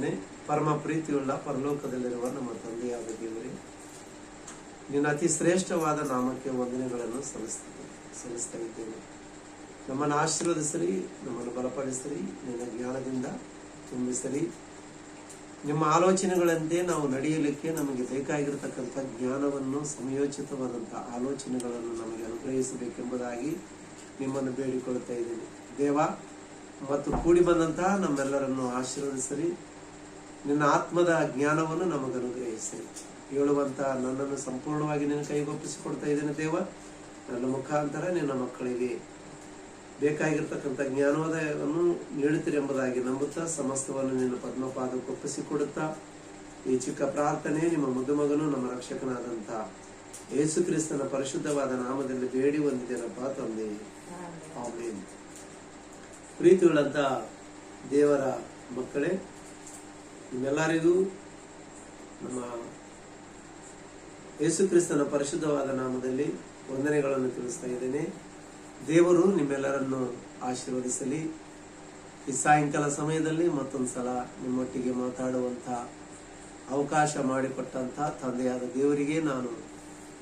ಇದ್ದಾನೆ. ಪರಮ ಪ್ರೀತಿಯುಳ್ಳ ಪರಲೋಕದಲ್ಲಿರುವ ನಮ್ಮ ತಂದೆಯಾದ ದೇವರೇ, ನಿನ್ನ ಅತಿ ಶ್ರೇಷ್ಠವಾದ ನಾಮಕ್ಕೆ ವಂದನೆಗಳನ್ನು ಸಲ್ಲಿಸ್ತಾ ಇದ್ದೇನೆ. ನಮ್ಮನ್ನು ಆಶೀರ್ವದಿಸಲಿ, ನಮ್ಮನ್ನು ಬಲಪಡಿಸಲಿ, ನಿನ್ನ ಜ್ಞಾನದಿಂದ ತುಂಬಿಸಲಿ. ನಿಮ್ಮ ಆಲೋಚನೆಗಳಂತೆ ನಾವು ನಡೆಯಲಿಕ್ಕೆ ನಮಗೆ ಬೇಕಾಗಿರತಕ್ಕಂಥ ಜ್ಞಾನವನ್ನು, ಸಮಯೋಚಿತವಾದಂಥ ಆಲೋಚನೆಗಳನ್ನು ನಮಗೆ ಅನುಗ್ರಹಿಸಬೇಕೆಂಬುದಾಗಿ ನಿಮ್ಮನ್ನು ಬೇಡಿಕೊಳ್ಳುತ್ತಾ ಇದ್ದೇನೆ. ದೇವ, ಮತ್ತು ಕೂಡಿ ಬಂದಂತಹ ನಮ್ಮೆಲ್ಲರನ್ನು ಆಶೀರ್ವದಿಸಲಿ. ನಿನ್ನ ಆತ್ಮದ ಜ್ಞಾನವನ್ನು ನಮಗೆ ಅನುಗ್ರಹಿಸಲಿ. ಹೇಳುವಂತ ನನ್ನನ್ನು ಸಂಪೂರ್ಣವಾಗಿ ನಿನ್ನ ಕೈಗೊಪ್ಪಿಸಿಕೊಡ್ತಾ ಇದ್ದೇನೆ ದೇವ. ನನ್ನ ಮುಖಾಂತರ ನಿನ್ನ ಮಕ್ಕಳಿಗೆ ಬೇಕಾಗಿರ್ತಕ್ಕಂಥ ಜ್ಞಾನೋದಯವನ್ನು ನೀಡುತ್ತೀರಿ ಎಂಬುದಾಗಿ ನಂಬುತ್ತಾ ಸಮಸ್ತವನ್ನು ನಿನ್ನ ಪದ್ಮಪಾದಕ್ಕೆ ಒಪ್ಪಿಸಿಕೊಡುತ್ತಾ ಈ ಚಿಕ್ಕ ಪ್ರಾರ್ಥನೆ ನಿಮ್ಮ ಮುದ್ದು ಮಗನು ನಮ್ಮ ರಕ್ಷಕನಾದಂಥ ಯೇಸು ಕ್ರಿಸ್ತನ ಪರಿಶುದ್ಧವಾದ ನಾಮದಲ್ಲಿ ಬೇಡಿ ಹೊಂದಿದ್ದೇನಪ್ಪ ತಂದೆ, ಆಮೆನ್. ಪ್ರೀತಿಯುಳ್ಳಂತ ದೇವರ ಮಕ್ಕಳೇ, ನಿಮ್ಮೆಲ್ಲರಿಗೂ ನಮ್ಮ ಯೇಸು ಕ್ರಿಸ್ತನ ಪರಿಶುದ್ಧವಾದ ನಾಮದಲ್ಲಿ ವಂದನೆಗಳನ್ನು ತಿಳಿಸ್ತಾ ಇದ್ದೇನೆ. ದೇವರು ನಿಮ್ಮೆಲ್ಲರನ್ನು ಆಶೀರ್ವದಿಸಲಿ. ಈ ಸಾಯಂಕಾಲ ಸಮಯದಲ್ಲಿ ಮತ್ತೊಂದ್ಸಲ ನಿಮ್ಮೊಟ್ಟಿಗೆ ಮಾತಾಡುವಂತ ಅವಕಾಶ ಮಾಡಿಕೊಟ್ಟಂತ ತಂದೆಯಾದ ದೇವರಿಗೆ ನಾನು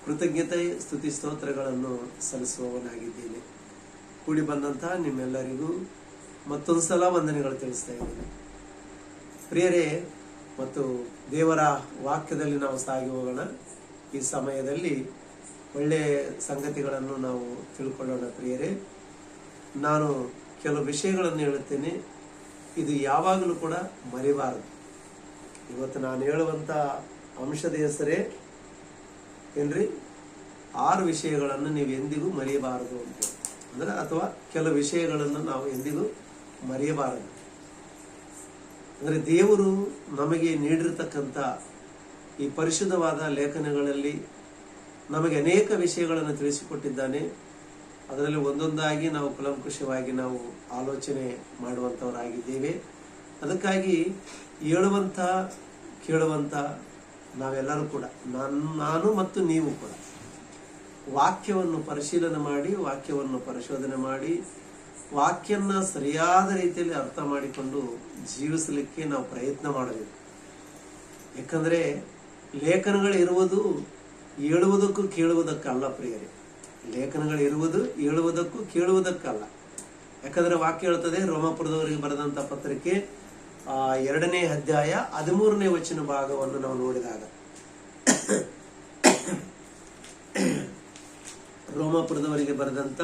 ಕೃತಜ್ಞತೆ, ಸ್ತುತಿ, ಸ್ತೋತ್ರಗಳನ್ನು ಸಲ್ಲಿಸುವವನಾಗಿದ್ದೇನೆ. ಕೂಡಿ ಬಂದಂತಹ ನಿಮ್ಮೆಲ್ಲರಿಗೂ ಮತ್ತೊಂದ್ಸಲ ವಂದನೆಗಳು ತಿಳಿಸ್ತಾ ಇದ್ದೇನೆ. ಪ್ರಿಯರೇ, ಮತ್ತು ದೇವರ ವಾಕ್ಯದಲ್ಲಿ ನಾವು ಸಾಗಿ ಹೋಗೋಣ. ಈ ಸಮಯದಲ್ಲಿ ಒಳ್ಳೆಯ ಸಂಗತಿಗಳನ್ನು ನಾವು ತಿಳ್ಕೊಳ್ಳೋಣ. ಪ್ರಿಯರೇ, ನಾನು ಕೆಲವು ವಿಷಯಗಳನ್ನು ಹೇಳುತ್ತೇನೆ. ಇದು ಯಾವಾಗಲೂ ಕೂಡ ಮರಿಬಾರದು. ಇವತ್ತು ನಾನು ಹೇಳುವಂತ ಅಂಶದ ಹೆಸರೇ ಏನ್ರಿ, 6 ವಿಷಯಗಳನ್ನು ನೀವು ಎಂದಿಗೂ ಮರೆಯಬಾರದು ಅಂತ. ಅಂದ್ರೆ ಅಥವಾ ಕೆಲವು ವಿಷಯಗಳನ್ನು ನಾವು ಎಂದಿಗೂ ಮರೆಯಬಾರದು. ಅಂದ್ರೆ ದೇವರು ನಮಗೆ ನೀಡಿರತಕ್ಕಂಥ ಈ ಪರಿಶುದ್ಧವಾದ ಲೇಖನಗಳಲ್ಲಿ ನಮಗೆ ಅನೇಕ ವಿಷಯಗಳನ್ನು ತಿಳಿಸಿಕೊಟ್ಟಿದ್ದಾನೆ. ಅದರಲ್ಲಿ ಒಂದೊಂದಾಗಿ ನಾವು ಕುಲಂಕುಷವಾಗಿ ನಾವು ಆಲೋಚನೆ ಮಾಡುವಂಥವರಾಗಿದ್ದೇವೆ. ಅದಕ್ಕಾಗಿ ಹೇಳುವಂಥ, ಕೇಳುವಂಥ ನಾವೆಲ್ಲರೂ ಕೂಡ, ನಾನು ಮತ್ತು ನೀವು ಕೂಡ ವಾಕ್ಯವನ್ನು ಪರಿಶೀಲನೆ ಮಾಡಿ, ವಾಕ್ಯವನ್ನು ಪರಿಶೋಧನೆ ಮಾಡಿ, ವಾಕ್ಯನ ಸರಿಯಾದ ರೀತಿಯಲ್ಲಿ ಅರ್ಥ ಮಾಡಿಕೊಂಡು ಜೀವಿಸಲಿಕ್ಕೆ ನಾವು ಪ್ರಯತ್ನ ಮಾಡಬೇಕು. ಯಾಕಂದ್ರೆ ಲೇಖನಗಳಿರುವುದು ಹೇಳುವುದಕ್ಕೂ ಕೇಳುವುದಕ್ಕಲ್ಲ ಪ್ರಿಯರೇ. ಲೇಖನಗಳಿರುವುದು ಹೇಳುವುದಕ್ಕೂ ಕೇಳುವುದಕ್ಕಲ್ಲ. ಯಾಕಂದ್ರೆ ವಾಕ್ಯ ಹೇಳ್ತದೆ, ರೋಮಾಪುರದವರಿಗೆ ಬರೆದಂತ ಪತ್ರಿಕೆ 2ನೇ ಅಧ್ಯಾಯ 13ನೇ ವಚನ ಭಾಗವನ್ನು ನಾವು ನೋಡಿದಾಗ, ರೋಮಾಪುರದವರಿಗೆ ಬರೆದಂತ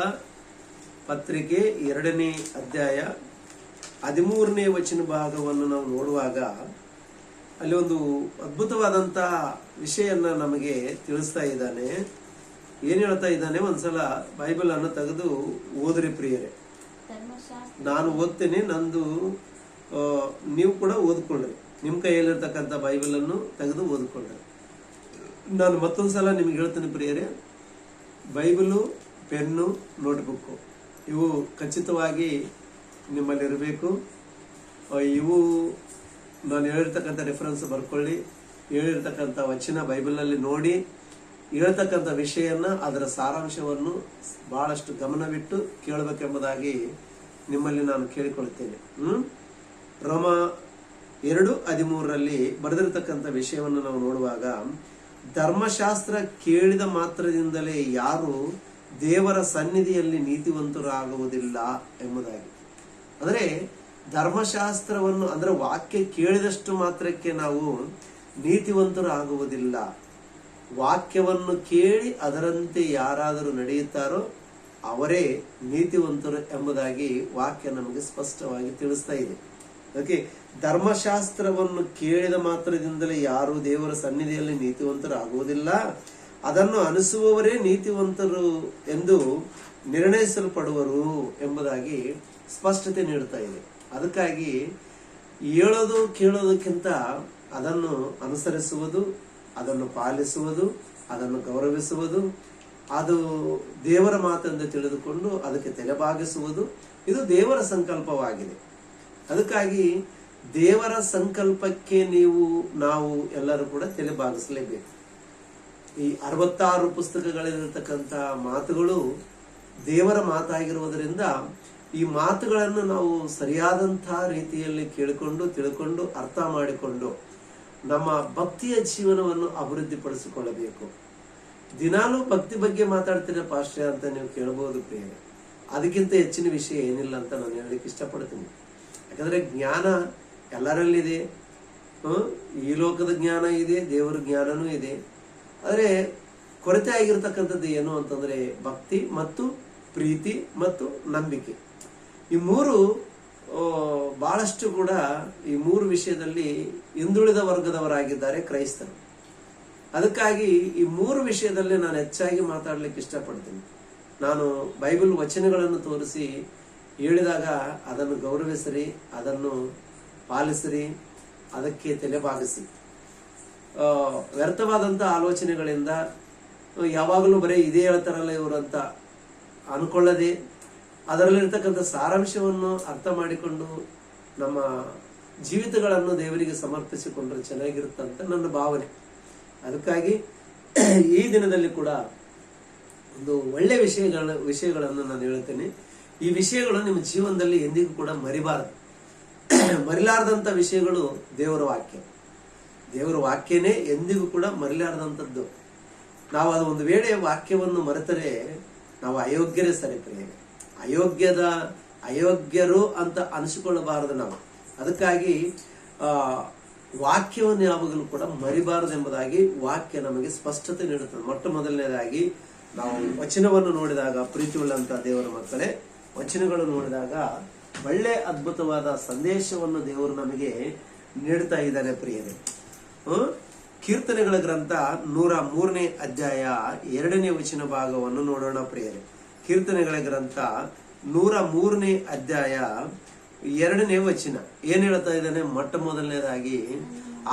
ಪತ್ರಿಕೆ 2ನೇ ಅಧ್ಯಾಯ 13ನೇ ವಚನ ಭಾಗವನ್ನು ನಾವು ನೋಡುವಾಗ ಅಲ್ಲಿ ಒಂದು ಅದ್ಭುತವಾದಂತಹ ವಿಷಯನ್ನ ನಮಗೆ ತಿಳಿಸ್ತಾ ಇದ್ದಾನೆ. ಏನ್ ಹೇಳ್ತಾ ಇದ್ದಾನೆ, ಒಂದ್ಸಲ ಬೈಬಲ್ ಅನ್ನು ತೆಗೆದು ಓದ್ರಿ ಪ್ರಿಯರೇ. ನಾನು ಓದ್ತೇನೆ, ನಂದು ನೀವು ಕೂಡ ಓದ್ಕೊಳ್ರಿ. ನಿಮ್ ಕೈಯಲ್ಲಿರ್ತಕ್ಕಂಥ ಬೈಬಲ್ ಅನ್ನು ತೆಗೆದು ಓದ್ಕೊಳ್ರಿ. ನಾನು ಮತ್ತೊಂದ್ಸಲ ನಿಮ್ಗೆ ಹೇಳ್ತೇನೆ ಪ್ರಿಯರೇ, ಬೈಬಲು, ಪೆನ್ನು, ನೋಟ್ಬುಕ್ ಇವು ಖಚಿತವಾಗಿ ನಿಮ್ಮಲ್ಲಿ ಇರಬೇಕು. ಇವು ನಾನು ಹೇಳಿರ್ತಕ್ಕಂಥ ರೆಫರೆನ್ಸ್ ಬರ್ಕೊಳ್ಳಿ. ಹೇಳಿರ್ತಕ್ಕಂಥ ವಚನ ಬೈಬಲ್ನಲ್ಲಿ ನೋಡಿ, ಹೇಳ್ತಕ್ಕಂಥ ವಿಷಯನ, ಅದರ ಸಾರಾಂಶವನ್ನು ಬಹಳಷ್ಟು ಗಮನವಿಟ್ಟು ಕೇಳಬೇಕೆಂಬುದಾಗಿ ನಿಮ್ಮಲ್ಲಿ ನಾನು ಕೇಳಿಕೊಳ್ಳುತ್ತೇನೆ. ರೋಮ 2:13 ಬರೆದಿರತಕ್ಕಂಥ ವಿಷಯವನ್ನು ನಾವು ನೋಡುವಾಗ, ಧರ್ಮಶಾಸ್ತ್ರ ಕೇಳಿದ ಮಾತ್ರದಿಂದಲೇ ಯಾರು ದೇವರ ಸನ್ನಿಧಿಯಲ್ಲಿ ನೀತಿವಂತರಾಗುವುದಿಲ್ಲ ಎಂಬುದಾಗಿ. ಅಂದ್ರೆ ಧರ್ಮಶಾಸ್ತ್ರವನ್ನು, ಅಂದ್ರೆ ವಾಕ್ಯ ಕೇಳಿದಷ್ಟು ಮಾತ್ರಕ್ಕೆ ನಾವು ನೀತಿವಂತರು ಆಗುವುದಿಲ್ಲ. ವಾಕ್ಯವನ್ನು ಕೇಳಿ ಅದರಂತೆ ಯಾರಾದರೂ ನಡೆಯುತ್ತಾರೋ ಅವರೇ ನೀತಿವಂತರು ಎಂಬುದಾಗಿ ವಾಕ್ಯ ನಮಗೆ ಸ್ಪಷ್ಟವಾಗಿ ತಿಳಿಸ್ತಾ ಇದೆ. ಓಕೆ, ಧರ್ಮಶಾಸ್ತ್ರವನ್ನು ಕೇಳಿದ ಮಾತ್ರದಿಂದಲೇ ಯಾರು ದೇವರ ಸನ್ನಿಧಿಯಲ್ಲಿ ನೀತಿವಂತರು ಆಗುವುದಿಲ್ಲ, ಅದನ್ನು ಅನಿಸುವವರೇ ನೀತಿವಂತರು ಎಂದು ನಿರ್ಣಯಿಸಲ್ಪಡುವರು ಎಂಬುದಾಗಿ ಸ್ಪಷ್ಟತೆ ನೀಡುತ್ತಾ ಇದೆ. ಅದಕ್ಕಾಗಿ ಹೇಳೋದು ಕೇಳೋದಕ್ಕಿಂತ ಅದನ್ನು ಅನುಸರಿಸುವುದು, ಅದನ್ನು ಪಾಲಿಸುವುದು, ಅದನ್ನು ಗೌರವಿಸುವುದು, ಅದು ದೇವರ ಮಾತೆಂದು ತಿಳಿದುಕೊಂಡು ಅದಕ್ಕೆ ತಲೆಬಾಗಿಸುವುದು, ಇದು ದೇವರ ಸಂಕಲ್ಪವಾಗಿದೆ. ಅದಕ್ಕಾಗಿ ದೇವರ ಸಂಕಲ್ಪಕ್ಕೆ ನಾವು ಎಲ್ಲರೂ ಕೂಡ ತಲೆಬಾಗಿಸಲೇಬೇಕು. ಈ 66 ಪುಸ್ತಕಗಳಿರತಕ್ಕಂಥ ಮಾತುಗಳು ದೇವರ ಮಾತಾಗಿರುವುದರಿಂದ ಈ ಮಾತುಗಳನ್ನು ನಾವು ಸರಿಯಾದಂತಹ ರೀತಿಯಲ್ಲಿ ಕೇಳಿಕೊಂಡು ತಿಳ್ಕೊಂಡು ಅರ್ಥ ಮಾಡಿಕೊಂಡು ನಮ್ಮ ಭಕ್ತಿಯ ಜೀವನವನ್ನು ಅಭಿವೃದ್ಧಿಪಡಿಸಿಕೊಳ್ಳಬೇಕು. ದಿನಾಲೂ ಭಕ್ತಿ ಬಗ್ಗೆ ಮಾತಾಡ್ತೀರ ಪಾಸ್ಟ್ರೆ ಅಂತ ನೀವು ಕೇಳಬಹುದು ಪ್ರಿಯರೇ. ಅದಕ್ಕಿಂತ ಹೆಚ್ಚಿನ ವಿಷಯ ಏನಿಲ್ಲ ಅಂತ ನಾನು ಹೇಳಲಿಕ್ಕೆ ಇಷ್ಟಪಡ್ತೀನಿ. ಯಾಕಂದ್ರೆ ಜ್ಞಾನ ಎಲ್ಲರಲ್ಲಿದೆ. ಈ ಲೋಕದ ಜ್ಞಾನ ಇದೆ, ದೇವರ ಜ್ಞಾನನೂ ಇದೆ. ಆದರೆ ಕೊರತೆ ಆಗಿರ್ತಕ್ಕಂಥದ್ದು ಏನು ಅಂತಂದ್ರೆ ಭಕ್ತಿ ಮತ್ತು ಪ್ರೀತಿ ಮತ್ತು ನಂಬಿಕೆ. ಈ ಮೂರು ಬಹಳಷ್ಟು ಕೂಡ ಈ ಮೂರು ವಿಷಯದಲ್ಲಿ ಹಿಂದುಳಿದ ವರ್ಗದವರಾಗಿದ್ದಾರೆ ಕ್ರೈಸ್ತರು. ಅದಕ್ಕಾಗಿ ಈ ಮೂರು ವಿಷಯದಲ್ಲಿ ನಾನು ಹೆಚ್ಚಾಗಿ ಮಾತಾಡ್ಲಿಕ್ಕೆ ಇಷ್ಟಪಡ್ತೀನಿ. ನಾನು ಬೈಬಲ್ ವಚನಗಳನ್ನು ತೋರಿಸಿ ಹೇಳಿದಾಗ ಅದನ್ನು ಗೌರವಿಸಿರಿ, ಅದನ್ನು ಪಾಲಿಸಿರಿ, ಅದಕ್ಕೆ ತಲೆಬಾಗಿಸಿ. ವ್ಯರ್ಥವಾದಂಥ ಆಲೋಚನೆಗಳಿಂದ ಯಾವಾಗಲೂ ಬರೀ ಇದೇ ಹೇಳ್ತಾರಲ್ಲ ಇವರು ಅಂತ ಅನ್ಕೊಳ್ಳದೆ ಅದರಲ್ಲಿರ್ತಕ್ಕಂಥ ಸಾರಾಂಶವನ್ನು ಅರ್ಥ ಮಾಡಿಕೊಂಡು ನಮ್ಮ ಜೀವಿತಗಳನ್ನು ದೇವರಿಗೆ ಸಮರ್ಪಿಸಿಕೊಂಡ್ರೆ ಚೆನ್ನಾಗಿರುತ್ತಂತ ನನ್ನ ಭಾವನೆ. ಅದಕ್ಕಾಗಿ ಈ ದಿನದಲ್ಲಿ ಕೂಡ ಒಂದು ಒಳ್ಳೆ ವಿಷಯಗಳನ್ನು ನಾನು ಹೇಳ್ತೇನೆ. ಈ ವಿಷಯಗಳು ನಿಮ್ಮ ಜೀವನದಲ್ಲಿ ಎಂದಿಗೂ ಕೂಡ ಮರಿಬಾರದು. ಮರಿಲಾರದಂಥ ವಿಷಯಗಳು ದೇವರ ವಾಕ್ಯ. ದೇವರ ವಾಕ್ಯನೇ ಎಂದಿಗೂ ಕೂಡ ಮರಿಲಾರದಂಥದ್ದು. ನಾವು ಅದು ಒಂದು ವೇಳೆ ವಾಕ್ಯವನ್ನು ಮರೆತರೆ ನಾವು ಅಯೋಗ್ಯರೇ ಸರಿ ಪ್ರಿಯರೇ. ಅಯೋಗ್ಯರು ಅಂತ ಅನಿಸಿಕೊಳ್ಳಬಾರದು ನಾವು. ಅದಕ್ಕಾಗಿ ವಾಕ್ಯವನ್ನು ಯಾವಾಗಲೂ ಕೂಡ ಮರಿಬಾರದು ಎಂಬುದಾಗಿ ವಾಕ್ಯ ನಮಗೆ ಸ್ಪಷ್ಟತೆ ನೀಡುತ್ತದೆ. ಮೊಟ್ಟ ಮೊದಲನೇದಾಗಿ ನಾವು ವಚನವನ್ನು ನೋಡಿದಾಗ, ಪ್ರೀತಿಯುಳ್ಳಂತ ದೇವರ ಮಕ್ಕಳೇ, ವಚನಗಳು ನೋಡಿದಾಗ ಒಳ್ಳೆ ಅದ್ಭುತವಾದ ಸಂದೇಶವನ್ನು ದೇವರು ನಮಗೆ ನೀಡ್ತಾ ಇದ್ದಾನೆ ಪ್ರಿಯರೇ. ಕೀರ್ತನೆಗಳ ಗ್ರಂಥ 103ನೇ ಅಧ್ಯಾಯ 2ನೇ ವಚನ ಭಾಗವನ್ನು ನೋಡೋಣ ಪ್ರಿಯರೇ. ಕೀರ್ತನೆಗಳ ಗ್ರಂಥ 103ನೇ ಅಧ್ಯಾಯ 2ನೇ ವಚನ ಏನ್ ಹೇಳ್ತಾ ಇದ್ದಾನೆ? ಮೊಟ್ಟ ಮೊದಲನೇದಾಗಿ,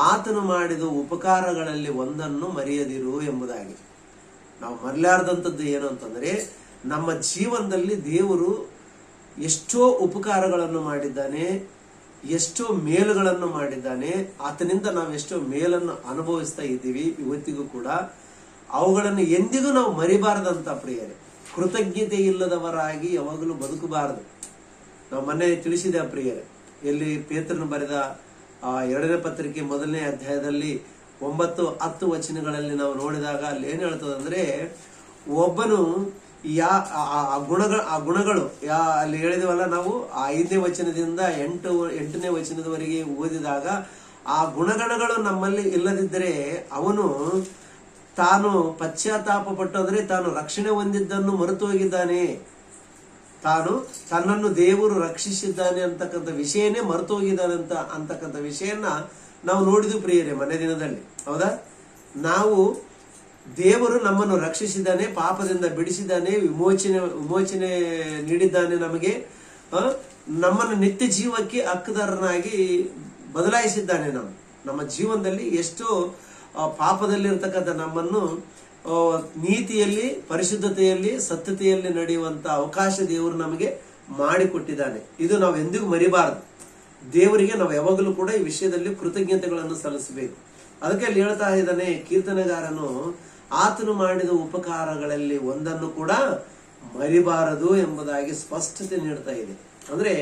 ಆತನು ಮಾಡಿದ ಉಪಕಾರಗಳಲ್ಲಿ ಒಂದನ್ನು ಮರೆಯದಿರು ಎಂಬುದಾಗಿ. ನಾವು ಮರೆಯಲಾರದಂಥದ್ದು ಏನು ಅಂತಂದ್ರೆ, ನಮ್ಮ ಜೀವನದಲ್ಲಿ ದೇವರು ಎಷ್ಟೋ ಉಪಕಾರಗಳನ್ನು ಮಾಡಿದ್ದಾನೆ, ಎಷ್ಟೋ ಮೇಲುಗಳನ್ನು ಮಾಡಿದ್ದಾನೆ. ಆತನಿಂದ ನಾವು ಎಷ್ಟೋ ಮೇಲನ್ನು ಅನುಭವಿಸ್ತಾ ಇದ್ದೀವಿ ಇವತ್ತಿಗೂ ಕೂಡ. ಅವುಗಳನ್ನು ಎಂದಿಗೂ ನಾವು ಮರಿಬಾರದಂತ ಪ್ರಿಯರೇ. ಕೃತಜ್ಞತೆ ಇಲ್ಲದವರಾಗಿ ಯಾವಾಗಲೂ ಬದುಕಬಾರದು. ನಾವು ಮೊನ್ನೆ ತಿಳಿಸಿದ ಪ್ರಿಯರೇ, ಎಲ್ಲಿ ಪೇತ್ರನು ಬರೆದ 2ನೇ ಪತ್ರಿಕೆ 1ನೇ ಅಧ್ಯಾಯದಲ್ಲಿ 9-10 ವಚನಗಳಲ್ಲಿ ನಾವು ನೋಡಿದಾಗ ಅಲ್ಲಿ ಏನ್ ಹೇಳ್ತದಂದ್ರೆ, ಒಬ್ಬನು ಆ ಗುಣಗಳು ಅಲ್ಲಿ ಹೇಳಿದವಲ್ಲ ನಾವು, 5ನೇ ವಚನದಿಂದ 8ನೇ ವಚನದವರೆಗೆ ಓದಿದಾಗ ಆ ಗುಣಗಣಗಳು ನಮ್ಮಲ್ಲಿ ಇಲ್ಲದಿದ್ದರೆ ಅವನು ತಾನು ಪಶ್ಚಾತ್ತಾಪ ಪಟ್ಟು, ಅಂದ್ರೆ ತಾನು ರಕ್ಷಣೆ ಹೊಂದಿದ್ದನ್ನು ಮರೆತು ಹೋಗಿದ್ದಾನೆ, ತಾನು ತನ್ನನ್ನು ದೇವರು ರಕ್ಷಿಸಿದ್ದಾನೆ ಅಂತಕ್ಕಂಥ ವಿಷಯನೇ ಮರೆತು ಹೋಗಿದ್ದಾನೆ ಅಂತಕ್ಕಂಥ ವಿಷಯನ ನಾವು ನೋಡಿದ್ವಿ ಪ್ರಿಯರೇ ಮನೆ ದಿನದಲ್ಲಿ. ಹೌದಾ? ನಾವು ದೇವರು ನಮ್ಮನ್ನು ರಕ್ಷಿಸಿದ್ದಾನೆ, ಪಾಪದಿಂದ ಬಿಡಿಸಿದ್ದಾನೆ, ವಿಮೋಚನೆ ನೀಡಿದ್ದಾನೆ, ನಮಗೆ ನಮ್ಮನ್ನು ನಿತ್ಯ ಜೀವಕ್ಕೆ ಹಕ್ಕುದಾರನಾಗಿ ಬದಲಾಯಿಸಿದ್ದಾನೆ. ನಮ್ಮ ಜೀವನದಲ್ಲಿ ಎಷ್ಟೋ ಪಾಪದಲ್ಲಿರ್ತಕ್ಕಂಥ ನಮ್ಮನ್ನು ನೀತಿಯಲ್ಲಿ, ಪರಿಶುದ್ಧತೆಯಲ್ಲಿ, ಸತ್ಯತೆಯಲ್ಲಿ ನಡೆಯುವಂತ ಅವಕಾಶ ದೇವರು ನಮಗೆ ಮಾಡಿಕೊಟ್ಟಿದ್ದಾನೆ. ಇದು ನಾವು ಎಂದಿಗೂ ಮರಿಬಾರದು. ದೇವರಿಗೆ ನಾವು ಯಾವಾಗಲೂ ಕೂಡ ಈ ವಿಷಯದಲ್ಲಿ ಕೃತಜ್ಞತೆಗಳನ್ನು ಸಲ್ಲಿಸಬೇಕು. ಅದಕ್ಕೆ ಅಲ್ಲಿ ಹೇಳ್ತಾ ಇದ್ದಾನೆ ಕೀರ್ತನೆಗಾರನು, ಆತನು ಮಾಡಿದ ಉಪಕಾರಗಳಲ್ಲಿ ಒಂದನ್ನು ಕೂಡ ಮರಿಬಾರದು ಎಂಬುದಾಗಿ ಸ್ಪಷ್ಟತೆ ನೀಡ್ತಾ ಇದೆ. ಅಂದ್ರೆ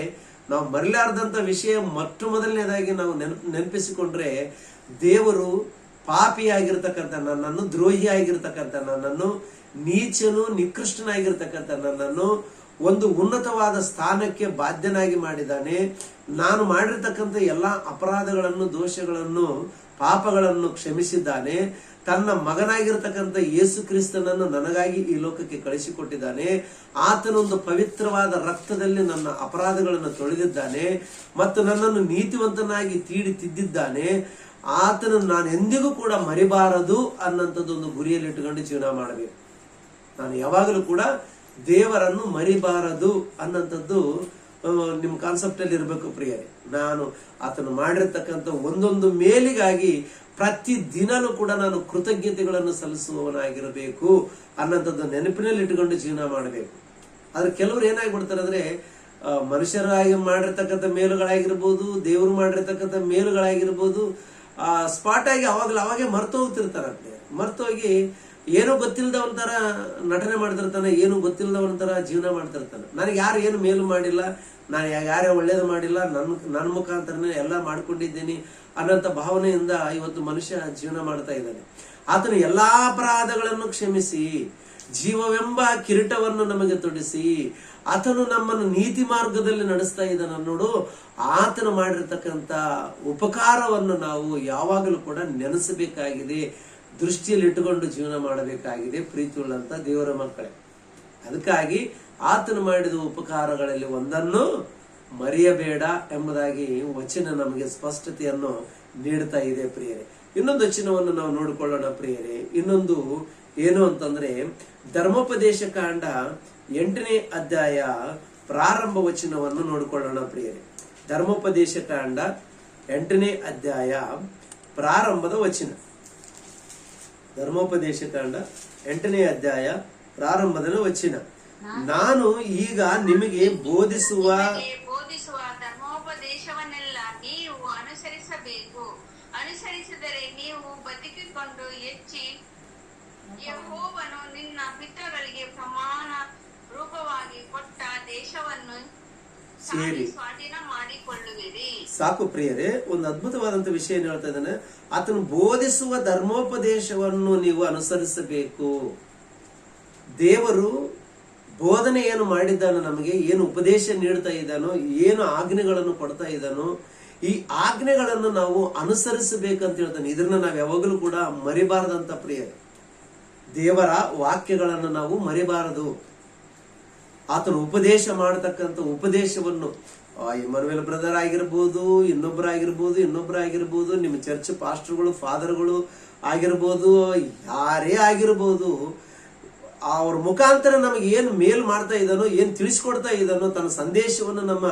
ನಾವು ಮರಿಲಾರದಂತ ವಿಷಯ ಮೊಟ್ಟ ಮೊದಲನೇದಾಗಿ ನಾವು ನೆನಪಿಸಿಕೊಂಡ್ರೆ, ದೇವರು ಪಾಪಿಯಾಗಿರ್ತಕ್ಕಂಥ ನನ್ನನ್ನು, ದ್ರೋಹಿಯಾಗಿರ್ತಕ್ಕಂಥ ನನ್ನನ್ನು, ನೀಚನು ನಿಕೃಷ್ಟನಾಗಿರ್ತಕ್ಕಂಥ ನನ್ನನ್ನು ಒಂದು ಉನ್ನತವಾದ ಸ್ಥಾನಕ್ಕೆ ಬಾಧ್ಯನಾಗಿ ಮಾಡಿದ್ದಾನೆ. ನಾನು ಮಾಡಿರ್ತಕ್ಕಂಥ ಎಲ್ಲಾ ಅಪರಾಧಗಳನ್ನು, ದೋಷಗಳನ್ನು, ಪಾಪಗಳನ್ನು ಕ್ಷಮಿಸಿದ್ದಾನೆ. ತನ್ನ ಮಗನಾಗಿರ್ತಕ್ಕಂಥ ಯೇಸು ಕ್ರಿಸ್ತನನ್ನು ನನಗಾಗಿ ಈ ಲೋಕಕ್ಕೆ ಕಳಿಸಿಕೊಟ್ಟಿದ್ದಾನೆ. ಆತನೊಂದು ಪವಿತ್ರವಾದ ರಕ್ತದಲ್ಲಿ ನನ್ನ ಅಪರಾಧಗಳನ್ನು ತೊಳೆದಿದ್ದಾನೆ ಮತ್ತು ನನ್ನನ್ನು ನೀತಿವಂತನಾಗಿ ತಿದ್ದಿದ್ದಾನೆ. ಆತನನ್ನು ನಾನು ಎಂದಿಗೂ ಕೂಡ ಮರಿಬಾರದು ಅನ್ನಂಥದ್ದೊಂದು ಗುರಿಯಲ್ಲಿ ಇಟ್ಟುಕೊಂಡು ಜೀವನ ಮಾಡಬೇಕು. ನಾನು ಯಾವಾಗಲೂ ಕೂಡ ದೇವರನ್ನು ಮರಿಬಾರದು ಅನ್ನಂಥದ್ದು ನಿಮ್ಮ ಕಾನ್ಸೆಪ್ಟ್ ಅಲ್ಲಿ ಇರಬೇಕು ಪ್ರಿಯರೇ. ನಾನು ಆತನು ಮಾಡಿರ್ತಕ್ಕಂಥ ಒಂದೊಂದು ಮೇಲಿಗಾಗಿ ಪ್ರತಿ ದಿನನೂ ಕೂಡ ನಾನು ಕೃತಜ್ಞತೆಗಳನ್ನು ಸಲ್ಲಿಸುವವನಾಗಿರಬೇಕು ಅನ್ನಂಥದ್ದು ನೆನಪಿನಲ್ಲಿ ಇಟ್ಟುಕೊಂಡು ಜೀವನ ಮಾಡಬೇಕು. ಆದ್ರೆ ಕೆಲವರು ಏನಾಗ್ಬಿಡ್ತಾರೆ ಅಂದ್ರೆ, ಮನುಷ್ಯರಾಗಿ ಮಾಡಿರ್ತಕ್ಕಂಥ ಮೇಲುಗಳಾಗಿರ್ಬೋದು, ದೇವರು ಮಾಡಿರ್ತಕ್ಕಂಥ ಮೇಲುಗಳಾಗಿರ್ಬೋದು, ಸ್ಪಾಟ್ ಆಗಿ ಅವಾಗೇ ಮರ್ತು ಹೋಗ್ತಿರ್ತಾರೆ. ಮರ್ತೋಗಿ ಏನೂ ಗೊತ್ತಿಲ್ಲದವನ ತರ ನಟನೆ ಮಾಡ್ತಿರ್ತಾನೆ, ಏನು ಗೊತ್ತಿಲ್ಲದವನ ತರ ಜೀವನ ಮಾಡ್ತಿರ್ತಾನೆ. ನನಗೆ ಯಾರು ಏನು ಮೇಲು ಮಾಡಿಲ್ಲ, ನಾನು ಯಾರೇ ಒಳ್ಳೇದು ಮಾಡಿಲ್ಲ, ನನ್ನ ಮುಖಾಂತರನೇ ಎಲ್ಲ ಮಾಡ್ಕೊಂಡಿದ್ದೀನಿ ಅನ್ನೋಂಥ ಭಾವನೆಯಿಂದ ಇವತ್ತು ಮನುಷ್ಯ ಜೀವನ ಮಾಡ್ತಾ ಇದ್ದಾನೆ. ಆತನು ಎಲ್ಲಾ ಅಪರಾಧಗಳನ್ನು ಕ್ಷಮಿಸಿ ಜೀವವೆಂಬ ಕಿರೀಟವನ್ನು ನಮಗೆ ತೊಡಿಸಿ ಆತನು ನಮ್ಮನ್ನು ನೀತಿ ಮಾರ್ಗದಲ್ಲಿ ನಡೆಸ್ತಾ ಇದ್ದಾನ ನೋಡು. ಆತನು ಮಾಡಿರ್ತಕ್ಕಂಥ ಉಪಕಾರವನ್ನು ನಾವು ಯಾವಾಗಲೂ ಕೂಡ ನೆನೆಸಬೇಕಾಗಿದೆ, ದೃಷ್ಟಿಯಲ್ಲಿ ಇಟ್ಟುಕೊಂಡು ಜೀವನ ಮಾಡಬೇಕಾಗಿದೆ ಪ್ರೀತಿಯುಳ್ಳಂತ ದೇವರ ಮಕ್ಕಳೇ. ಅದಕ್ಕಾಗಿ ಆತನು ಮಾಡಿದ ಉಪಕಾರಗಳಲ್ಲಿ ಒಂದನ್ನು ಮರೆಯಬೇಡ ಎಂಬುದಾಗಿ ವಚನ ನಮಗೆ ಸ್ಪಷ್ಟತೆಯನ್ನು ನೀಡ್ತಾ ಇದೆ ಪ್ರಿಯರೇ. ಇನ್ನೊಂದು ವಚನವನ್ನು ನಾವು ನೋಡಿಕೊಳ್ಳೋಣ ಪ್ರಿಯರೇ. ಇನ್ನೊಂದು ಏನು ಅಂತಂದ್ರೆ ಧರ್ಮೋಪದೇಶ ಕಾಂಡ 8ನೇ ಅಧ್ಯಾಯ ಪ್ರಾರಂಭ ವಚನವನ್ನು ನೋಡಿಕೊಳ್ಳೋಣ ಪ್ರಿಯರೇ. ಧರ್ಮೋಪದೇಶ ಕಾಂಡ 8ನೇ ಅಧ್ಯಾಯ ಪ್ರಾರಂಭದ ವಚನ. ಧರ್ಮೋಪದೇಶ ಕಾಂಡ 8ನೇ ಅಧ್ಯಾಯ ಪ್ರಾರಂಭದ ವಚನ. ನಾನು ಈಗ ನಿಮಗೆ ಬೋಧಿಸುವ ಧರ್ಮೋಪದೇಶವನ್ನೆಲ್ಲ ನೀವು ಅನುಸರಿಸಬೇಕು. ಅನುಸರಿಸಿದರೆ ನೀವು ಬದುಕಿಕೊಂಡು ಹೆಚ್ಚಿ ಯೆಹೋವನು ನಿನ್ನ ಪಿತೃಗಳಿಗೆ ಪ್ರಮಾಣ ರೂಪವಾಗಿ ಕೊಟ್ಟ ದೇಶವನ್ನು ಸೇರಿ ಸ್ವಾಧೀನ ಮಾಡಿಕೊಳ್ಳುವಿರಿ. ಸಾಕು ಪ್ರಿಯರೇ, ಒಂದು ಅದ್ಭುತವಾದಂತ ವಿಷಯ ಏನ್ ಹೇಳ್ತಾ ಇದ್ದಾನೆ, ಆತನು ಬೋಧಿಸುವ ಧರ್ಮೋಪದೇಶವನ್ನು ನೀವು ಅನುಸರಿಸಬೇಕು. ದೇವರು ಬೋಧನೆ ಏನು ಮಾಡಿದ್ದಾನೋ, ನಮಗೆ ಏನು ಉಪದೇಶ ನೀಡ್ತಾ ಇದ್ದಾನೋ, ಏನು ಆಜ್ಞೆಗಳನ್ನು ಕೊಡ್ತಾ ಇದ್ದಾನೋ, ಈ ಆಜ್ಞೆಗಳನ್ನು ನಾವು ಅನುಸರಿಸಬೇಕಂತ ಹೇಳ್ತಾನೆ. ಇದನ್ನ ನಾವು ಯಾವಾಗಲೂ ಕೂಡ ಮರಿಬಾರದಂತ ಪ್ರಿಯರೇ. ದೇವರ ವಾಕ್ಯಗಳನ್ನು ನಾವು ಮರಿಬಾರದು. ಆತನು ಉಪದೇಶ ಮಾಡತಕ್ಕಂಥ ಉಪದೇಶವನ್ನು ಇಮ್ಮಾನುವೇಲ್ ಬ್ರದರ್ ಆಗಿರ್ಬೋದು, ಇನ್ನೊಬ್ಬರಾಗಿರ್ಬೋದು, ನಿಮ್ಮ ಚರ್ಚ್ ಪಾಸ್ಟರ್ಗಳು, ಫಾದರ್ಗಳು ಆಗಿರ್ಬೋದು, ಯಾರೇ ಆಗಿರ್ಬೋದು, ಅವ್ರ ಮುಖಾಂತರ ನಮಗೆ ಏನು ಮೇಲ್ ಮಾಡ್ತಾ ಇದ್ದಾನೋ, ಏನು ತಿಳಿಸ್ಕೊಡ್ತಾ ಇದ್ದಾನೋ, ತನ್ನ ಸಂದೇಶವನ್ನು ನಮ್ಮ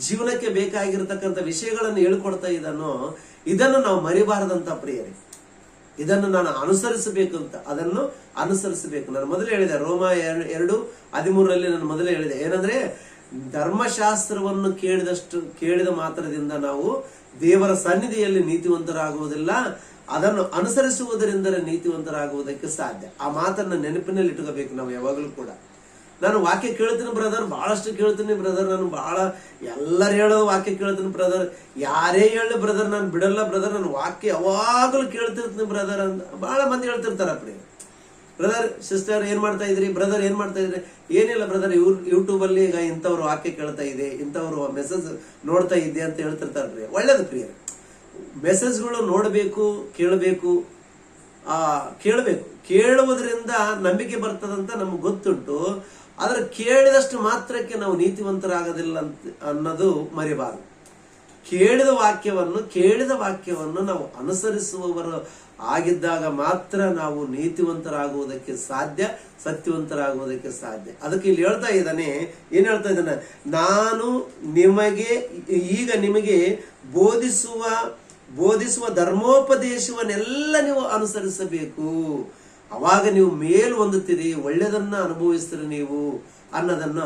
ಜೀವನಕ್ಕೆ ಬೇಕಾಗಿರ್ತಕ್ಕಂಥ ವಿಷಯಗಳನ್ನು ಹೇಳ್ಕೊಡ್ತಾ ಇದ್ದಾನೋ, ಇದನ್ನು ನಾವು ಮರಿಬಾರದಂತ ಪ್ರಿಯರೇ. ಇದನ್ನು ನಾನು ಅನುಸರಿಸಬೇಕು ಅಂತ, ಅದನ್ನು ಅನುಸರಿಸಬೇಕು. ನಾನು ಮೊದಲೇ ಹೇಳಿದೆ, ರೋಮ 2:13 ನಾನು ಮೊದಲೇ ಹೇಳಿದೆ, ಏನಂದ್ರೆ ಧರ್ಮಶಾಸ್ತ್ರವನ್ನು ಕೇಳಿದ ಮಾತ್ರದಿಂದ ನಾವು ದೇವರ ಸನ್ನಿಧಿಯಲ್ಲಿ ನೀತಿವಂತರಾಗುವುದಿಲ್ಲ, ಅದನ್ನು ಅನುಸರಿಸುವುದರಿಂದ ನೀತಿವಂತರಾಗುವುದಕ್ಕೆ ಸಾಧ್ಯ. ಆ ಮಾತನ್ನ ನೆನಪಿನಲ್ಲಿ ಇಟ್ಕೋಬೇಕು ನಾವು ಯಾವಾಗಲೂ ಕೂಡ. ನಾನು ವಾಕ್ಯ ಕೇಳ್ತೀನಿ ಬ್ರದರ್, ಬಹಳಷ್ಟು ಕೇಳ್ತೀನಿ ಬ್ರದರ್, ನಾನು ಬಹಳ ಎಲ್ಲರೂ ಹೇಳೋ ವಾಕ್ಯ ಕೇಳ್ತೀನಿ ಬ್ರದರ್, ಯಾರೇ ಹೇಳಿ ಬ್ರದರ್ ನಾನು ಬಿಡಲ್ಲ ಬ್ರದರ್, ನಾನು ವಾಕ್ಯ ಯಾವಾಗಲೂ ಕೇಳ್ತಿರ್ತೀನಿ ಬ್ರದರ್ ಅಂತ ಬಹಳ ಮಂದಿ ಹೇಳ್ತಿರ್ತಾರ. ಬ್ರದರ್ ಸಿಸ್ಟರ್ ಏನ್ ಮಾಡ್ತಾ ಇದ್ರಿ, ಬ್ರದರ್ ಏನ್ ಮಾಡ್ತಾ ಇದ್ರಿ? ಏನಿಲ್ಲ ಬ್ರದರ್, ಯೂಟ್ಯೂಬ್ ಅಲ್ಲಿ ಈಗ ಇಂಥವ್ರು ವಾಕ್ಯ ಕೇಳ್ತಾ ಇದೆ, ಇಂಥವ್ರು ಮೆಸೇಜ್ ನೋಡ್ತಾ ಇದ್ದೆ ಅಂತ ಹೇಳ್ತಿರ್ತಾರ್ರಿ. ಒಳ್ಳೇದು ಪ್ರಿಯ, ಮೆಸೇಜ್ಗಳು ನೋಡಬೇಕು, ಕೇಳಬೇಕು. ಕೇಳುವುದರಿಂದ ನಂಬಿಕೆ ಬರ್ತದಂತ ನಮ್ಗೆ ಗೊತ್ತುಂಟು. ಆದ್ರೆ ಕೇಳಿದಷ್ಟು ಮಾತ್ರಕ್ಕೆ ನಾವು ನೀತಿವಂತರಾಗೋದಿಲ್ಲ ಅನ್ನೋದು ಮರಿಬಾರದು. ಕೇಳಿದ ವಾಕ್ಯವನ್ನು ನಾವು ಅನುಸರಿಸುವವರು ಆಗಿದ್ದಾಗ ಮಾತ್ರ ನಾವು ನೀತಿವಂತರಾಗುವುದಕ್ಕೆ ಸಾಧ್ಯ, ಸತ್ಯವಂತರಾಗುವುದಕ್ಕೆ ಸಾಧ್ಯ. ಅದಕ್ಕೆ ಇಲ್ಲಿ ಹೇಳ್ತಾ ಇದ್ದಾನೆ, ಏನ್ ಹೇಳ್ತಾ ಇದ್ದಾನೆ, ನಾನು ಈಗ ನಿಮಗೆ ಬೋಧಿಸುವ ಧರ್ಮೋಪದೇಶವನ್ನೆಲ್ಲ ನೀವು ಅನುಸರಿಸಬೇಕು. ಅವಾಗ ನೀವು ಮೇಲ್ ಹೊಂದುತ್ತೀರಿ, ಒಳ್ಳೆದನ್ನ ಅನುಭವಿಸ್ತೀರಿ ನೀವು ಅನ್ನೋದನ್ನ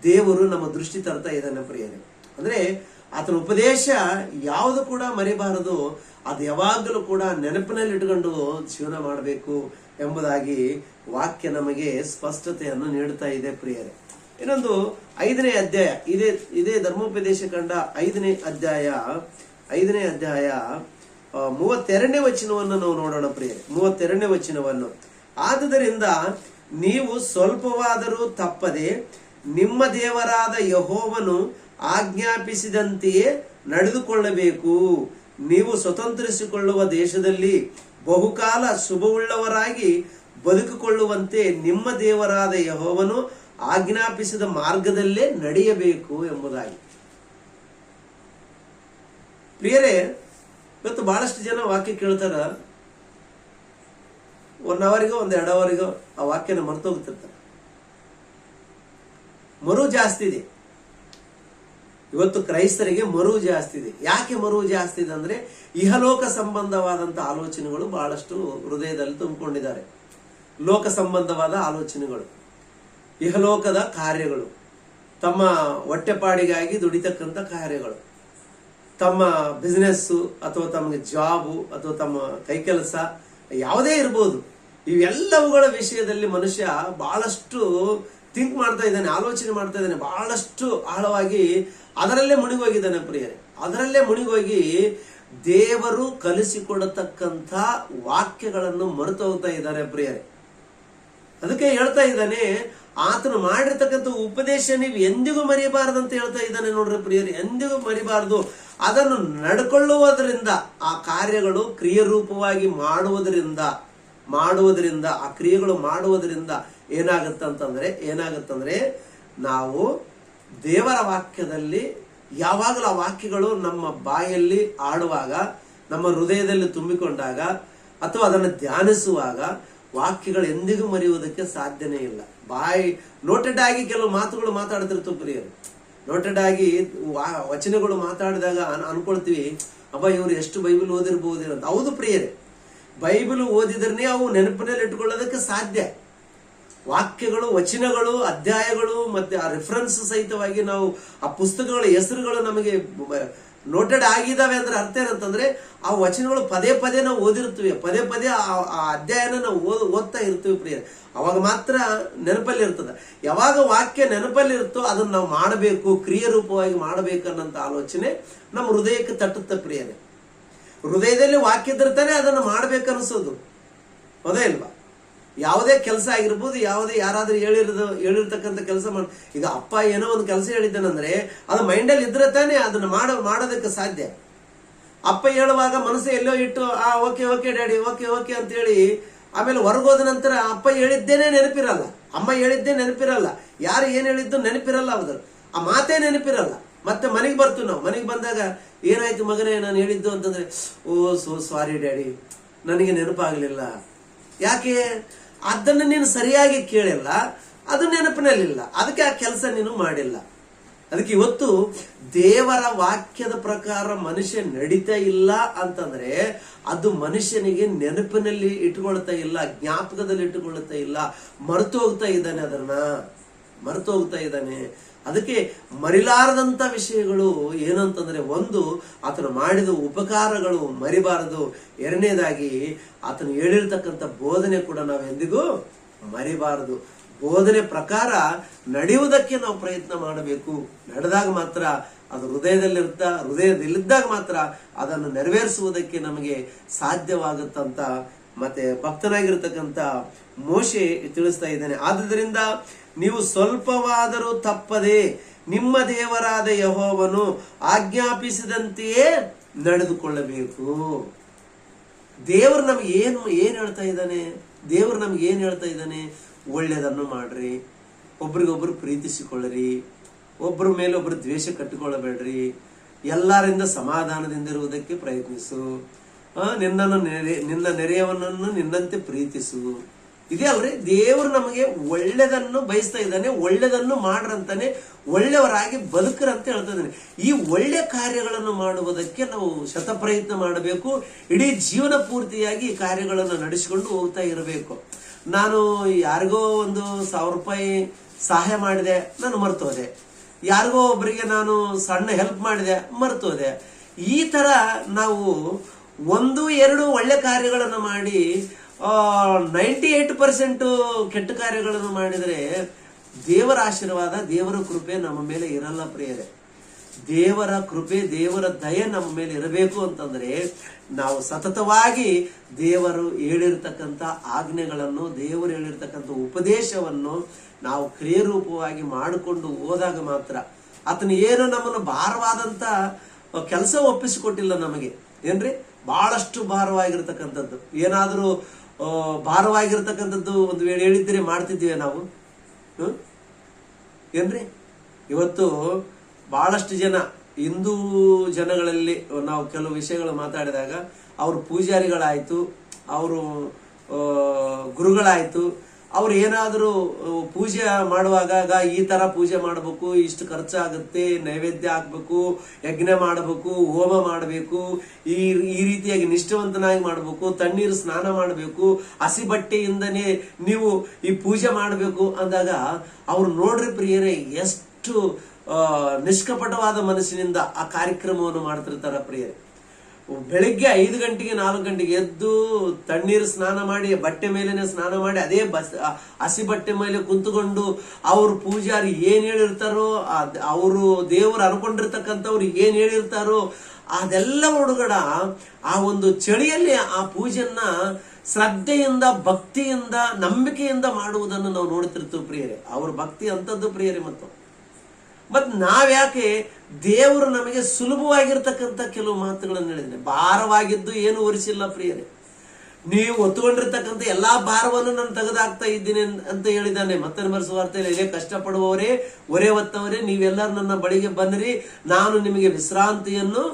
ದೇವರು ನಮ್ಮ ದೃಷ್ಟಿ ತರ್ತಾ ಇದ್ದಾನೆ ಪ್ರಿಯರೇ. ಅಂದ್ರೆ ಆತನ ಉಪದೇಶ ಯಾವುದು ಕೂಡ ಮರಿಬಾರದು, ಅದು ಯಾವಾಗಲೂ ಕೂಡ ನೆನಪಿನಲ್ಲಿ ಇಟ್ಕೊಂಡು ಜೀವನ ಮಾಡಬೇಕು ಎಂಬುದಾಗಿ ವಾಕ್ಯ ನಮಗೆ ಸ್ಪಷ್ಟತೆಯನ್ನು ನೀಡುತ್ತಾ ಇದೆ ಪ್ರಿಯರೇ. ಇನ್ನೊಂದು 5ನೇ ಅಧ್ಯಾಯ, ಇದೇ ಧರ್ಮೋಪದೇಶ ಕಂಡ 5ನೇ ಅಧ್ಯಾಯ 32ನೇ ವಚನವನ್ನು ನಾವು ನೋಡೋಣ ಪ್ರಿಯರೇ. 32ನೇ ವಚನವನ್ನು, ಆದುದರಿಂದ ನೀವು ಸ್ವಲ್ಪವಾದರೂ ತಪ್ಪದೆ ನಿಮ್ಮ ದೇವರಾದ ಯೆಹೋವನು ಆಜ್ಞಾಪಿಸಿದಂತೆಯೇ ನಡೆದುಕೊಳ್ಳಬೇಕು. ನೀವು ಸ್ವತಂತ್ರಿಸಿಕೊಳ್ಳುವ ದೇಶದಲ್ಲಿ ಬಹುಕಾಲ ಶುಭವುಳ್ಳವರಾಗಿ ಬದುಕಿಕೊಳ್ಳುವಂತೆ ನಿಮ್ಮ ದೇವರಾದ ಯೆಹೋವನು ಆಜ್ಞಾಪಿಸಿದ ಮಾರ್ಗದಲ್ಲೇ ನಡೆಯಬೇಕು ಎಂಬುದಾಗಿ. ಪ್ರಿಯರೇ, ಇವತ್ತು ಬಹಳಷ್ಟು ಜನ ವಾಕ್ಯ ಕೇಳ್ತಾರ, 1 ಅವರಿಗೋ 1-2 ಅವರಿಗೋ ಆ ವಾಕ್ಯನ ಮರ್ತೋಗ್ತಿರ್ತಾರೆ. ಮರು ಜಾಸ್ತಿ ಇದೆ ಇವತ್ತು, ಕ್ರೈಸ್ತರಿಗೆ ಮರು ಜಾಸ್ತಿ ಇದೆ. ಯಾಕೆ ಮರು ಜಾಸ್ತಿ ಇದೆ ಅಂದ್ರೆ, ಇಹಲೋಕ ಸಂಬಂಧವಾದಂತ ಆಲೋಚನೆಗಳು ಬಹಳಷ್ಟು ಹೃದಯದಲ್ಲಿ ತುಂಬಿಕೊಂಡಿದ್ದಾರೆ. ಲೋಕ ಸಂಬಂಧವಾದ ಆಲೋಚನೆಗಳು, ಇಹಲೋಕದ ಕಾರ್ಯಗಳು, ತಮ್ಮ ಹೊಟ್ಟೆಪಾಡಿಗಾಗಿ ದುಡಿತಕ್ಕಂಥ ಕಾರ್ಯಗಳು, ತಮ್ಮ ಬಿಸ್ನೆಸ್ ಅಥವಾ ತಮಗೆ ಜಾಬು ಅಥವಾ ತಮ್ಮ ಕೈ ಕೆಲಸ ಯಾವುದೇ ಇರ್ಬೋದು, ಇವೆಲ್ಲವುಗಳ ವಿಷಯದಲ್ಲಿ ಮನುಷ್ಯ ಬಹಳಷ್ಟು ಥಿಂಕ್ ಮಾಡ್ತಾ ಇದ್ದಾನೆ, ಆಲೋಚನೆ ಮಾಡ್ತಾ ಇದ್ದಾನೆ, ಬಹಳಷ್ಟು ಆಳವಾಗಿ ಅದರಲ್ಲೇ ಮುಳುಗೋಗಿದ್ದಾನೆ ಪ್ರಿಯರೇ. ಅದರಲ್ಲೇ ಮುಳುಗೋಗಿ ದೇವರು ಕಲಿಸಿಕೊಡತಕ್ಕಂಥ ವಾಕ್ಯಗಳನ್ನು ಮರೆತು ಹೋಗ್ತಾ ಇದ್ದಾರೆ ಪ್ರಿಯರೇ. ಅದಕ್ಕೆ ಹೇಳ್ತಾ ಇದ್ದಾನೆ, ಆತನು ಮಾಡಿರ್ತಕ್ಕಂಥ ಉಪದೇಶ ನೀವು ಎಂದಿಗೂ ಮರಿಬಾರದು ಅಂತ ಹೇಳ್ತಾ ಇದ್ದಾನೆ ನೋಡ್ರಿ ಪ್ರಿಯರೇ. ಎಂದಿಗೂ ಮರಿಬಾರದು. ಅದನ್ನು ನಡ್ಕೊಳ್ಳುವುದರಿಂದ, ಆ ಕಾರ್ಯಗಳು ಕ್ರಿಯರೂಪವಾಗಿ ಮಾಡುವುದರಿಂದ ಆ ಕ್ರಿಯೆಗಳು ಮಾಡುವುದರಿಂದ ಏನಾಗುತ್ತಂತಂದ್ರೆ ನಾವು ದೇವರ ವಾಕ್ಯದಲ್ಲಿ ಯಾವಾಗಲೂ ಆ ವಾಕ್ಯಗಳು ನಮ್ಮ ಬಾಯಲ್ಲಿ ಆಡುವಾಗ, ನಮ್ಮ ಹೃದಯದಲ್ಲಿ ತುಂಬಿಕೊಂಡಾಗ, ಅಥವಾ ಅದನ್ನು ಧ್ಯಾನಿಸುವಾಗ ವಾಕ್ಯಗಳು ಎಂದಿಗೂ ಮರೆಯುವುದಕ್ಕೆ ಸಾಧ್ಯನೇ ಇಲ್ಲ. ನೋಟೆಡ್ ಆಗಿ ಕೆಲವು ಮಾತುಗಳು ಮಾತಾಡ್ತಿರ್ತವೆ ಪ್ರಿಯರು. ನೋಟೆಡ್ ಆಗಿ ವಚನಗಳು ಮಾತಾಡಿದಾಗ ಅನ್ಕೊಳ್ತೀವಿ, ಅಬ್ಬ ಇವರು ಎಷ್ಟು ಬೈಬಲ್ ಓದಿರ್ಬೋದು ಅಂತ. ಹೌದು ಪ್ರಿಯರೇ, ಬೈಬಲ್ ಓದಿದ್ರೆ ಅವು ನೆನಪಿನಲ್ಲಿ ಇಟ್ಕೊಳ್ಳೋದಕ್ಕೆ ಸಾಧ್ಯ. ವಾಕ್ಯಗಳು, ವಚನಗಳು, ಅಧ್ಯಾಯಗಳು ಮತ್ತೆ ಆ ರೆಫರೆನ್ಸ್ ಸಹಿತವಾಗಿ ನಾವು ಆ ಪ್ುಸ್ತಕಗಳ ಹೆಸರುಗಳು ನಮಗೆ ನೋಟೆಡ್ ಆಗಿದಾವೆ ಅಂದ್ರೆ ಅರ್ಥ ಏನಂತಂದ್ರೆ ಆ ವಚನಗಳು ಪದೇ ಪದೇ ನಾವು ಓದಿರ್ತೀವಿ, ಪದೇ ಪದೇ ಆ ಅಧ್ಯಾಯನ ನಾವು ಓದ್ತಾ ಇರ್ತೀವಿ ಪ್ರಿಯರೇ. ಅವಾಗ ಮಾತ್ರ ನೆನಪಲ್ಲಿ ಇರ್ತದೆ. ಯಾವಾಗ ವಾಕ್ಯ ನೆನಪಲ್ಲಿ ಇರುತ್ತೋ ಅದನ್ನ ನಾವು ಮಾಡಬೇಕು, ಕ್ರಿಯೆ ರೂಪವಾಗಿ ಮಾಡಬೇಕು ಅನ್ನೋಂಥ ಆಲೋಚನೆ ನಮ್ಮ ಹೃದಯಕ್ಕೆ ತಟ್ಟುತ್ತೆ ಪ್ರಿಯರೇ. ಹೃದಯದಲ್ಲಿ ವಾಕ್ಯ ಇದ್ದಿರ್ತಾನೆ ಅದನ್ನು ಮಾಡ್ಬೇಕನ್ನಿಸೋದು, ಹೌದೇ ಇಲ್ವಾ? ಯಾವುದೇ ಕೆಲಸ ಆಗಿರ್ಬೋದು, ಯಾರಾದ್ರೂ ಹೇಳಿರ್ತಕ್ಕಂಥ ಕೆಲಸ ಈಗ ಅಪ್ಪ ಏನೋ ಒಂದು ಕೆಲಸ ಹೇಳಿದ್ದಾನಂದ್ರೆ ಅದು ಮೈಂಡಲ್ಲಿ ಇದ್ರೆ ತಾನೇ ಅದನ್ನ ಮಾಡೋದಕ್ಕೆ ಸಾಧ್ಯ. ಅಪ್ಪ ಹೇಳುವಾಗ ಮನಸ್ಸು ಎಲ್ಲೋ ಇಟ್ಟು ಓಕೆ ಡ್ಯಾಡಿ ಓಕೆ ಅಂತ ಹೇಳಿ ಆಮೇಲೆ ಹೊರಗೋದ ನಂತರ ಅಪ್ಪ ಹೇಳಿದ್ದೇನೆ ನೆನಪಿರಲ್ಲ, ಅಮ್ಮ ಹೇಳಿದ್ದೇ ನೆನಪಿರಲ್ಲ, ಯಾರು ಏನ್ ಹೇಳಿದ್ದು ನೆನಪಿರಲ್ಲ, ಹೌದು ಆ ಮಾತೇ ನೆನಪಿರಲ್ಲ. ಮತ್ತೆ ಮನೆಗೆ ಬರ್ತೀವಿ ನಾವು. ಮನೆಗೆ ಬಂದಾಗ ಏನಾಯ್ತು ಮಗನೇ ನಾನು ಹೇಳಿದ್ದು ಅಂತಂದ್ರೆ, ಸೋ ಸಾರಿ ಡ್ಯಾಡಿ, ನನಗೆ ನೆನಪಾಗಲಿಲ್ಲ. ಯಾಕೆ? ಅದನ್ನು ನೀನು ಸರಿಯಾಗಿ ಕೇಳಿಲ್ಲ, ಅದು ನೆನಪಿನಲ್ಲಿಲ್ಲ, ಅದಕ್ಕೆ ಆ ಕೆಲಸ ನೀನು ಮಾಡಿಲ್ಲ. ಅದಕ್ಕೆ ಇವತ್ತು ದೇವರ ವಾಕ್ಯದ ಪ್ರಕಾರ ಮನುಷ್ಯ ನಡೀತಾ ಇಲ್ಲ ಅಂತಂದ್ರೆ ಅದು ಮನುಷ್ಯನಿಗೆ ನೆನಪಿನಲ್ಲಿ ಇಟ್ಟುಕೊಳ್ತಾ ಇಲ್ಲ, ಜ್ಞಾಪಕದಲ್ಲಿ ಇಟ್ಟುಕೊಳ್ಳುತ್ತಾ ಇಲ್ಲ, ಮರೆತು ಹೋಗ್ತಾ ಇದ್ದಾನೆ. ಅದಕ್ಕೆ ಮರಿಲಾರದಂತ ವಿಷಯಗಳು ಏನಂತಂದ್ರೆ, ಒಂದು ಆತನು ಮಾಡಿದ ಉಪಕಾರಗಳು ಮರಿಬಾರದು. ಎರಡನೇದಾಗಿ ಆತನು ಹೇಳಿರ್ತಕ್ಕಂಥ ಬೋಧನೆ ಕೂಡ ನಾವು ಎಂದಿಗೂ ಮರಿಬಾರದು. ಬೋಧನೆ ಪ್ರಕಾರ ನಡೆಯುವುದಕ್ಕೆ ನಾವು ಪ್ರಯತ್ನ ಮಾಡಬೇಕು. ನಡೆದಾಗ ಮಾತ್ರ ಅದು ಹೃದಯದಲ್ಲಿದ್ದಾಗ ಮಾತ್ರ ಅದನ್ನು ನೆರವೇರಿಸುವುದಕ್ಕೆ ನಮಗೆ ಸಾಧ್ಯವಾಗುತ್ತಂತ ಮತ್ತೆ ಭಕ್ತನಾಗಿರ್ತಕ್ಕಂಥ ಮೋಶೆ ತಿಳಿಸ್ತಾ ಇದ್ದಾನೆ. ಆದುದರಿಂದ ನೀವು ಸ್ವಲ್ಪವಾದರೂ ತಪ್ಪದೆ ನಿಮ್ಮ ದೇವರಾದ ಯೆಹೋವನು ಆಜ್ಞಾಪಿಸಿದಂತೆಯೇ ನಡೆದುಕೊಳ್ಳಬೇಕು. ದೇವರು ನಮ್ಗೆ ಏನ್ ಹೇಳ್ತಾ ಇದ್ದಾನೆ? ದೇವರು ನಮ್ಗೆ ಏನ್ ಹೇಳ್ತಾ ಇದ್ದಾನೆ? ಒಳ್ಳೆಯದನ್ನು ಮಾಡ್ರಿ, ಒಬ್ರಿಗೊಬ್ರು ಪ್ರೀತಿಸಿಕೊಳ್ಳ್ರಿ, ಒಬ್ಬರ ಮೇಲೆ ಒಬ್ರು ದ್ವೇಷ ಕಟ್ಟಿಕೊಳ್ಳಬೇಡ್ರಿ, ಎಲ್ಲರಿಂದ ಸಮಾಧಾನದಿಂದ ಇರುವುದಕ್ಕೆ ಪ್ರಯತ್ನಿಸು, ನಿನ್ನ ನೆರೆಯವನನ್ನು ನಿನ್ನಂತೆ ಪ್ರೀತಿಸು. ಇದೇ ಅಲ್ರಿ ದೇವರು ನಮಗೆ ಒಳ್ಳೆದನ್ನು ಬಯಸ್ತಾ ಇದ್ದಾನೆ. ಒಳ್ಳೆದನ್ನು ಮಾಡ್ರಂತಾನೆ, ಒಳ್ಳೆಯವರಾಗಿ ಬದುಕರಂತ ಹೇಳ್ತಾ ಇದ್ದಾನೆ. ಈ ಒಳ್ಳೆ ಕಾರ್ಯಗಳನ್ನು ಮಾಡುವುದಕ್ಕೆ ನಾವು ಶತಪ್ರಯತ್ನ ಮಾಡಬೇಕು. ಇಡೀ ಜೀವನ ಪೂರ್ತಿಯಾಗಿ ಈ ಕಾರ್ಯಗಳನ್ನು ನಡೆಸಿಕೊಂಡು ಹೋಗ್ತಾ ಇರಬೇಕು. ನಾನು ಯಾರಿಗೋ ಒಂದು 1000 ರೂಪಾಯಿ ಸಹಾಯ ಮಾಡಿದೆ, ನಾನು ಮರ್ತೋದೆ. ಯಾರಿಗೋ ಒಬ್ಬರಿಗೆ ನಾನು ಸಣ್ಣ ಹೆಲ್ಪ್ ಮಾಡಿದೆ, ಮರ್ತೋದೆ. ಈ ತರ ನಾವು 1-2 ಒಳ್ಳೆ ಕಾರ್ಯಗಳನ್ನು ಮಾಡಿ 98% ಕೆಟ್ಟ ಕಾರ್ಯಗಳನ್ನು ಮಾಡಿದರೆ ದೇವರ ಆಶೀರ್ವಾದ, ದೇವರ ಕೃಪೆ ನಮ್ಮ ಮೇಲೆ ಇರಲ್ಲ ಪ್ರಿಯರೇ. ದೇವರ ಕೃಪೆ, ದೇವರ ದಯೆ ನಮ್ಮ ಮೇಲೆ ಇರಬೇಕು ಅಂತಂದ್ರೆ ನಾವು ಸತತವಾಗಿ ದೇವರು ಹೇಳಿರ್ತಕ್ಕಂಥ ಆಜ್ಞೆಗಳನ್ನು, ದೇವರು ಹೇಳಿರ್ತಕ್ಕಂಥ ಉಪದೇಶವನ್ನು ನಾವು ಕ್ರಿಯಾರೂಪವಾಗಿ ಮಾಡಿಕೊಂಡು ಹೋದಾಗ ಮಾತ್ರ. ಆತನು ಏನು ನಮ್ಮನ್ನು ಭಾರವಾದಂತ ಕೆಲಸ ಒಪ್ಪಿಸಿಕೊಟ್ಟಿಲ್ಲ ನಮಗೆ. ಏನ್ರಿ ಬಹಳಷ್ಟು ಭಾರವಾಗಿರ್ತಕ್ಕಂಥದ್ದು, ಏನಾದರೂ ಭಾರವಾಗಿರ್ತಕ್ಕಂಥದ್ದು ಒಂದು ವೇಳೆ ಹೇಳಿದ್ರೆ ಮಾಡ್ತಿದ್ದೀವಿ ನಾವು. ಏನ್ರಿ ಇವತ್ತು ಬಹಳಷ್ಟು ಜನ ಹಿಂದೂ ಜನಗಳಲ್ಲಿ ನಾವು ಕೆಲವು ವಿಷಯಗಳು ಮಾತಾಡಿದಾಗ ಅವರು ಪೂಜಾರಿಗಳಾಯ್ತು, ಅವರು ಗುರುಗಳಾಯ್ತು, ಅವ್ರು ಏನಾದರೂ ಪೂಜೆ ಮಾಡುವಾಗ ಈ ತರ ಪೂಜೆ ಮಾಡಬೇಕು, ಇಷ್ಟು ಖರ್ಚಾಗುತ್ತೆ, ನೈವೇದ್ಯ ಹಾಕ್ಬೇಕು, ಯಜ್ಞ ಮಾಡಬೇಕು, ಹೋಮ ಮಾಡಬೇಕು, ಈ ರೀತಿಯಾಗಿ ನಿಷ್ಠಾವಂತನಾಗಿ ಮಾಡಬೇಕು, ತಣ್ಣೀರು ಸ್ನಾನ ಮಾಡಬೇಕು, ಹಸಿ ಬಟ್ಟೆಯಿಂದನೇ ನೀವು ಈ ಪೂಜೆ ಮಾಡಬೇಕು ಅಂದಾಗ ಅವ್ರು ನೋಡ್ರಿ ಪ್ರಿಯರೇ ಎಷ್ಟು ನಿಷ್ಕಪಟವಾದ ಮನಸ್ಸಿನಿಂದ ಆ ಕಾರ್ಯಕ್ರಮವನ್ನು ಮಾಡ್ತಿರ್ತಾರ ಪ್ರಿಯರೇ. ಬೆಳಿಗ್ಗೆ 5 ಗಂಟೆಗೆ 4 ಗಂಟೆಗೆ ಎದ್ದು ತಣ್ಣೀರು ಸ್ನಾನ ಮಾಡಿ, ಬಟ್ಟೆ ಮೇಲೆನೆ ಸ್ನಾನ ಮಾಡಿ, ಅದೇ ಹಸಿ ಬಟ್ಟೆ ಮೇಲೆ ಕುಂತ್ಕೊಂಡು ಅವ್ರು ಪೂಜಾರಿ ಏನ್ ಹೇಳಿರ್ತಾರೋ, ಅವರು ದೇವರು ಅನ್ಕೊಂಡಿರ್ತಕ್ಕಂಥವ್ರು ಏನ್ ಹೇಳಿರ್ತಾರೋ ಅದೆಲ್ಲ ಹುಡುಗಡ ಆ ಒಂದು ಚಳಿಯಲ್ಲಿ ಆ ಪೂಜೆಯನ್ನ ಶ್ರದ್ಧೆಯಿಂದ, ಭಕ್ತಿಯಿಂದ, ನಂಬಿಕೆಯಿಂದ ಮಾಡುವುದನ್ನು ನಾವು ನೋಡ್ತಿರ್ತೀವಿ ಪ್ರಿಯರೇ. ಅವ್ರ ಭಕ್ತಿ ಅಂತದ್ದು ಪ್ರಿಯರೇ. ಮತ್ ನಾವ್ಯಾಕೆ ದೇವರು ನಮಗೆ ಸುಲಭವಾಗಿರ್ತಕ್ಕಂಥ ಕೆಲವು ಮಾತುಗಳನ್ನು ಹೇಳಿದ್ದೇನೆ. ಭಾರವಾಗಿದ್ದು ಏನು ಹೊರಿಸಿಲ್ಲ ಪ್ರಿಯರೇ. ನೀವು ಒತ್ತುಕೊಂಡಿರ್ತಕ್ಕಂಥ ಎಲ್ಲಾ ಭಾರವನ್ನು ನಾನು ತೆಗೆದಾಕ್ತಾ ಇದ್ದೀನಿ ಅಂತ ಹೇಳಿದ್ದಾನೆ. ಮತ್ತೆ ಸುವಾರ್ತೆಯಲ್ಲಿ, ಇದೇ ಕಷ್ಟಪಡುವವರೇ, ಹೊರೆ ಹೊತ್ತವರೇ, ನೀವೆಲ್ಲರೂ ನನ್ನ ಬಳಿಗೆ ಬನ್ನಿರಿ, ನಾನು ನಿಮಗೆ ವಿಶ್ರಾಂತಿಯನ್ನು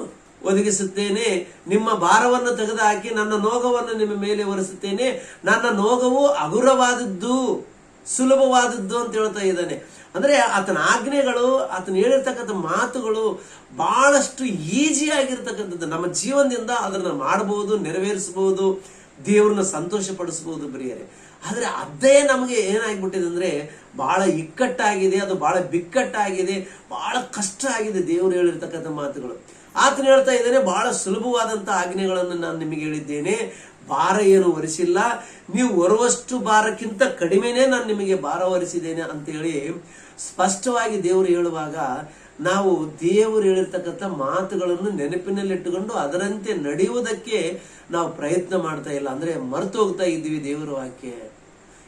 ಒದಗಿಸುತ್ತೇನೆ. ನಿಮ್ಮ ಭಾರವನ್ನು ತೆಗೆದುಹಾಕಿ ನನ್ನ ನೋಗವನ್ನು ನಿಮ್ಮ ಮೇಲೆ ಹೊರಿಸುತ್ತೇನೆ. ನನ್ನ ನೋಗವು ಹಗುರವಾದದ್ದು, ಸುಲಭವಾದದ್ದು ಅಂತ ಹೇಳ್ತಾ ಇದ್ದಾನೆ. ಅಂದ್ರೆ ಆತನ ಆಜ್ಞೆಗಳು, ಆತನ ಹೇಳಿರ್ತಕ್ಕಂಥ ಮಾತುಗಳು ಬಹಳಷ್ಟು ಈಜಿ ಆಗಿರ್ತಕ್ಕಂಥದ್ದು. ನಮ್ಮ ಜೀವನದಿಂದ ಅದನ್ನ ಮಾಡಬಹುದು, ನೆರವೇರಿಸಬಹುದು, ದೇವ್ರನ್ನ ಸಂತೋಷ ಪಡಿಸಬಹುದು ಪ್ರಿಯರೇ. ಆದ್ರೆ ಅದೇ ನಮಗೆ ಏನಾಗ್ಬಿಟ್ಟಿದೆ ಅಂದ್ರೆ ಬಹಳ ಇಕ್ಕಟ್ಟಾಗಿದೆ, ಅದು ಬಹಳ ಬಿಕ್ಕಟ್ಟಾಗಿದೆ, ಬಹಳ ಕಷ್ಟ ಆಗಿದೆ ದೇವರು ಹೇಳಿರ್ತಕ್ಕಂಥ ಮಾತುಗಳು. ಆತನ ಹೇಳ್ತಾ ಇದ್ದೇನೆ, ಬಹಳ ಸುಲಭವಾದಂತ ಆಜ್ಞೆಗಳನ್ನು ನಾನು ನಿಮಗೆ ಹೇಳಿದ್ದೇನೆ, ಭಾರ ಏನು ಹೊರಿಸಿಲ್ಲ, ನೀವು ಹೊರುವಷ್ಟು ಭಾರಕ್ಕಿಂತ ಕಡಿಮೆನೇ ನಾನು ನಿಮಗೆ ಭಾರ ಹೊರಿಸಿದ್ದೇನೆ ಅಂತ ಹೇಳಿ ಸ್ಪಷ್ಟವಾಗಿ ದೇವರು ಹೇಳುವಾಗ, ನಾವು ದೇವರು ಹೇಳಿರ್ತಕ್ಕಂಥ ಮಾತುಗಳನ್ನು ನೆನಪಿನಲ್ಲಿಟ್ಟುಕೊಂಡು ಅದರಂತೆ ನಡೆಯುವುದಕ್ಕೆ ನಾವು ಪ್ರಯತ್ನ ಮಾಡ್ತಾ ಇಲ್ಲ. ಅಂದ್ರೆ ಮರೆತು ಹೋಗ್ತಾ ಇದ್ದೀವಿ ದೇವರ ವಾಕ್ಯ.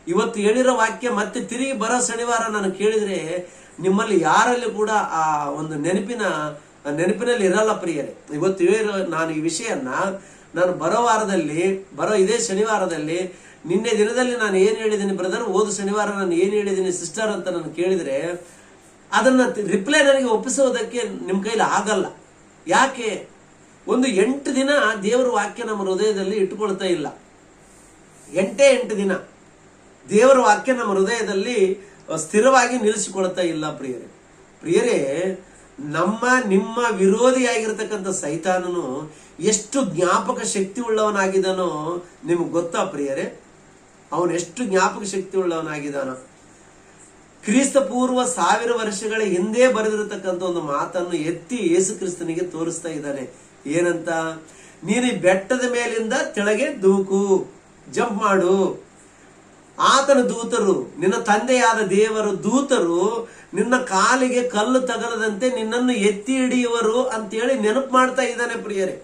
ಇವತ್ತು ಹೇಳಿರೋ ವಾಕ್ಯ ಮತ್ತೆ ತಿರುಗಿ ಬರೋ ಶನಿವಾರ ನಾನು ಕೇಳಿದ್ರೆ ನಿಮ್ಮಲ್ಲಿ ಯಾರಲ್ಲಿ ಕೂಡ ಆ ಒಂದು ನೆನಪಿನಲ್ಲಿ ಇರಲ್ಲ ಪ್ರಿಯರೇ. ಇವತ್ತು ಹೇಳಿರೋ ನಾನು ಈ ವಿಷಯನ್ನ ನಾನು ಬರೋ ಇದೇ ಶನಿವಾರದಲ್ಲಿ, ನಿನ್ನೆ ದಿನದಲ್ಲಿ ನಾನು ಏನ್ ಹೇಳಿದ್ದೀನಿ ಬ್ರದರ್, ಹೋದ ಶನಿವಾರ ನಾನು ಏನ್ ಹೇಳಿದ್ದೀನಿ ಸಿಸ್ಟರ್ ಅಂತ ನಾನು ಕೇಳಿದ್ರೆ ಅದನ್ನ ರಿಪ್ಲೈ ನನಗೆ ಒಪ್ಪಿಸೋದಕ್ಕೆ ನಿಮ್ ಕೈಲಿ ಆಗಲ್ಲ. ಯಾಕೆ? ಒಂದು 8 ದಿನ ದೇವರ ವಾಕ್ಯ ನಮ್ಮ ಹೃದಯದಲ್ಲಿ ಇಟ್ಟುಕೊಳ್ತಾ ಇಲ್ಲ. 8 ದಿನ ದೇವರ ವಾಕ್ಯ ನಮ್ಮ ಹೃದಯದಲ್ಲಿ ಸ್ಥಿರವಾಗಿ ನಿಲ್ಲಿಸಿಕೊಳ್ತಾ ಇಲ್ಲ ಪ್ರಿಯರೇ. ನಿಮ್ಮ ವಿರೋಧಿಯಾಗಿರ್ತಕ್ಕಂಥ ಸೈತಾನನು ಎಷ್ಟು ಜ್ಞಾಪಕ ಶಕ್ತಿ ಉಳ್ಳವನಾಗಿದ್ದಾನೋ ನಿಮ್ಗೆ ಗೊತ್ತಾ ಪ್ರಿಯರೇ? ಅವನು ಎಷ್ಟು ಜ್ಞಾಪಕ ಶಕ್ತಿ ಉಳ್ಳವನಾಗಿದ್ದಾನೋ. ಕ್ರಿಸ್ತ ಪೂರ್ವ 1000 ವರ್ಷಗಳ ಹಿಂದೆ ಬರೆದಿರತಕ್ಕಂಥ ಒಂದು ಮಾತನ್ನು ಎತ್ತಿ ಯೇಸು ಕ್ರಿಸ್ತನಿಗೆ ತೋರಿಸ್ತಾ ಇದ್ದಾನೆ. ಏನಂತ? ನೀನು ಈ ಬೆಟ್ಟದ ಮೇಲಿಂದ ಕೆಳಗೆ ಜಂಪ್ ಮಾಡು. ಆತನ ದೂತರು, ನಿನ್ನ ತಂದೆಯಾದ ದೇವರ ದೂತರು ನಿನ್ನ ಕಾಲಿಗೆ ಕಲ್ಲು ತಗಲದಂತೆ ನಿನ್ನನ್ನು ಎತ್ತಿ ಹಿಡಿಯುವರು ಅಂತೇಳಿ ನೆನಪು ಮಾಡ್ತಾ ಇದ್ದಾನೆ ಪ್ರಿಯರೇ.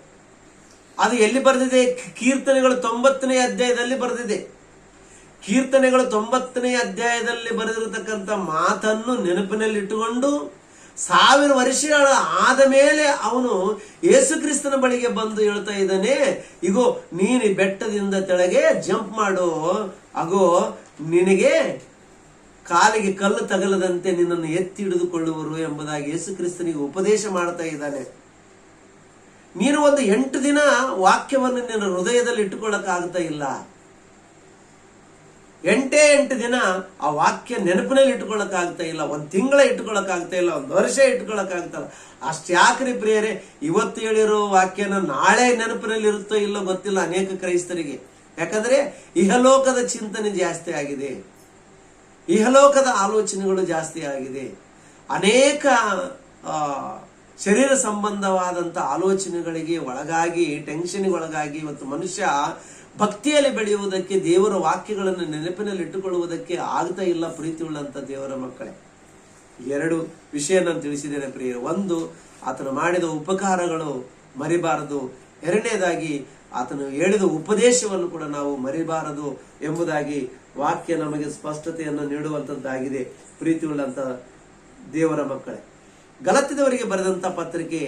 ಅದು ಎಲ್ಲಿ ಬರೆದಿದೆ? ಕೀರ್ತನೆಗಳು 90ನೇ ಅಧ್ಯಾಯದಲ್ಲಿ ಬರೆದಿದೆ. ಕೀರ್ತನೆಗಳು 90ನೇ ಅಧ್ಯಾಯದಲ್ಲಿ ಬರೆದಿರತಕ್ಕಂಥ ಮಾತನ್ನು ನೆನಪಿನಲ್ಲಿ ಇಟ್ಟುಕೊಂಡು 1000 ವರ್ಷಗಳ ಆದ ಮೇಲೆ ಅವನು ಯೇಸು ಕ್ರಿಸ್ತನ ಬಳಿಗೆ ಬಂದು ಹೇಳ್ತಾ ಇದ್ದಾನೆ, ಇಗೋ ನೀನು ಬೆಟ್ಟದಿಂದ ತೆಳಗೆ ಜಂಪ್ ಮಾಡು, ಅಗೋ ನಿನಗೆ ಕಾಲಿಗೆ ಕಲ್ಲು ತಗಲದಂತೆ ನಿನ್ನನ್ನು ಎತ್ತಿ ಹಿಡಿದುಕೊಳ್ಳುವರು ಎಂಬುದಾಗಿ ಯೇಸು ಕ್ರಿಸ್ತನಿಗೆ ಉಪದೇಶ ಮಾಡ್ತಾ ಇದ್ದಾನೆ. ನೀನು ಒಂದು 8 ದಿನ ವಾಕ್ಯವನ್ನು ನಿನ್ನ ಹೃದಯದಲ್ಲಿ ಇಟ್ಟುಕೊಳ್ಳಕ್ ಆಗ್ತಾ ಇಲ್ಲ. 8 ದಿನ ಆ ವಾಕ್ಯ ನೆನಪಿನಲ್ಲಿ ಇಟ್ಕೊಳಕ್ ಆಗ್ತಾ ಇಲ್ಲ. 1 ತಿಂಗಳ ಇಟ್ಕೊಳಕ್ ಆಗ್ತಾ ಇಲ್ಲ, 1 ವರ್ಷ ಇಟ್ಕೊಳಕ್ ಆಗ್ತಾ ಇಲ್ಲ. ಅಷ್ಟ್ಯಾಕ್ರಿ ಪ್ರಿಯರೇ, ಇವತ್ತು ಹೇಳಿರೋ ವಾಕ್ಯನ ನಾಳೆ ನೆನಪಿನಲ್ಲಿ ಇರುತ್ತೋ ಇಲ್ಲೋ ಗೊತ್ತಿಲ್ಲ ಅನೇಕ ಕ್ರೈಸ್ತರಿಗೆ. ಯಾಕಂದ್ರೆ ಇಹಲೋಕದ ಚಿಂತನೆ ಜಾಸ್ತಿ ಆಗಿದೆ, ಇಹಲೋಕದ ಆಲೋಚನೆಗಳು ಜಾಸ್ತಿ ಆಗಿದೆ. ಅನೇಕ ಶರೀರ ಸಂಬಂಧವಾದಂತ ಆಲೋಚನೆಗಳಿಗೆ ಒಳಗಾಗಿ, ಟೆನ್ಷನ್ಗೆ ಒಳಗಾಗಿ ಇವತ್ತು ಮನುಷ್ಯ ಭಕ್ತಿಯಲ್ಲಿ ಬೆಳೆಯುವುದಕ್ಕೆ, ದೇವರ ವಾಕ್ಯಗಳನ್ನು ನೆನಪಿನಲ್ಲಿ ಇಟ್ಟುಕೊಳ್ಳುವುದಕ್ಕೆ ಆಗ್ತಾ ಇಲ್ಲ. ಪ್ರೀತಿ ಉಳ್ಳಂತ ದೇವರ ಮಕ್ಕಳೇ, 2 ವಿಷಯ ನಾನು ತಿಳಿಸಿದ್ದೇನೆ ಪ್ರಿಯರೇ. 1, ಆತನು ಮಾಡಿದ ಉಪಕಾರಗಳು ಮರಿಬಾರದು. 2ನೇದಾಗಿ ಆತನು ಹೇಳಿದ ಉಪದೇಶವನ್ನು ಕೂಡ ನಾವು ಮರಿಬಾರದು ಎಂಬುದಾಗಿ ವಾಕ್ಯ ನಮಗೆ ಸ್ಪಷ್ಟತೆಯನ್ನು ನೀಡುವಂತದ್ದಾಗಿದೆ. ಪ್ರೀತಿ ಉಳ್ಳಂತ ದೇವರ ಮಕ್ಕಳೇ, ಗಲಾತ್ಯದವರಿಗೆ ಬರೆದಂತ ಪತ್ರಿಕೆ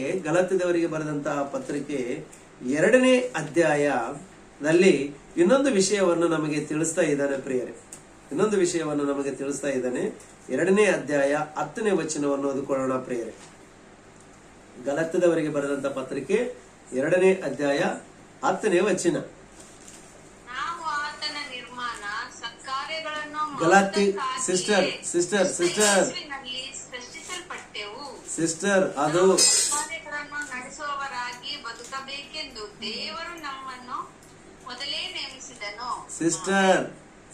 2ನೇ ಅಧ್ಯಾಯದಲ್ಲಿ ಇನ್ನೊಂದು ವಿಷಯವನ್ನು ನಮಗೆ ತಿಳಿಸ್ತಾ ಇದ್ದಾನೆ ಪ್ರಿಯರೇ. ಇನ್ನೊಂದು ವಿಷಯವನ್ನು ನಮಗೆ ತಿಳಿಸ್ತಾ ಇದ್ದಾನೆ. 2ನೇ ಅಧ್ಯಾಯ 10ನೇ ವಚನವನ್ನು ಓದಿಕೊಳ್ಳೋಣ ಪ್ರಿಯರೇ. ಗಲಾತ್ಯದವರಿಗೆ ಬರೆದಂತ ಪತ್ರಿಕೆ 2ನೇ ಅಧ್ಯಾಯ 10ನೇ ವಚನ. ನಾವು ಆತನ ನಿರ್ಮಾಣ ಸತ್ಕಾರ್ಯಗಳನ್ನು ಗಲಾತಿ ಸಿಸ್ಟರ್ ಸೃಷ್ಟಿಸಲ್ಪಟ್ಟೆವು. ಸಿಸ್ಟರ್, ಅದು ಕಾರ್ಯಗಳನ್ನು ನಡೆಸುವವರಾಗಿ ಬದುಕಬೇಕೆಂದು ದೇವರು ನಮ್ಮನ್ನು ಮೊದಲೇ ನೇಮಿಸಿದನು.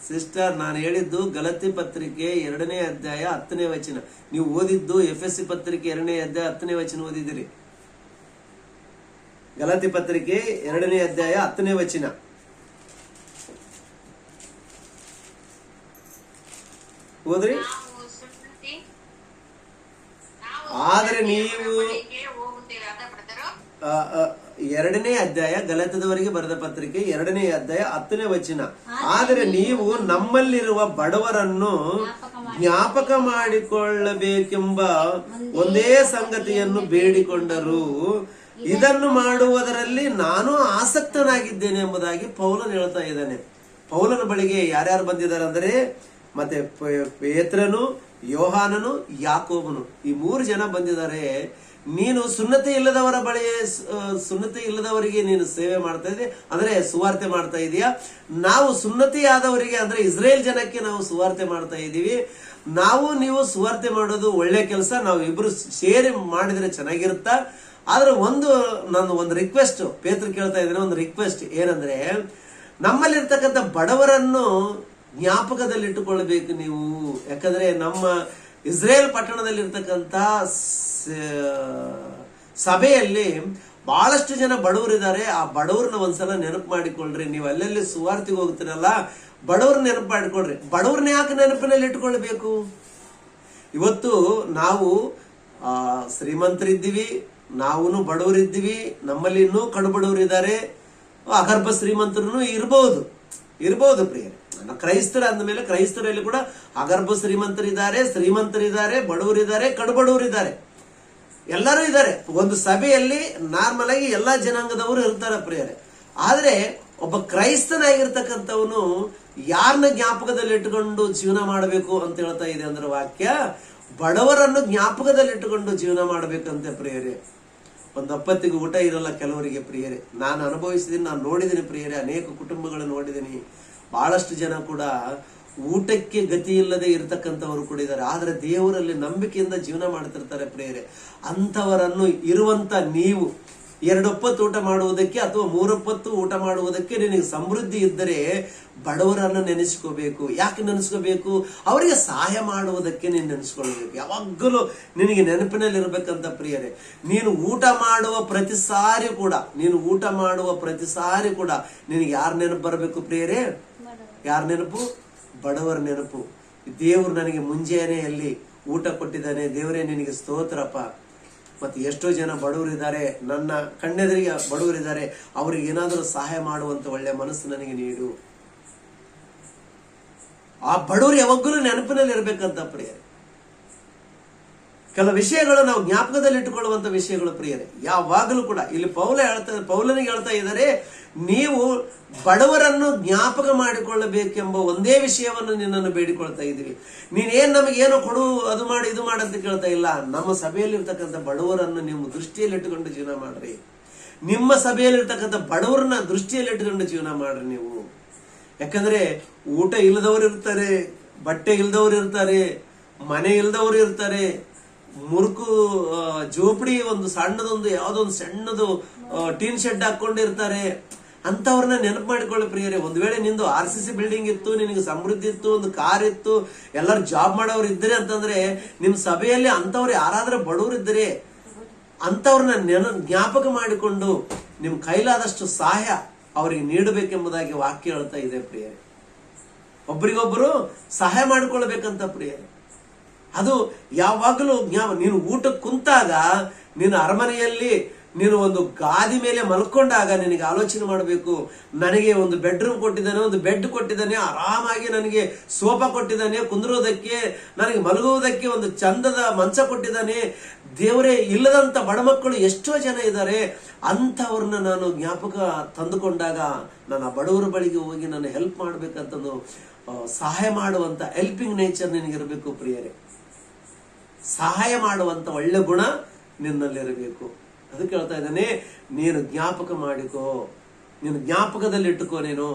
ಸಿಸ್ಟರ್ ನಾನು ಹೇಳಿದ್ದು ಗಲಾತಿ ಪತ್ರಿಕೆ 2ನೇ ಅಧ್ಯಾಯ 10ನೇ ವಚನ. ನೀವು ಓದಿದ್ದು FSC ಪತ್ರಿಕೆ 2ನೇ ಅಧ್ಯಾಯ 10ನೇ ವಚನ ಓದಿದಿರಿ. ಗಲಾತಿ ಪತ್ರಿಕೆ 2ನೇ ಅಧ್ಯಾಯ 10ನೇ ವಚನ. ಹೋದ್ರಿ? ಆದ್ರೆ ನೀವು 2ನೇ ಅಧ್ಯಾಯ ಗಲಾತ್ಯದವರಿಗೆ ಬರೆದ ಪತ್ರಿಕೆ 2ನೇ ಅಧ್ಯಾಯ 10ನೇ ವಚನ. ಆದರೆ ನೀವು ನಮ್ಮಲ್ಲಿರುವ ಬಡವರನ್ನು ಜ್ಞಾಪಕ ಮಾಡಿಕೊಳ್ಳಬೇಕೆಂಬ ಒಂದೇ ಸಂಗತಿಯನ್ನು ಬೇಡಿಕೊಂಡರು. ಇದನ್ನು ಮಾಡುವುದರಲ್ಲಿ ನಾನು ಆಸಕ್ತನಾಗಿದ್ದೇನೆ ಎಂಬುದಾಗಿ ಪೌಲನು ಹೇಳ್ತಾ ಇದ್ದಾನೆ. ಪೌಲನ ಬಳಿಗೆ ಯಾರ್ಯಾರು ಬಂದಿದ್ದಾರೆ ಅಂದ್ರೆ ಮತ್ತೆ ಪೇತ್ರನು, ಯೋಹಾನನು, ಯಾಕೋಬನು, ಈ 3 ಜನ ಬಂದಿದ್ದಾರೆ. ನೀನು ಸುನ್ನತಿ ಇಲ್ಲದವರ ಬಳಿ ಸುನ್ನತಿ ಇಲ್ಲದವರಿಗೆ ನೀನು ಸೇವೆ ಮಾಡ್ತಾ ಇದ್ದೀಯ, ಅಂದ್ರೆ ಸುವಾರ್ತೆ ಮಾಡ್ತಾ ಇದೀಯಾ. ನಾವು ಸುನ್ನತಿ ಆದವರಿಗೆ ಅಂದ್ರೆ ಇಸ್ರೇಲ್ ಜನಕ್ಕೆ ನಾವು ಸುವಾರ್ತೆ ಮಾಡ್ತಾ ಇದ್ದೀವಿ. ನೀವು ಸುವಾರ್ತೆ ಮಾಡೋದು ಒಳ್ಳೆ ಕೆಲಸ, ನಾವು ಇಬ್ರು ಸೇರಿ ಮಾಡಿದ್ರೆ ಚೆನ್ನಾಗಿರುತ್ತಾ. ಆದ್ರೆ ನಾನು ಒಂದು ರಿಕ್ವೆಸ್ಟ್ ಪೇತ್ರ ಕೇಳ್ತಾ ಇದ್ದೇನೆ, ಒಂದು ರಿಕ್ವೆಸ್ಟ್ ಏನಂದ್ರೆ ನಮ್ಮಲ್ಲಿರ್ತಕ್ಕಂಥ ಬಡವರನ್ನು ಜ್ಞಾಪಕದಲ್ಲಿಟ್ಟುಕೊಳ್ಬೇಕು ನೀವು. ಯಾಕಂದ್ರೆ ನಮ್ಮ ಇಸ್ರೇಲ್ ಪಟ್ಟಣದಲ್ಲಿರ್ತಕ್ಕಂಥ ಸಭೆಯಲ್ಲಿ ಬಹಳಷ್ಟು ಜನ ಬಡವರಿದ್ದಾರೆ. ಆ ಬಡವ್ರನ್ನ ಒಂದ್ಸಲ ನೆನಪು ಮಾಡಿಕೊಳ್ರಿ. ನೀವು ಅಲ್ಲೆಲ್ಲಿ ಸುವಾರ್ತಿಗೆ ಹೋಗ್ತೀರಲ್ಲ, ಬಡವ್ರ ನೆನಪು ಮಾಡಿಕೊಳ್ರಿ. ಬಡವ್ರನ್ನ ಯಾಕೆ ನೆನಪಿನಲ್ಲಿ ಇಟ್ಕೊಳ್ಬೇಕು? ಇವತ್ತು ನಾವು ಶ್ರೀಮಂತರಿದ್ದೀವಿ, ನಾವು ಬಡವರಿದ್ದೀವಿ, ನಮ್ಮಲ್ಲಿ ಇನ್ನೂ ಕಡು ಬಡವರಿದ್ದಾರೆ, ಅಗರ್ಭ ಶ್ರೀಮಂತರು ಇರಬಹುದು ಪ್ರಿಯರೇ. ಕ್ರೈಸ್ತರ ಅಂದಮೇಲೆ ಕ್ರೈಸ್ತರಲ್ಲಿ ಕೂಡ ಅಗರ್ಭ ಶ್ರೀಮಂತರಿದ್ದಾರೆ, ಬಡವರಿದ್ದಾರೆ, ಕಡು ಬಡವರಿದ್ದಾರೆ, ಎಲ್ಲರೂ ಇದ್ದಾರೆ. ಒಂದು ಸಭೆಯಲ್ಲಿ ನಾರ್ಮಲ್ ಆಗಿ ಎಲ್ಲಾ ಜನಾಂಗದವರು ಇರ್ತಾರೆ ಪ್ರಿಯರೇ. ಆದ್ರೆ ಒಬ್ಬ ಕ್ರೈಸ್ತನಾಗಿರ್ತಕ್ಕಂಥವನು ಯಾರನ್ನ ಜ್ಞಾಪಕದಲ್ಲಿ ಇಟ್ಟುಕೊಂಡು ಜೀವನ ಮಾಡಬೇಕು ಅಂತ ಹೇಳ್ತಾ ಇದೆ ಅಂದ್ರೆ ವಾಕ್ಯ, ಬಡವರನ್ನು ಜ್ಞಾಪಕದಲ್ಲಿ ಇಟ್ಟುಕೊಂಡು ಜೀವನ ಮಾಡಬೇಕಂತೆ ಪ್ರಿಯರೇ. ಒಂದು ಅಪ್ಪತ್ತಿಗೆ ಊಟ ಇರಲ್ಲ ಕೆಲವರಿಗೆ ಪ್ರಿಯರೇ. ನಾನು ಅನುಭವಿಸಿದೀನಿ, ನಾನು ನೋಡಿದ್ದೀನಿ ಪ್ರಿಯರೇ, ಅನೇಕ ಕುಟುಂಬಗಳು ನೋಡಿದ್ದೀನಿ. ಬಹಳಷ್ಟು ಜನ ಕೂಡ ಊಟಕ್ಕೆ ಗತಿ ಇಲ್ಲದೆ ಇರತಕ್ಕಂಥವರು ಕೂಡ ಇದ್ದಾರೆ. ಆದ್ರೆ ದೇವರಲ್ಲಿ ನಂಬಿಕೆಯಿಂದ ಜೀವನ ಮಾಡ್ತಿರ್ತಾರೆ ಪ್ರಿಯರೇ. ಅಂಥವರನ್ನು ಇರುವಂತ ನೀವು 2 ಹೊತ್ತು ಊಟ ಮಾಡುವುದಕ್ಕೆ ಅಥವಾ 3 ಹೊತ್ತು ಊಟ ಮಾಡುವುದಕ್ಕೆ ನಿನಗೆ ಸಮೃದ್ಧಿ ಇದ್ದರೆ ಬಡವರನ್ನು ನೆನೆಸ್ಕೋಬೇಕು. ಯಾಕೆ ನೆನೆಸ್ಕೋಬೇಕು? ಅವರಿಗೆ ಸಹಾಯ ಮಾಡುವುದಕ್ಕೆ ನೀನು ನೆನೆಸ್ಕೊಳ್ಬೇಕು. ಯಾವಾಗಲೂ ನಿನಗೆ ನೆನಪಿನಲ್ಲಿ ಇರ್ಬೇಕಂತ ಪ್ರಿಯರೇ. ನೀನು ಊಟ ಮಾಡುವ ಪ್ರತಿ ಸಾರಿ ಕೂಡ ನಿನಗೆ ಯಾರು ನೆನಪು ಬರಬೇಕು ಪ್ರಿಯರೇ? ಯಾರ ನೆನಪು? ಬಡವರ ನೆನಪು. ದೇವರು ನನಗೆ ಮುಂಜಾನೆಯಲ್ಲಿ ಊಟ ಕೊಟ್ಟಿದ್ದಾನೆ, ದೇವರೇ ನಿನಗೆ ಸ್ತೋತ್ರಪ್ಪ. ಮತ್ತೆ ಎಷ್ಟೋ ಜನ ಬಡವರಿದ್ದಾರೆ, ನನ್ನ ಕಣ್ಣೆದುರಿಗೆ ಬಡವರಿದ್ದಾರೆ, ಅವ್ರಿಗೆ ಏನಾದರೂ ಸಹಾಯ ಮಾಡುವಂತ ಒಳ್ಳೆ ಮನಸ್ಸು ನನಗೆ ನೀಡು. ಆ ಬಡವರು ಯಾವಾಗಲೂ ನೆನಪಿನಲ್ಲಿ ಇರ್ಬೇಕಂತ ಪ್ರಿಯರೇ. ಕೆಲವು ವಿಷಯಗಳು ನಾವು ಜ್ಞಾಪಕದಲ್ಲಿ ಇಟ್ಟುಕೊಳ್ಳುವಂತ ವಿಷಯಗಳು ಪ್ರಿಯರೇ. ಯಾವಾಗಲೂ ಕೂಡ ಇಲ್ಲಿ ಪೌಲನಿಗೆ ಹೇಳ್ತಾ ಇದ್ದಾರೆ, ನೀವು ಬಡವರನ್ನು ಜ್ಞಾಪಕ ಮಾಡಿಕೊಳ್ಳಬೇಕೆಂಬ ಒಂದೇ ವಿಷಯವನ್ನು ನಿನ್ನನ್ನು ಬೇಡಿಕೊಳ್ತಾ ಇದ್ದೀವಿ. ನೀನೇನ್ ನಮಗೇನೋ ಕೊಡು, ಅದು ಮಾಡಿ ಇದು ಮಾಡಂತ ಕೇಳ್ತಾ ಇಲ್ಲ. ನಮ್ಮ ಸಭೆಯಲ್ಲಿರ್ತಕ್ಕಂಥ ಬಡವರನ್ನು ನೀವು ದೃಷ್ಟಿಯಲ್ಲಿ ಇಟ್ಟುಕೊಂಡು ಜೀವನ ಮಾಡ್ರಿ. ನಿಮ್ಮ ಸಭೆಯಲ್ಲಿರ್ತಕ್ಕಂಥ ಬಡವರನ್ನ ದೃಷ್ಟಿಯಲ್ಲಿ ಇಟ್ಟುಕೊಂಡು ಜೀವನ ಮಾಡ್ರಿ ನೀವು. ಯಾಕಂದ್ರೆ ಊಟ ಇಲ್ಲದವರು ಇರ್ತಾರೆ, ಬಟ್ಟೆ ಇಲ್ಲದವರು ಇರ್ತಾರೆ, ಮನೆ ಇಲ್ಲದವರು ಇರ್ತಾರೆ, ಮುರುಕು ಜೋಪಡಿ ಒಂದು ಸಣ್ಣದೊಂದು ಯಾವ್ದೊಂದು ಸಣ್ಣದು ಟೀನ್ ಶೆಡ್ ಹಾಕೊಂಡಿರ್ತಾರೆ. ಅಂತವ್ರನ್ನ ನೆನಪು ಮಾಡಿಕೊಳ್ಳಿ ಪ್ರಿಯರೇ. ಒಂದ್ ವೇಳೆ ನಿಂದು RCC ಬಿಲ್ಡಿಂಗ್ ಇತ್ತು, ನಿನಗೆ ಸಮೃದ್ಧಿ ಇತ್ತು, ಒಂದು ಕಾರ್ ಇತ್ತು, ಎಲ್ಲರೂ ಜಾಬ್ ಮಾಡೋರು ಇದ್ರೆ ಅಂತಂದ್ರೆ ನಿಮ್ ಸಭೆಯಲ್ಲಿ ಅಂತವ್ರು ಯಾರಾದ್ರೂ ಬಡವರು ಇದ್ರೆ ಅಂತವ್ರನ್ನ ಜ್ಞಾಪಕ ಮಾಡಿಕೊಂಡು ನಿಮ್ ಕೈಲಾದಷ್ಟು ಸಹಾಯ ಅವರಿಗೆ ನೀಡಬೇಕೆಂಬುದಾಗಿ ವಾಕ್ಯ ಹೇಳ್ತಾ ಇದೆ ಪ್ರಿಯರೇ. ಒಬ್ರಿಗೊಬ್ಬರು ಸಹಾಯ ಮಾಡಿಕೊಳ್ಬೇಕಂತ ಪ್ರಿಯರೇ. ಅದು ಯಾವಾಗಲೂ ನೀನು ಊಟಕ್ಕೆ ಕುಂತಾಗ, ನೀನು ಅರಮನೆಯಲ್ಲಿ ನೀನು ಒಂದು ಗಾದಿ ಮೇಲೆ ಮಲ್ಕೊಂಡಾಗ ನಿನಗೆ ಆಲೋಚನೆ ಮಾಡಬೇಕು, ನನಗೆ ಒಂದು ಬೆಡ್ರೂಮ್ ಕೊಟ್ಟಿದ್ದಾನೆ, ಒಂದು ಬೆಡ್ ಕೊಟ್ಟಿದ್ದಾನೆ, ಆರಾಮಾಗಿ ನನಗೆ ಸೋಫಾ ಕೊಟ್ಟಿದ್ದಾನೆ ಕುಂದ್ರೋದಕ್ಕೆ, ನನಗೆ ಮಲಗುವುದಕ್ಕೆ ಒಂದು ಚಂದದ ಮಂಚ ಕೊಟ್ಟಿದ್ದಾನೆ. ದೇವರೇ, ಇಲ್ಲದಂತ ಬಡಮಕ್ಕಳು ಎಷ್ಟೋ ಜನ ಇದ್ದಾರೆ. ಅಂಥವ್ರನ್ನ ನಾನು ಜ್ಞಾಪಕ ತಂದುಕೊಂಡಾಗ ನಾನು ಆ ಬಡವರ ಬಳಿಗೆ ಹೋಗಿ ನಾನು ಹೆಲ್ಪ್ ಮಾಡ್ಬೇಕಂತಂದು ಸಹಾಯ ಮಾಡುವಂತ ಹೆಲ್ಪಿಂಗ್ ನೇಚರ್ ನಿನಗಿರಬೇಕು ಪ್ರಿಯರೇ. ಸಹಾಯ ಮಾಡುವಂತ ಒಳ್ಳೆ ಗುಣ ನಿನ್ನಲ್ಲಿರಬೇಕು. ಅದಕ್ಕೆ ಹೇಳ್ತಾ ಇದ್ದಾನೆ, ನೀನು ಜ್ಞಾಪಕ ಮಾಡಿಕೋ, ನೀನು ಜ್ಞಾಪಕದಲ್ಲಿ ಇಟ್ಟುಕೋ, ನೀನು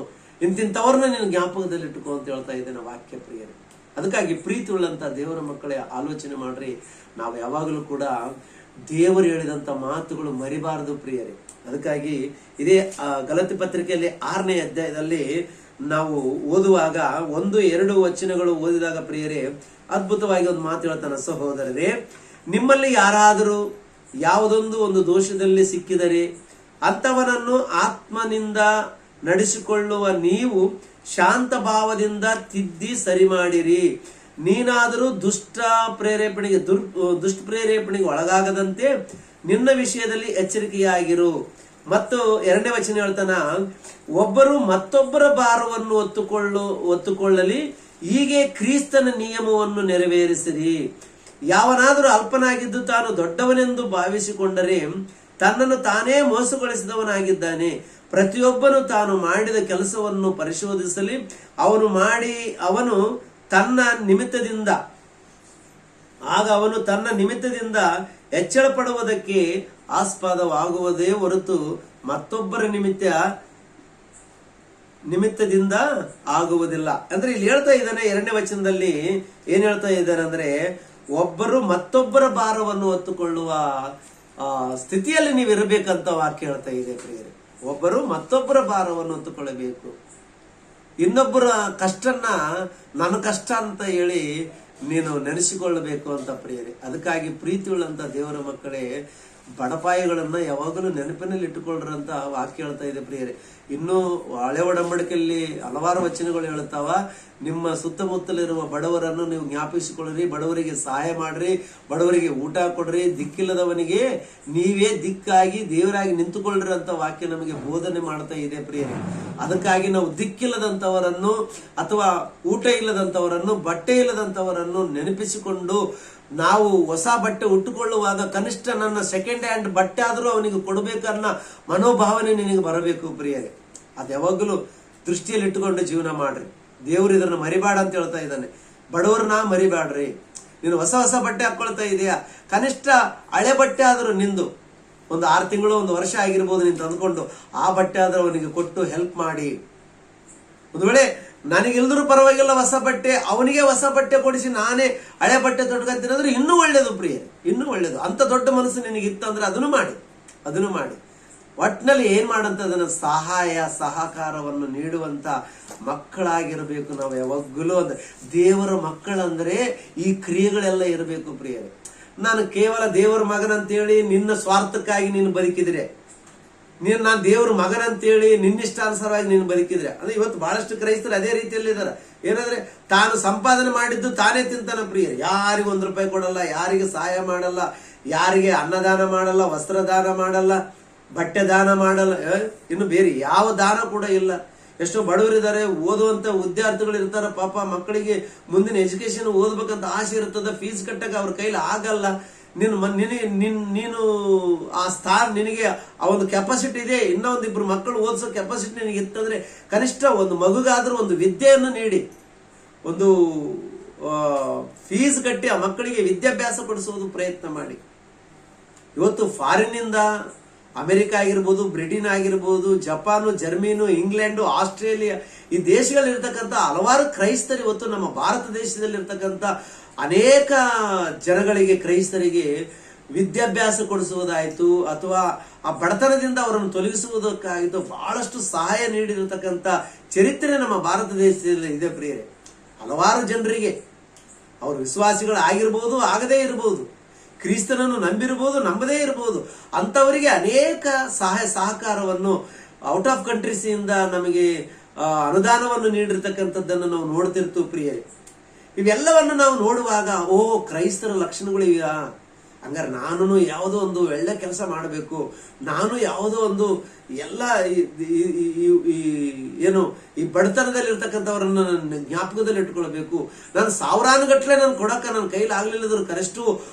ಇಂತಿಂತವ್ರನ್ನ ನೀನು ಜ್ಞಾಪಕದಲ್ಲಿ ಇಟ್ಟುಕೋ ಅಂತ ಹೇಳ್ತಾ ಇದ್ದೇನೆ ವಾಕ್ಯ ಪ್ರಿಯರೇ. ಅದಕ್ಕಾಗಿ ಪ್ರೀತಿ ಉಳ್ಳಂತ ದೇವರ ಮಕ್ಕಳೇ ಆಲೋಚನೆ ಮಾಡ್ರಿ. ನಾವು ಯಾವಾಗಲೂ ಕೂಡ ದೇವರು ಹೇಳಿದಂತ ಮಾತುಗಳು ಮರಿಬಾರದು ಪ್ರಿಯರೇ. ಅದಕ್ಕಾಗಿ ಇದೇ ಗಲಾತ್ಯ ಪತ್ರಿಕೆಯಲ್ಲಿ 6ನೇ ಅಧ್ಯಾಯದಲ್ಲಿ ನಾವು ಓದುವಾಗ 1-2 ವಚನಗಳು ಓದಿದಾಗ ಪ್ರಿಯರೇ, ಅದ್ಭುತವಾಗಿ ಒಂದು ಮಾತು ಹೇಳ್ತಾನೆ, ಸಹೋದರರೇ, ನಿಮ್ಮಲ್ಲಿ ಯಾರಾದರೂ ಯಾವುದೊಂದು ಒಂದು ದೋಷದಲ್ಲಿ ಸಿಕ್ಕಿದರೆ ಅಂತವನನ್ನು ಆತ್ಮನಿಂದ ನಡೆಸಿಕೊಳ್ಳುವ ನೀವು ಶಾಂತ ಭಾವದಿಂದ ತಿದ್ದಿ ಸರಿ ಮಾಡಿರಿ. ನೀನಾದರೂ ದುಷ್ಟ ಪ್ರೇರೇಪಣೆಗೆ ಒಳಗಾಗದಂತೆ ನಿನ್ನ ವಿಷಯದಲ್ಲಿ ಎಚ್ಚರಿಕೆಯಾಗಿರು. ಮತ್ತು 2ನೇ ವಚನ ಹೇಳ್ತಾನ, ಒಬ್ಬರು ಮತ್ತೊಬ್ಬರ ಭಾರವನ್ನು ಒತ್ತುಕೊಳ್ಳಲಿ, ಹೀಗೆ ಕ್ರಿಸ್ತನ ನಿಯಮವನ್ನು ನೆರವೇರಿಸಿರಿ. ಯಾವನಾದರೂ ಅಲ್ಪನಾಗಿದ್ದು ತಾನು ದೊಡ್ಡವನೆಂದು ಭಾವಿಸಿಕೊಂಡರೆ ತನ್ನನ್ನು ತಾನೇ ಮೋಸಗೊಳಿಸಿದವನಾಗಿದ್ದಾನೆ. ಪ್ರತಿಯೊಬ್ಬನು ತಾನು ಮಾಡಿದ ಕೆಲಸವನ್ನು ಪರಿಶೋಧಿಸಲಿ. ಅವನು ತನ್ನ ನಿಮಿತ್ತದಿಂದ ಹೆಚ್ಚಳ ಪಡುವುದಕ್ಕೆ ಆಸ್ಪದವಾಗುವುದೇ ಹೊರತು ಮತ್ತೊಬ್ಬರ ನಿಮಿತ್ತದಿಂದ ಆಗುವುದಿಲ್ಲ. ಅಂದ್ರೆ ಇಲ್ಲಿ ಹೇಳ್ತಾ ಇದ್ದಾನೆ 2ನೇ ವಚನದಲ್ಲಿ ಏನ್ ಹೇಳ್ತಾ ಇದ್ದಾನೆ ಅಂದ್ರೆ, ಒಬ್ಬರು ಮತ್ತೊಬ್ಬರ ಭಾರವನ್ನು ಹೊತ್ತುಕೊಳ್ಳುವ ಸ್ಥಿತಿಯಲ್ಲಿ ನೀವು ಇರಬೇಕಂತ ವಾಕ್ಯ ಹೇಳ್ತಾ ಇದೆ ಪ್ರಿಯರೇ. ಒಬ್ಬರು ಮತ್ತೊಬ್ಬರ ಭಾರವನ್ನು ಹೊತ್ತುಕೊಳ್ಳಬೇಕು. ಇನ್ನೊಬ್ಬರ ಕಷ್ಟನ್ನ ನನ್ನ ಕಷ್ಟ ಅಂತ ಹೇಳಿ ನೀನು ನೆನೆಸಿಕೊಳ್ಳಬೇಕು ಅಂತ ಪ್ರಿಯರೇ. ಅದಕ್ಕಾಗಿ ಪ್ರೀತಿ ಉಳ್ಳಂತ ದೇವರ ಮಕ್ಕಳೇ, ಬಡಪಾಯಿಗಳನ್ನ ಯಾವಾಗಲೂ ನೆನಪಿನಲ್ಲಿ ಇಟ್ಟುಕೊಳ್ಳ್ರಂತ ವಾಕ್ಯ ಹೇಳ್ತಾ ಇದೆ ಪ್ರಿಯರೇ. ಇನ್ನು ಹಳೆ ಒಡಂಬಡಿಕೆಯಲ್ಲಿ ಹಲವಾರು ವಚನಗಳು ಹೇಳ್ತಾವ, ನಿಮ್ಮ ಸುತ್ತಮುತ್ತಲಿರುವ ಬಡವರನ್ನು ನೀವು ಜ್ಞಾಪಿಸಿಕೊಳ್ಳ್ರಿ, ಬಡವರಿಗೆ ಸಹಾಯ ಮಾಡ್ರಿ, ಬಡವರಿಗೆ ಊಟ ಕೊಡ್ರಿ, ದಿಕ್ಕಿಲ್ಲದವನಿಗೆ ನೀವೇ ದಿಕ್ಕಾಗಿ ದೇವರಾಗಿ ನಿಂತುಕೊಳ್ಳ್ರಿ ಅಂತ ವಾಕ್ಯ ನಮಗೆ ಬೋಧನೆ ಮಾಡ್ತಾ ಇದೆ ಪ್ರಿಯರೇ. ಅದಕ್ಕಾಗಿ ನಾವು ದಿಕ್ಕಿಲ್ಲದಂತವರನ್ನು ಅಥವಾ ಊಟ ಇಲ್ಲದಂತವರನ್ನು, ಬಟ್ಟೆ ಇಲ್ಲದಂತವರನ್ನು ನೆನಪಿಸಿಕೊಂಡು ನಾವು ಹೊಸ ಬಟ್ಟೆ ಉಟ್ಟುಕೊಳ್ಳುವಾಗ ಕನಿಷ್ಠ ನನ್ನ ಸೆಕೆಂಡ್ ಹ್ಯಾಂಡ್ ಬಟ್ಟೆ ಆದರೂ ಅವನಿಗೆ ಕೊಡಬೇಕನ್ನ ಮನೋಭಾವನೆ ನಿನಗೆ ಬರಬೇಕು ಪ್ರಿಯರೇ. ಅದು ಯಾವಾಗಲೂ ದೃಷ್ಟಿಯಲ್ಲಿ ಇಟ್ಟುಕೊಂಡು ಜೀವನ ಮಾಡ್ರಿ. ದೇವರು ಇದನ್ನು ಮರಿಬೇಡ ಅಂತ ಹೇಳ್ತಾ ಇದ್ದಾನೆ. ಬಡವ್ರನ್ನ ಮರಿಬೇಡ್ರಿ. ನೀನು ಹೊಸ ಬಟ್ಟೆ ಹಾಕೊಳ್ತಾ ಇದೆಯಾ, ಕನಿಷ್ಠ ಹಳೆ ಬಟ್ಟೆ ಆದರೂ ನಿಂದು ಒಂದು 6 ತಿಂಗಳು 1 ವರ್ಷ ಆಗಿರ್ಬೋದು ನೀನು ತಂದ್ಕೊಂಡು ಆ ಬಟ್ಟೆ ಆದ್ರೂ ಅವನಿಗೆ ಕೊಟ್ಟು ಹೆಲ್ಪ್ ಮಾಡಿ. ಒಂದು ವೇಳೆ ನನಗಿಲ್ದರೂ ಪರವಾಗಿಲ್ಲ ಹೊಸ ಬಟ್ಟೆ, ಅವನಿಗೆ ಹೊಸ ಬಟ್ಟೆ ಕೊಡಿಸಿ ನಾನೇ ಹಳೆ ಬಟ್ಟೆ ತೊಟ್ಕೊಂತೀನಿ ಅಂದ್ರೆ ಇನ್ನೂ ಒಳ್ಳೇದು ಪ್ರಿಯರೇ, ಇನ್ನೂ ಒಳ್ಳೇದು. ಅಂತ ದೊಡ್ಡ ಮನಸ್ಸು ನಿನಗೆ ಇತ್ತಂದ್ರೆ ಅದನ್ನು ಮಾಡಿ. ಒಟ್ಟಿನಲ್ಲಿ ಏನ್ ಮಾಡಂತ ಅದನ್ನ ಸಹಕಾರವನ್ನು ನೀಡುವಂತ ಮಕ್ಕಳಾಗಿರ್ಬೇಕು ನಾವು ಯಾವಾಗಲೂ. ಅಂದ್ರೆ ದೇವರ ಮಕ್ಕಳಂದ್ರೆ ಈ ಕ್ರಿಯೆಗಳೆಲ್ಲ ಇರಬೇಕು ಪ್ರಿಯರೇ. ನಾನು ಕೇವಲ ದೇವರ ಮಗನಂತೇಳಿ ನಿನ್ನ ಸ್ವಾರ್ಥಕ್ಕಾಗಿ ನೀನು ಬದುಕಿದ್ರೆ, ನಾನು ದೇವ್ರ ಮಗನಂತೇಳಿ ನಿನ್ನಿಷ್ಟಾನುಸಾರವಾಗಿ ನೀನು ಬದುಕಿದ್ರೆ, ಅಂದ್ರೆ ಇವತ್ತು ಬಹಳಷ್ಟು ಕ್ರೈಸ್ತರು ಅದೇ ರೀತಿಯಲ್ಲಿ ಇದ್ದಾರೆ. ಏನಂದ್ರೆ ತಾನು ಸಂಪಾದನೆ ಮಾಡಿದ್ದು ತಾನೇ ತಿಂತಾನ ಪ್ರಿಯರೇ. ಯಾರಿಗೂ 1 ರೂಪಾಯಿ ಕೊಡಲ್ಲ, ಯಾರಿಗೆ ಸಹಾಯ ಮಾಡಲ್ಲ, ಯಾರಿಗೆ ಅನ್ನದಾನ ಮಾಡಲ್ಲ, ವಸ್ತ್ರದಾನ ಮಾಡಲ್ಲ, ಬಟ್ಟೆ ದಾನ ಮಾಡಲ್ಲ, ಇನ್ನು ಬೇರೆ ಯಾವ ದಾನ ಕೂಡ ಇಲ್ಲ. ಎಷ್ಟೋ ಬಡವರಿದ್ದಾರೆ, ಓದುವಂತ ವಿದ್ಯಾರ್ಥಿಗಳು ಇರ್ತಾರ, ಪಾಪ ಮಕ್ಕಳಿಗೆ ಮುಂದಿನ ಎಜುಕೇಶನ್ ಓದ್ಬೇಕಂತ ಆಸೆ ಇರ್ತದ, ಫೀಸ್ ಕಟ್ಟಕ್ಕೆ ಅವ್ರ ಕೈಲಿ ಆಗಲ್ಲ. ನೀನು ಆ ನಿನಗೆ ಆ ಒಂದು ಕೆಪಾಸಿಟಿ ಇದೆ, ಇನ್ನೊಂದಿಬ್ರು ಮಕ್ಕಳು ಓದಿಸೋ ಕೆಪಾಸಿಟಿ ನಿನಗೆ ಇತ್ತಂದ್ರೆ ಕನಿಷ್ಠ ಒಂದು ಮಗುಗಾದ್ರೂ ಒಂದು ವಿದ್ಯೆಯನ್ನು ನೀಡಿ, ಒಂದು ಫೀಸ್ ಕಟ್ಟಿ ಆ ಮಕ್ಕಳಿಗೆ ವಿದ್ಯಾಭ್ಯಾಸ ಕೊಡಿಸುವುದು ಪ್ರಯತ್ನ ಮಾಡಿ. ಇವತ್ತು ಫಾರಿನ್ನಿಂದ ಅಮೆರಿಕ ಆಗಿರ್ಬೋದು, ಬ್ರಿಟನ್ ಆಗಿರ್ಬೋದು, ಜಪಾನು, ಜರ್ಮನು, ಇಂಗ್ಲೆಂಡು, ಆಸ್ಟ್ರೇಲಿಯಾ ಈ ದೇಶಗಳಿರ್ತಕ್ಕಂಥ ಹಲವಾರು ಕ್ರೈಸ್ತರು ಇವತ್ತು ನಮ್ಮ ಭಾರತ ದೇಶದಲ್ಲಿ ಇರ್ತಕ್ಕಂಥ ಅನೇಕ ಜನಗಳಿಗೆ, ಕ್ರೈಸ್ತರಿಗೆ ವಿದ್ಯಾಭ್ಯಾಸ ಕೊಡಿಸುವುದಾಯ್ತು ಅಥವಾ ಆ ಬಡತನದಿಂದ ಅವರನ್ನು ತೊಲಗಿಸುವುದಕ್ಕಾಗಿತ್ತು ಬಹಳಷ್ಟು ಸಹಾಯ ನೀಡಿರತಕ್ಕಂಥ ಚರಿತ್ರೆ ನಮ್ಮ ಭಾರತ ದೇಶದಲ್ಲಿ ಇದೆ ಪ್ರಿಯರೇ. ಹಲವಾರು ಜನರಿಗೆ ಅವರು ವಿಶ್ವಾಸಿಗಳು ಆಗಿರ್ಬೋದು, ಆಗದೇ ಇರಬಹುದು, ಕ್ರಿಸ್ತನನ್ನು ನಂಬಿರ್ಬೋದು, ನಂಬದೇ ಇರಬಹುದು, ಅಂತವರಿಗೆ ಅನೇಕ ಸಹಕಾರವನ್ನು ಔಟ್ ಆಫ್ ಕಂಟ್ರೀಸ್ ಇಂದ ನಮಗೆ ಅನುದಾನವನ್ನು ನೀಡಿರ್ತಕ್ಕಂಥದ್ದನ್ನು ನಾವು ನೋಡ್ತಿರ್ತೀವಿ ಪ್ರಿಯರೇ. ಇವೆಲ್ಲವನ್ನು ನಾವು ನೋಡುವಾಗ ಕ್ರೈಸ್ತರ ಲಕ್ಷಣಗಳು ಇವೆಯಾ, ಹಂಗಾರೆ ನಾನು ಯಾವುದೋ ಒಂದು ಒಳ್ಳೆ ಕೆಲಸ ಮಾಡಬೇಕು, ನಾನು ಯಾವುದೋ ಒಂದು ಎಲ್ಲ ಈ ಬಡತನದಲ್ಲಿ ಇರ್ತಕ್ಕಂಥವ್ರನ್ನ ಜ್ಞಾಪಕದಲ್ಲಿ ಇಟ್ಕೊಳ್ಬೇಕು, ನಾನು 1000 ಗಟ್ಟಲೆ ನಾನು ಕೊಡಕ್ಕ ನನ್ನ ಕೈಲಿ ಆಗ್ಲಿಲ್ಲದ್ರು ಕರೆಷ್ಟು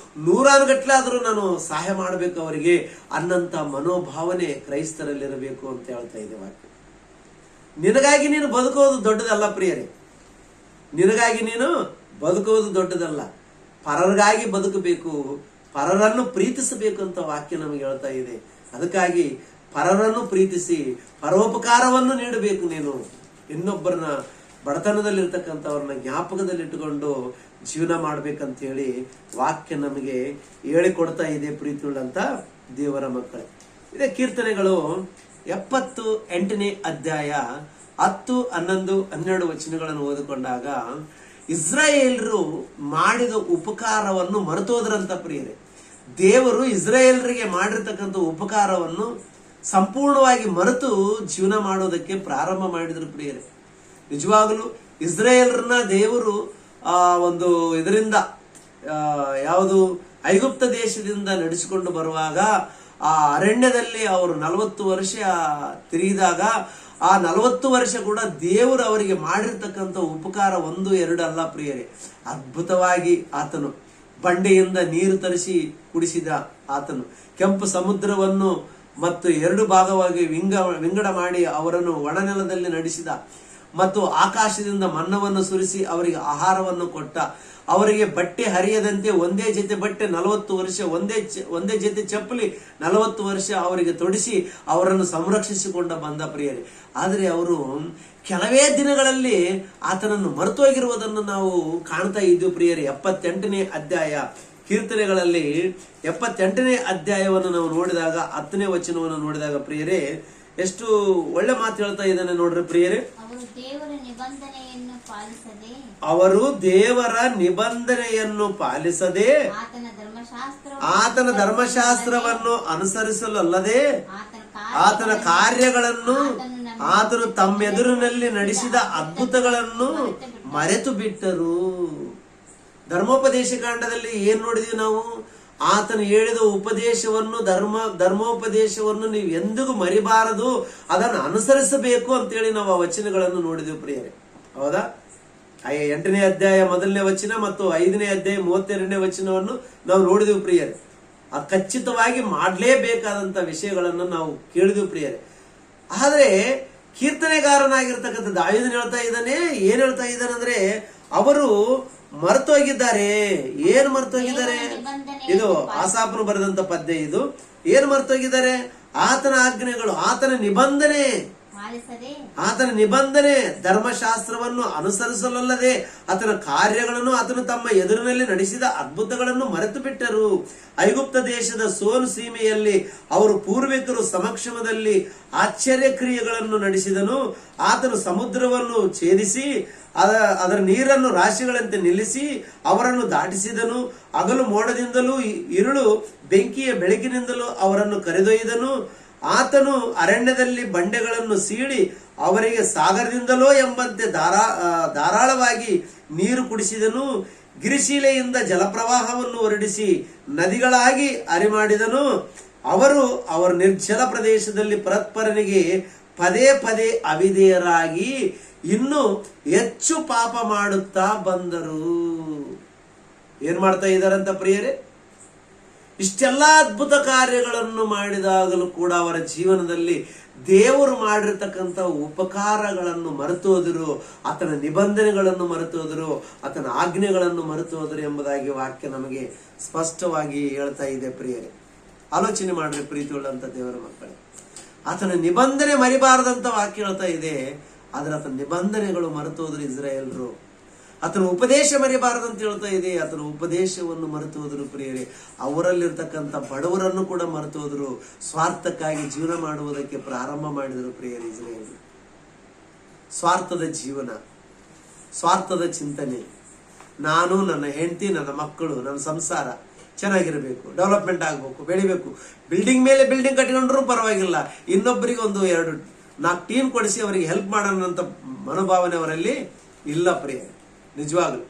100 ಗಟ್ಟಲೆ ಆದ್ರೂ ನಾನು ಸಹಾಯ ಮಾಡಬೇಕು ಅವರಿಗೆ ಅನ್ನಂತ ಮನೋಭಾವನೆ ಕ್ರೈಸ್ತರಲ್ಲಿರಬೇಕು ಅಂತ ಹೇಳ್ತಾ ಇದೆ ವಾಕ್ಯ. ನಿನಗಾಗಿ ನೀನು ಬದುಕೋದು ದೊಡ್ಡದಲ್ಲ ಪ್ರಿಯರೇ, ನಿನಗಾಗಿ ನೀನು ಬದುಕುವುದು ದೊಡ್ಡದಲ್ಲ, ಪರರಿಗಾಗಿ ಬದುಕಬೇಕು, ಪರರನ್ನು ಪ್ರೀತಿಸಬೇಕು ಅಂತ ವಾಕ್ಯ ನಮಗೆ ಹೇಳ್ತಾ ಇದೆ. ಅದಕ್ಕಾಗಿ ಪರರನ್ನು ಪ್ರೀತಿಸಿ ಪರೋಪಕಾರವನ್ನು ನೀಡಬೇಕು. ನೀನು ಇನ್ನೊಬ್ಬರನ್ನ ಬಡತನದಲ್ಲಿರ್ತಕ್ಕಂಥವ್ರನ್ನ ಜ್ಞಾಪಕದಲ್ಲಿಟ್ಟುಕೊಂಡು ಜೀವನ ಮಾಡ್ಬೇಕಂತ ಹೇಳಿ ವಾಕ್ಯ ನಮಗೆ ಹೇಳಿಕೊಡ್ತಾ ಇದೆ. ಪ್ರೀತಿಯುಳ್ಳಂತ ದೇವರ ಮಕ್ಕಳೇ, ಇದೇ ಕೀರ್ತನೆಗಳು 78ನೇ ಅಧ್ಯಾಯ 10, 11, 12 ವಚನಗಳನ್ನು ಓದಿಕೊಂಡಾಗ ಇಸ್ರಾಯೇಲರು ಮಾಡಿದ ಉಪಕಾರವನ್ನು ಮರೆತೋದ್ರಂತ ಪ್ರಿಯರೇ. ದೇವರು ಇಸ್ರಾಯೇಲರಿಗೆ ಮಾಡಿರ್ತಕ್ಕಂಥ ಉಪಕಾರವನ್ನು ಸಂಪೂರ್ಣವಾಗಿ ಮರೆತು ಜೀವನ ಮಾಡೋದಕ್ಕೆ ಪ್ರಾರಂಭ ಮಾಡಿದ್ರು ಪ್ರಿಯರೇ. ನಿಜವಾಗಲೂ ಇಸ್ರಾಯೇಲ್ರನ್ನ ದೇವರು ಒಂದು ಇದರಿಂದ ಯಾವುದು ಐಗುಪ್ತ ದೇಶದಿಂದ ನಡೆಸಿಕೊಂಡು ಬರುವಾಗ ಆ ಅರಣ್ಯದಲ್ಲಿ ಅವರು 40 ವರ್ಷ ತಿರುಗಿದಾಗ ಆ 40 ವರ್ಷ ಕೂಡ ದೇವರು ಅವರಿಗೆ ಮಾಡಿರ್ತಕ್ಕಂಥ ಉಪಕಾರ 1-2 ಅಲ್ಲ ಪ್ರಿಯರೇ. ಅದ್ಭುತವಾಗಿ ಆತನು ಬಂಡೆಯಿಂದ ನೀರು ತರಿಸಿ ಕುಡಿಸಿದ ಆತನು, ಕೆಂಪು ಸಮುದ್ರವನ್ನು ಮತ್ತು 2 ಭಾಗವಾಗಿ ವಿಂಗಡ ಮಾಡಿ ಅವರನ್ನು ಒಣನೆಲದಲ್ಲಿ ನಡೆಸಿದ, ಮತ್ತು ಆಕಾಶದಿಂದ ಮನ್ನವನ್ನು ಸುರಿಸಿ ಅವರಿಗೆ ಆಹಾರವನ್ನು ಕೊಟ್ಟ, ಅವರಿಗೆ ಬಟ್ಟೆ ಹರಿಯದಂತೆ ಒಂದೇ ಜೊತೆ ಬಟ್ಟೆ 40 ವರ್ಷ, ಒಂದೇ ಜೊತೆ ಚಪ್ಪಲಿ 40 ವರ್ಷ ಅವರಿಗೆ ತೊಡಿಸಿ ಅವರನ್ನು ಸಂರಕ್ಷಿಸಿಕೊಂಡ ಬಂದ ಪ್ರಿಯರೇ. ಆದರೆ ಅವರು ಕೆಲವೇ ದಿನಗಳಲ್ಲಿ ಆತನನ್ನು ಮರೆತೋಗಿರುವುದನ್ನು ನಾವು ಕಾಣ್ತಾ ಇದ್ದೀವಿ ಪ್ರಿಯರೇ. 78ನೇ ಅಧ್ಯಾಯ ಕೀರ್ತನೆಗಳಲ್ಲಿ 78ನೇ ಅಧ್ಯಾಯವನ್ನು ನಾವು ನೋಡಿದಾಗ 10ನೇ ವಚನವನ್ನು ನೋಡಿದಾಗ ಪ್ರಿಯರೇ, ಎಷ್ಟು ಒಳ್ಳೆ ಮಾತು ಹೇಳ್ತಾ ಇದ್ದಾನೆ ನೋಡ್ರಿ ಪ್ರಿಯರೇ. ಅವರು ದೇವರ ನಿಬಂಧನೆಯನ್ನು ಪಾಲಿಸದೆ ಆತನ ಧರ್ಮಶಾಸ್ತ್ರವನ್ನು ಅನುಸರಿಸಲಲ್ಲದೆ ಆತನ ಕಾರ್ಯಗಳನ್ನು ಆತನು ತಮ್ಮೆದುರಿನಲ್ಲಿ ನಡೆಸಿದ ಅದ್ಭುತಗಳನ್ನು ಮರೆತು ಬಿಟ್ಟರು. ಧರ್ಮೋಪದೇಶ ಕಾಂಡದಲ್ಲಿ ಏನ್ ನೋಡಿದ್ವಿ ನಾವು? ಆತನು ಹೇಳಿದ ಉಪದೇಶವನ್ನು ಧರ್ಮೋಪದೇಶವನ್ನು ನೀವು ಎಂದಿಗೂ ಮರಿಬಾರದು, ಅದನ್ನು ಅನುಸರಿಸಬೇಕು ಅಂತೇಳಿ ನಾವು ಆ ವಚನಗಳನ್ನು ನೋಡಿದೆವು ಪ್ರಿಯರೇ. ಹೌದಾ? 8ನೇ ಅಧ್ಯಾಯ 1ನೇ ವಚನ ಮತ್ತು 5ನೇ ಅಧ್ಯಾಯ 32ನೇ ವಚನವನ್ನು ನಾವು ನೋಡಿದೆವು ಪ್ರಿಯರೇ. ಆ ಖಚಿತವಾಗಿ ಮಾಡಲೇಬೇಕಾದಂತ ವಿಷಯಗಳನ್ನು ನಾವು ಕೇಳಿದೆವು ಪ್ರಿಯರೇ. ಆದ್ರೆ ಕೀರ್ತನೆಗಾರನಾಗಿರ್ತಕ್ಕಂಥ ದಾವೀದನು ಹೇಳ್ತಾ ಇದ್ದಾನೆ, ಏನ್ ಹೇಳ್ತಾ ಇದ್ದಾನೆ ಅಂದ್ರೆ, ಅವರು ಮರೆತೋಗಿದ್ದಾರೆ. ಏನ್ ಮರೆತೋಗಿದ್ದಾರೆ? ಇದು ಆಸಾಫನು ಬರೆದಂತ ಪದ್ಯ. ಇದು ಏನ್ ಮರೆತೋಗಿದ್ದಾರೆ? ಆತನ ಆಜ್ಞೆಗಳು, ಆತನ ನಿಬಂಧನೆ ಧರ್ಮಶಾಸ್ತ್ರವನ್ನು ಅನುಸರಿಸಲಲ್ಲದೆ ಆತನ ಕಾರ್ಯಗಳನ್ನು ಆತನು ತಮ್ಮ ಎದುರಿನಲ್ಲಿ ನಡೆಸಿದ ಅದ್ಭುತಗಳನ್ನು ಮರೆತು ಬಿಟ್ಟರು. ಐಗುಪ್ತ ದೇಶದ ಸೋನು ಸೀಮೆಯಲ್ಲಿ ಅವರು ಪೂರ್ವಿಕರು ಸಮಕ್ಷಮದಲ್ಲಿ ಆಶ್ಚರ್ಯ ಕ್ರಿಯೆಗಳನ್ನು ನಡೆಸಿದನು. ಆತನು ಸಮುದ್ರವನ್ನು ಛೇದಿಸಿ ಅದರ ನೀರನ್ನು ರಾಶಿಗಳಂತೆ ನಿಲ್ಲಿಸಿ ಅವರನ್ನು ದಾಟಿಸಿದನು. ಹಗಲು ಮೋಡದಿಂದಲೂ ಇರುಳು ಬೆಂಕಿಯ ಬೆಳಕಿನಿಂದಲೂ ಅವರನ್ನು ಕರೆದೊಯ್ದನು. ಆತನು ಅರಣ್ಯದಲ್ಲಿ ಬಂಡೆಗಳನ್ನು ಸೀಳಿ ಅವರಿಗೆ ಸಾಗರದಿಂದಲೋ ಎಂಬಂತೆ ಧಾರಾಳವಾಗಿ ನೀರು ಕುಡಿಸಿದನು. ಗಿರಿಶೀಲೆಯಿಂದ ಜಲಪ್ರವಾಹವನ್ನು ಹೊರಡಿಸಿ ನದಿಗಳಾಗಿ ಹರಿಮಾಡಿದನು. ಅವರು ನಿರ್ಜಲ ಪ್ರದೇಶದಲ್ಲಿ ಪರಸ್ಪರನಿಗೆ ಪದೇ ಪದೇ ಅವಿಧೇಯರಾಗಿ ಇನ್ನು ಹೆಚ್ಚು ಪಾಪ ಮಾಡುತ್ತಾ ಬಂದರು. ಏನ್ ಮಾಡ್ತಾ ಇದ್ದಾರಂತ ಪ್ರಿಯರೇ? ಇಷ್ಟೆಲ್ಲ ಅದ್ಭುತ ಕಾರ್ಯಗಳನ್ನು ಮಾಡಿದಾಗಲೂ ಕೂಡ ಅವರ ಜೀವನದಲ್ಲಿ ದೇವರು ಮಾಡಿರ್ತಕ್ಕಂಥ ಉಪಕಾರಗಳನ್ನು ಮರೆತೋದರು, ಆತನ ನಿಬಂಧನೆಗಳನ್ನು ಮರೆತೋದರು, ಆತನ ಆಜ್ಞೆಗಳನ್ನು ಮರೆತೋದರು ಎಂಬುದಾಗಿ ವಾಕ್ಯ ನಮಗೆ ಸ್ಪಷ್ಟವಾಗಿ ಹೇಳ್ತಾ ಇದೆ ಪ್ರಿಯರೇ. ಆಲೋಚನೆ ಮಾಡ್ರಿ ಪ್ರೀತಿಯುಳ್ಳಂತ ದೇವರ ಮಕ್ಕಳೇ. ಆತನ ನಿಬಂಧನೆ ಮರಿಬಾರದಂತ ವಾಕ್ಯ ಹೇಳ್ತಾ ಇದೆ. ಆದ್ರೆ ಆತನ ನಿಬಂಧನೆಗಳು ಮರೆತೋದ್ರು ಇಸ್ರಾಯೇಲ್ರು. ಆತನ ಉಪದೇಶ ಮರಿಬಾರದಂತ ಹೇಳ್ತಾ ಇದೆ. ಆತನ ಉಪದೇಶವನ್ನು ಮರೆತು ಹೋದ್ರು ಪ್ರಿಯರೇ. ಅವರಲ್ಲಿರ್ತಕ್ಕಂಥ ಬಡವರನ್ನು ಕೂಡ ಮರೆತು ಹೋದ್ರು. ಸ್ವಾರ್ಥಕ್ಕಾಗಿ ಜೀವನ ಮಾಡುವುದಕ್ಕೆ ಪ್ರಾರಂಭ ಮಾಡಿದರು ಪ್ರಿಯರೇ ಇಸ್ರಾಯೇಲ್. ಸ್ವಾರ್ಥದ ಜೀವನ, ಸ್ವಾರ್ಥದ ಚಿಂತನೆ. ನಾನು, ನನ್ನ ಹೆಂಡತಿ, ನನ್ನ ಮಕ್ಕಳು, ನನ್ನ ಸಂಸಾರ ಚೆನ್ನಾಗಿರ್ಬೇಕು, ಡೆವಲಪ್ಮೆಂಟ್ ಆಗ್ಬೇಕು, ಬೆಳಿಬೇಕು. ಬಿಲ್ಡಿಂಗ್ ಮೇಲೆ ಬಿಲ್ಡಿಂಗ್ ಕಟ್ಕೊಂಡ್ರು ಪರವಾಗಿಲ್ಲ, ಇನ್ನೊಬ್ಬರಿಗೆ 1-2-4 ಟೀಮ್ ಕೊಡಿಸಿ ಅವರಿಗೆ ಹೆಲ್ಪ್ ಮಾಡೋಣ ಅಂತ ಮನೋಭಾವನೆ ಅವರಲ್ಲಿ ಇಲ್ಲ ಪ್ರಿಯ. ನಿಜವಾಗ್ಲು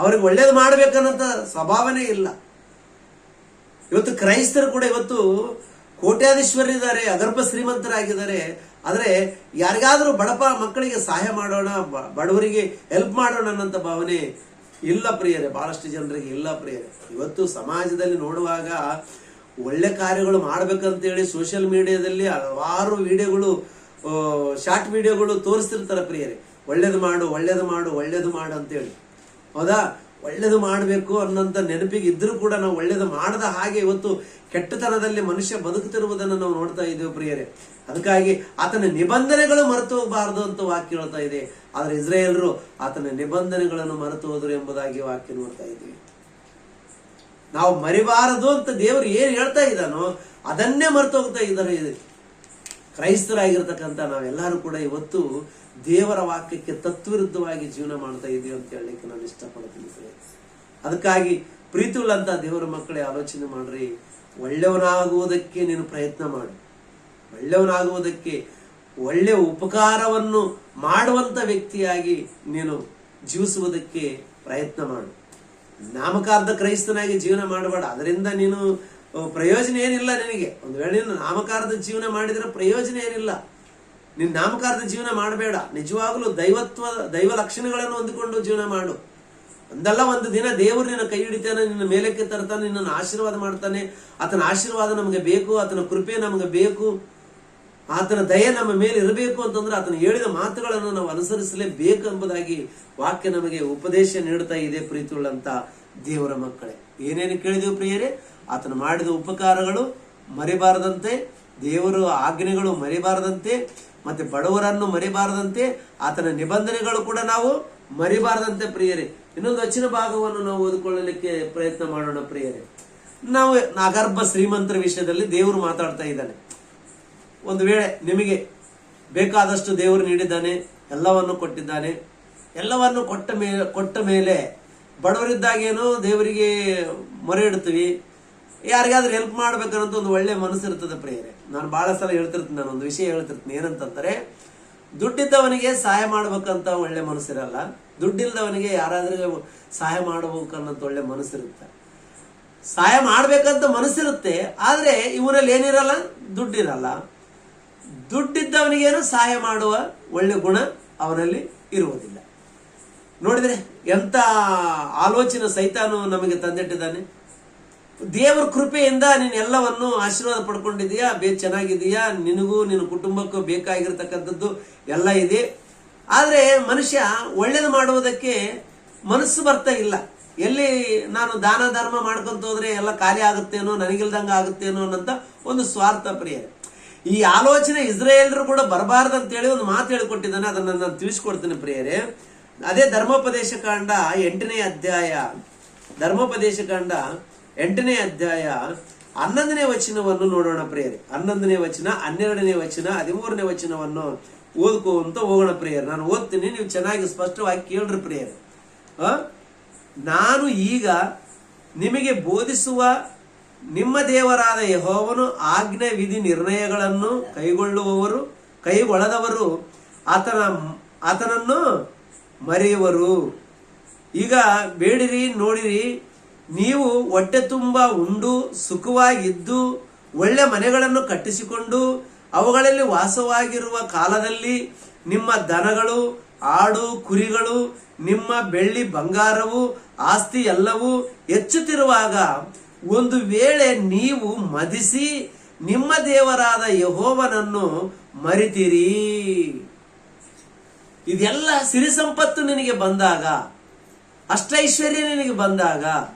ಅವ್ರಿಗೆ ಒಳ್ಳೇದು ಮಾಡ್ಬೇಕನ್ನಂತ ಸ್ವಭಾವನೆ ಇಲ್ಲ. ಇವತ್ತು ಕ್ರೈಸ್ತರು ಕೂಡ ಇವತ್ತು ಕೋಟ್ಯಾಧೀಶ್ವರಿದ್ದಾರೆ, ಅಗರ್ಭ ಶ್ರೀಮಂತರಾಗಿದ್ದಾರೆ. ಆದ್ರೆ ಯಾರಿಗಾದ್ರೂ ಬಡಪ ಮಕ್ಕಳಿಗೆ ಸಹಾಯ ಮಾಡೋಣ, ಬಡವರಿಗೆ ಹೆಲ್ಪ್ ಮಾಡೋಣ ಅನ್ನೋಂಥ ಭಾವನೆ ಇಲ್ಲ ಪ್ರಿಯರೇ. ಬಹಳಷ್ಟು ಜನರಿಗೆ ಇಲ್ಲ ಪ್ರಿಯರೇ. ಇವತ್ತು ಸಮಾಜದಲ್ಲಿ ನೋಡುವಾಗ ಒಳ್ಳೆ ಕಾರ್ಯಗಳು ಮಾಡ್ಬೇಕಂತೇಳಿ ಸೋಷಿಯಲ್ ಮೀಡಿಯಾದಲ್ಲಿ ಹಲವಾರು ವಿಡಿಯೋಗಳು, ಶಾರ್ಟ್ ವಿಡಿಯೋಗಳು ತೋರಿಸ್ತಿರ್ತಾರೆ ಪ್ರಿಯರೇ. ಒಳ್ಳೇದು ಮಾಡು, ಒಳ್ಳೇದು ಮಾಡು, ಒಳ್ಳೇದು ಮಾಡು ಅಂತೇಳಿ. ಹೌದಾ? ಒಳ್ಳೇದು ಮಾಡಬೇಕು ಅನ್ನೋಂಥ ನೆನಪಿಗೆ ಇದ್ರೂ ಕೂಡ ನಾವು ಒಳ್ಳೇದು ಮಾಡದ ಹಾಗೆ ಇವತ್ತು ಕೆಟ್ಟತನದಲ್ಲಿ ಮನುಷ್ಯ ಬದುಕುತ್ತಿರುವುದನ್ನು ನಾವು ನೋಡ್ತಾ ಇದ್ದೇವೆ ಪ್ರಿಯರೇ. ಅದಕ್ಕಾಗಿ ಆತನ ನಿಬಂಧನೆಗಳು ಮರೆತು ಹೋಗಬಾರದು ಅಂತ ವಾಕ್ಯ ಹೇಳ್ತಾ ಇದೆ. ಆದ್ರೆ ಇಸ್ರಾಯೇಲರು ಆತನ ನಿಬಂಧನೆಗಳನ್ನು ಮರೆತು ಹೋದರು ಎಂಬುದಾಗಿ ವಾಕ್ಯ ನೋಡ್ತಾ ಇದ್ದೀವಿ. ನಾವು ಮರಿಬಾರದು ಅಂತ ದೇವರು ಏನ್ ಹೇಳ್ತಾ ಇದ್ದಾನೋ ಅದನ್ನೇ ಮರೆತು ಹೋಗ್ತಾ ಇದ್ದಾರೆ. ಕ್ರೈಸ್ತರಾಗಿರ್ತಕ್ಕಂಥ ನಾವೆಲ್ಲರೂ ಕೂಡ ಇವತ್ತು ದೇವರ ವಾಕ್ಯಕ್ಕೆ ತತ್ವಿರುದ್ಧವಾಗಿ ಜೀವನ ಮಾಡ್ತಾ ಇದೀವಿ ಅಂತ ಹೇಳಲಿಕ್ಕೆ ನಾನು ಇಷ್ಟಪಡ್ತೀನಿ. ಅದಕ್ಕಾಗಿ ಪ್ರೀತಿಯುಳ್ಳಂತ ದೇವರ ಮಕ್ಕಳೇ ಆಲೋಚನೆ ಮಾಡ್ರಿ. ಒಳ್ಳೆಯವನಾಗುವುದಕ್ಕೆ ನೀನು ಪ್ರಯತ್ನ ಮಾಡು. ಒಳ್ಳೆಯವನಾಗುವುದಕ್ಕೆ, ಒಳ್ಳೆಯ ಉಪಕಾರವನ್ನು ಮಾಡುವಂತ ವ್ಯಕ್ತಿಯಾಗಿ ನೀನು ಜೀವಿಸುವುದಕ್ಕೆ ಪ್ರಯತ್ನ ಮಾಡು. ನಾಮಕಾರ್ಧ ಕ್ರೈಸ್ತನಾಗಿ ಜೀವನ ಮಾಡಬೇಡ. ಅದರಿಂದ ನೀನು ಪ್ರಯೋಜನ ಏನಿಲ್ಲ ನಿನಗೆ. ಒಂದು ವೇಳೆ ನೀನು ನಾಮಕಾರ್ಧ ಜೀವನ ಮಾಡಿದ್ರೆ ಪ್ರಯೋಜನ ಏನಿಲ್ಲ. ನೀನು ನಾಮಕಾರ್ಧ ಜೀವನ ಮಾಡಬೇಡ. ನಿಜವಾಗಲೂ ದೈವ ಲಕ್ಷಣಗಳನ್ನು ಹೊಂದಿಕೊಂಡು ಜೀವನ ಮಾಡು. ಒಂದಲ್ಲ ಒಂದು ದಿನ ದೇವರು ನಿನ್ನ ಕೈ ಹಿಡಿತಾನೆ, ನಿನ್ನ ಮೇಲಕ್ಕೆ ತರ್ತಾನೆ, ನಿನ್ನನ್ನು ಆಶೀರ್ವಾದ ಮಾಡ್ತಾನೆ. ಆತನ ಆಶೀರ್ವಾದ ನಮಗೆ ಬೇಕು, ಆತನ ಕೃಪೆ ನಮಗೆ ಬೇಕು, ಆತನ ದಯೆ ನಮ್ಮ ಮೇಲೆ ಇರಬೇಕು ಅಂತಂದ್ರೆ ಆತನ ಹೇಳಿದ ಮಾತುಗಳನ್ನು ನಾವು ಅನುಸರಿಸಲೇಬೇಕು ಎಂಬುದಾಗಿ ವಾಕ್ಯ ನಮಗೆ ಉಪದೇಶ ನೀಡ್ತಾ ಇದೆ. ಪ್ರೀತಿಯುಳ್ಳಂತ ದೇವರ ಮಕ್ಕಳೇ, ಏನೇನು ಕೇಳಿದೆವು ಪ್ರಿಯರೇ? ಆತನು ಮಾಡಿದ ಉಪಕಾರಗಳು ಮರಿಬಾರದಂತೆ, ದೇವರ ಆಜ್ಞೆಗಳು ಮರಿಬಾರದಂತೆ, ಮತ್ತೆ ಬಡವರನ್ನು ಮರಿಬಾರದಂತೆ, ಆತನ ನಿಬಂಧನೆಗಳು ಕೂಡ ನಾವು ಮರಿಬಾರದಂತೆ ಪ್ರಿಯರೇ. ಇನ್ನೊಂದು ವಚನ ಭಾಗವನ್ನು ನಾವು ಓದಿಕೊಳ್ಳಲಿಕ್ಕೆ ಪ್ರಯತ್ನ ಮಾಡೋಣ ಪ್ರಿಯರೇ. ನಾವು ಅಗರ್ಭ ಶ್ರೀಮಂತರ ವಿಷಯದಲ್ಲಿ ದೇವರು ಮಾತಾಡ್ತಾ ಇದ್ದಾನೆ. ಒಂದು ವೇಳೆ ನಿಮಗೆ ಬೇಕಾದಷ್ಟು ದೇವರು ನೀಡಿದ್ದಾನೆ, ಎಲ್ಲವನ್ನು ಕೊಟ್ಟಿದ್ದಾನೆ. ಎಲ್ಲವನ್ನು ಕೊಟ್ಟ ಮೇಲೆ ಬಡವರಿದ್ದಾಗೇನೋ ದೇವರಿಗೆ ಮೊರೆ ಇಡ್ತೀವಿ, ಯಾರಿಗಾದ್ರೂ ಹೆಲ್ಪ್ ಮಾಡ್ಬೇಕನ್ನೋದು ಒಂದು ಒಳ್ಳೆ ಮನಸ್ಸು ಇರ್ತದೆ ಪ್ರಿಯರೇ. ನಾನು ಬಹಳ ಸಲ ಹೇಳ್ತಿರ್ತೀನಿ, ನಾನು ಒಂದು ವಿಷಯ ಹೇಳ್ತಿರ್ತೀನಿ. ಏನಂತಂದ್ರೆ, ದುಡ್ಡಿದ್ದವನಿಗೆ ಸಹಾಯ ಮಾಡ್ಬೇಕಂತ ಒಳ್ಳೆ ಮನಸ್ಸಿರಲ್ಲ, ದುಡ್ಡಿಲ್ದವನಿಗೆ ಯಾರಾದ್ರೂ ಸಹಾಯ ಮಾಡಬೇಕನ್ನೋಂತ ಒಳ್ಳೆ ಮನಸ್ಸಿರುತ್ತೆ. ಸಹಾಯ ಮಾಡ್ಬೇಕಂತ ಮನಸ್ಸಿರುತ್ತೆ, ಆದ್ರೆ ಇವನಲ್ಲಿ ಏನಿರಲ್ಲ, ದುಡ್ಡಿರಲ್ಲ. ದುಡ್ಡಿದ್ದವನಿಗೇನು ಸಹಾಯ ಮಾಡುವ ಒಳ್ಳೆ ಗುಣ ಅವನಲ್ಲಿ ಇರುವುದಿಲ್ಲ. ನೋಡಿದ್ರೆ ಎಂತ ಆಲೋಚನೆ ಸೈತಾನು ನಮಗೆ ತಂದಿಟ್ಟಿದ್ದಾನೆ. ದೇವರ ಕೃಪೆಯಿಂದ ನೀನು ಎಲ್ಲವನ್ನು ಆಶೀರ್ವಾದ ಪಡ್ಕೊಂಡಿದೀಯಾ, ಚೆನ್ನಾಗಿದೀಯಾ, ನಿನಗೂ ನಿನ್ನ ಕುಟುಂಬಕ್ಕೂ ಬೇಕಾಗಿರ್ತಕ್ಕಂಥದ್ದು ಎಲ್ಲ ಇದೆ. ಆದ್ರೆ ಮನುಷ್ಯ ಒಳ್ಳೇದು ಮಾಡುವುದಕ್ಕೆ ಮನಸ್ಸು ಬರ್ತಾ ಇಲ್ಲ. ಎಲ್ಲಿ ನಾನು ದಾನ ಧರ್ಮ ಮಾಡ್ಕೊಂತ ಹೋದ್ರೆ ಎಲ್ಲ ಖಾಲಿ ಆಗುತ್ತೇನೋ, ನನಗಿಲ್ದಂಗ ಆಗುತ್ತೇನೋ ಅನ್ನಂತ ಒಂದು ಸ್ವಾರ್ಥ ಪ್ರಿಯ. ಈ ಆಲೋಚನೆ ಇಸ್ರಾಯೇಲರು ಕೂಡ ಬರಬಾರ್ದಂತೇಳಿ ಒಂದು ಮಾತು ಹೇಳಿಕೊಟ್ಟಿದ್ದಾನೆ. ಅದನ್ನ ನಾನು ತಿಳಿಸ್ಕೊಡ್ತೀನಿ ಪ್ರಿಯರೇ. ಅದೇ ಧರ್ಮೋಪದೇಶ ಕಾಂಡ 8ನೇ ಅಧ್ಯಾಯ, ಧರ್ಮೋಪದೇಶ ಕಾಂಡ 8ನೇ ಅಧ್ಯಾಯ 11ನೇ ವಚನವನ್ನು ನೋಡೋಣ ಪ್ರಿಯರೇ. 11ನೇ ವಚನ, 12ನೇ ವಚನ, 13ನೇ ವಚನವನ್ನು ಓದ್ಕೊಂತ ಹೋಗೋಣ ಪ್ರಿಯರೇ. ನಾನು ಓದ್ತೀನಿ, ನೀವು ಚೆನ್ನಾಗಿ ಸ್ಪಷ್ಟವಾಗಿ ಕೇಳ್ರಿ ಪ್ರಿಯರೇ. ನಾನು ಈಗ ನಿಮಗೆ ಬೋಧಿಸುವ ನಿಮ್ಮ ದೇವರಾದ ಯೆಹೋವನು ಆಜ್ಞೆ ವಿಧಿ ನಿರ್ಣಯಗಳನ್ನು ಕೈಗೊಳ್ಳದವರು ಆತನನ್ನು ಮರೆಯುವರು. ಈಗ ಬೇಡಿರಿ, ನೋಡಿರಿ, ನೀವು ಹೊಟ್ಟೆ ತುಂಬ ಉಂಡು ಸುಖವಾಗಿದ್ದು ಒಳ್ಳೆ ಮನೆಗಳನ್ನು ಕಟ್ಟಿಸಿಕೊಂಡು ಅವುಗಳಲ್ಲಿ ವಾಸವಾಗಿರುವ ಕಾಲದಲ್ಲಿ ನಿಮ್ಮ ದನಗಳು, ಆಡು, ಕುರಿಗಳು, ನಿಮ್ಮ ಬೆಳ್ಳಿ ಬಂಗಾರವು, ಆಸ್ತಿ ಎಲ್ಲವೂ ಹೆಚ್ಚುತ್ತಿರುವಾಗ ಒಂದು ವೇಳೆ ನೀವು ಮದಿಸಿ ನಿಮ್ಮ ದೇವರಾದ ಯೆಹೋವನನ್ನು ಮರಿತೀರಿ. ಇದೆಲ್ಲ ಸಿರಿ ಸಂಪತ್ತು ನಿನಗೆ ಬಂದಾಗ, ಅಷ್ಟೈಶ್ವರ್ಯ ನಿನಗೆ ಬಂದಾಗ,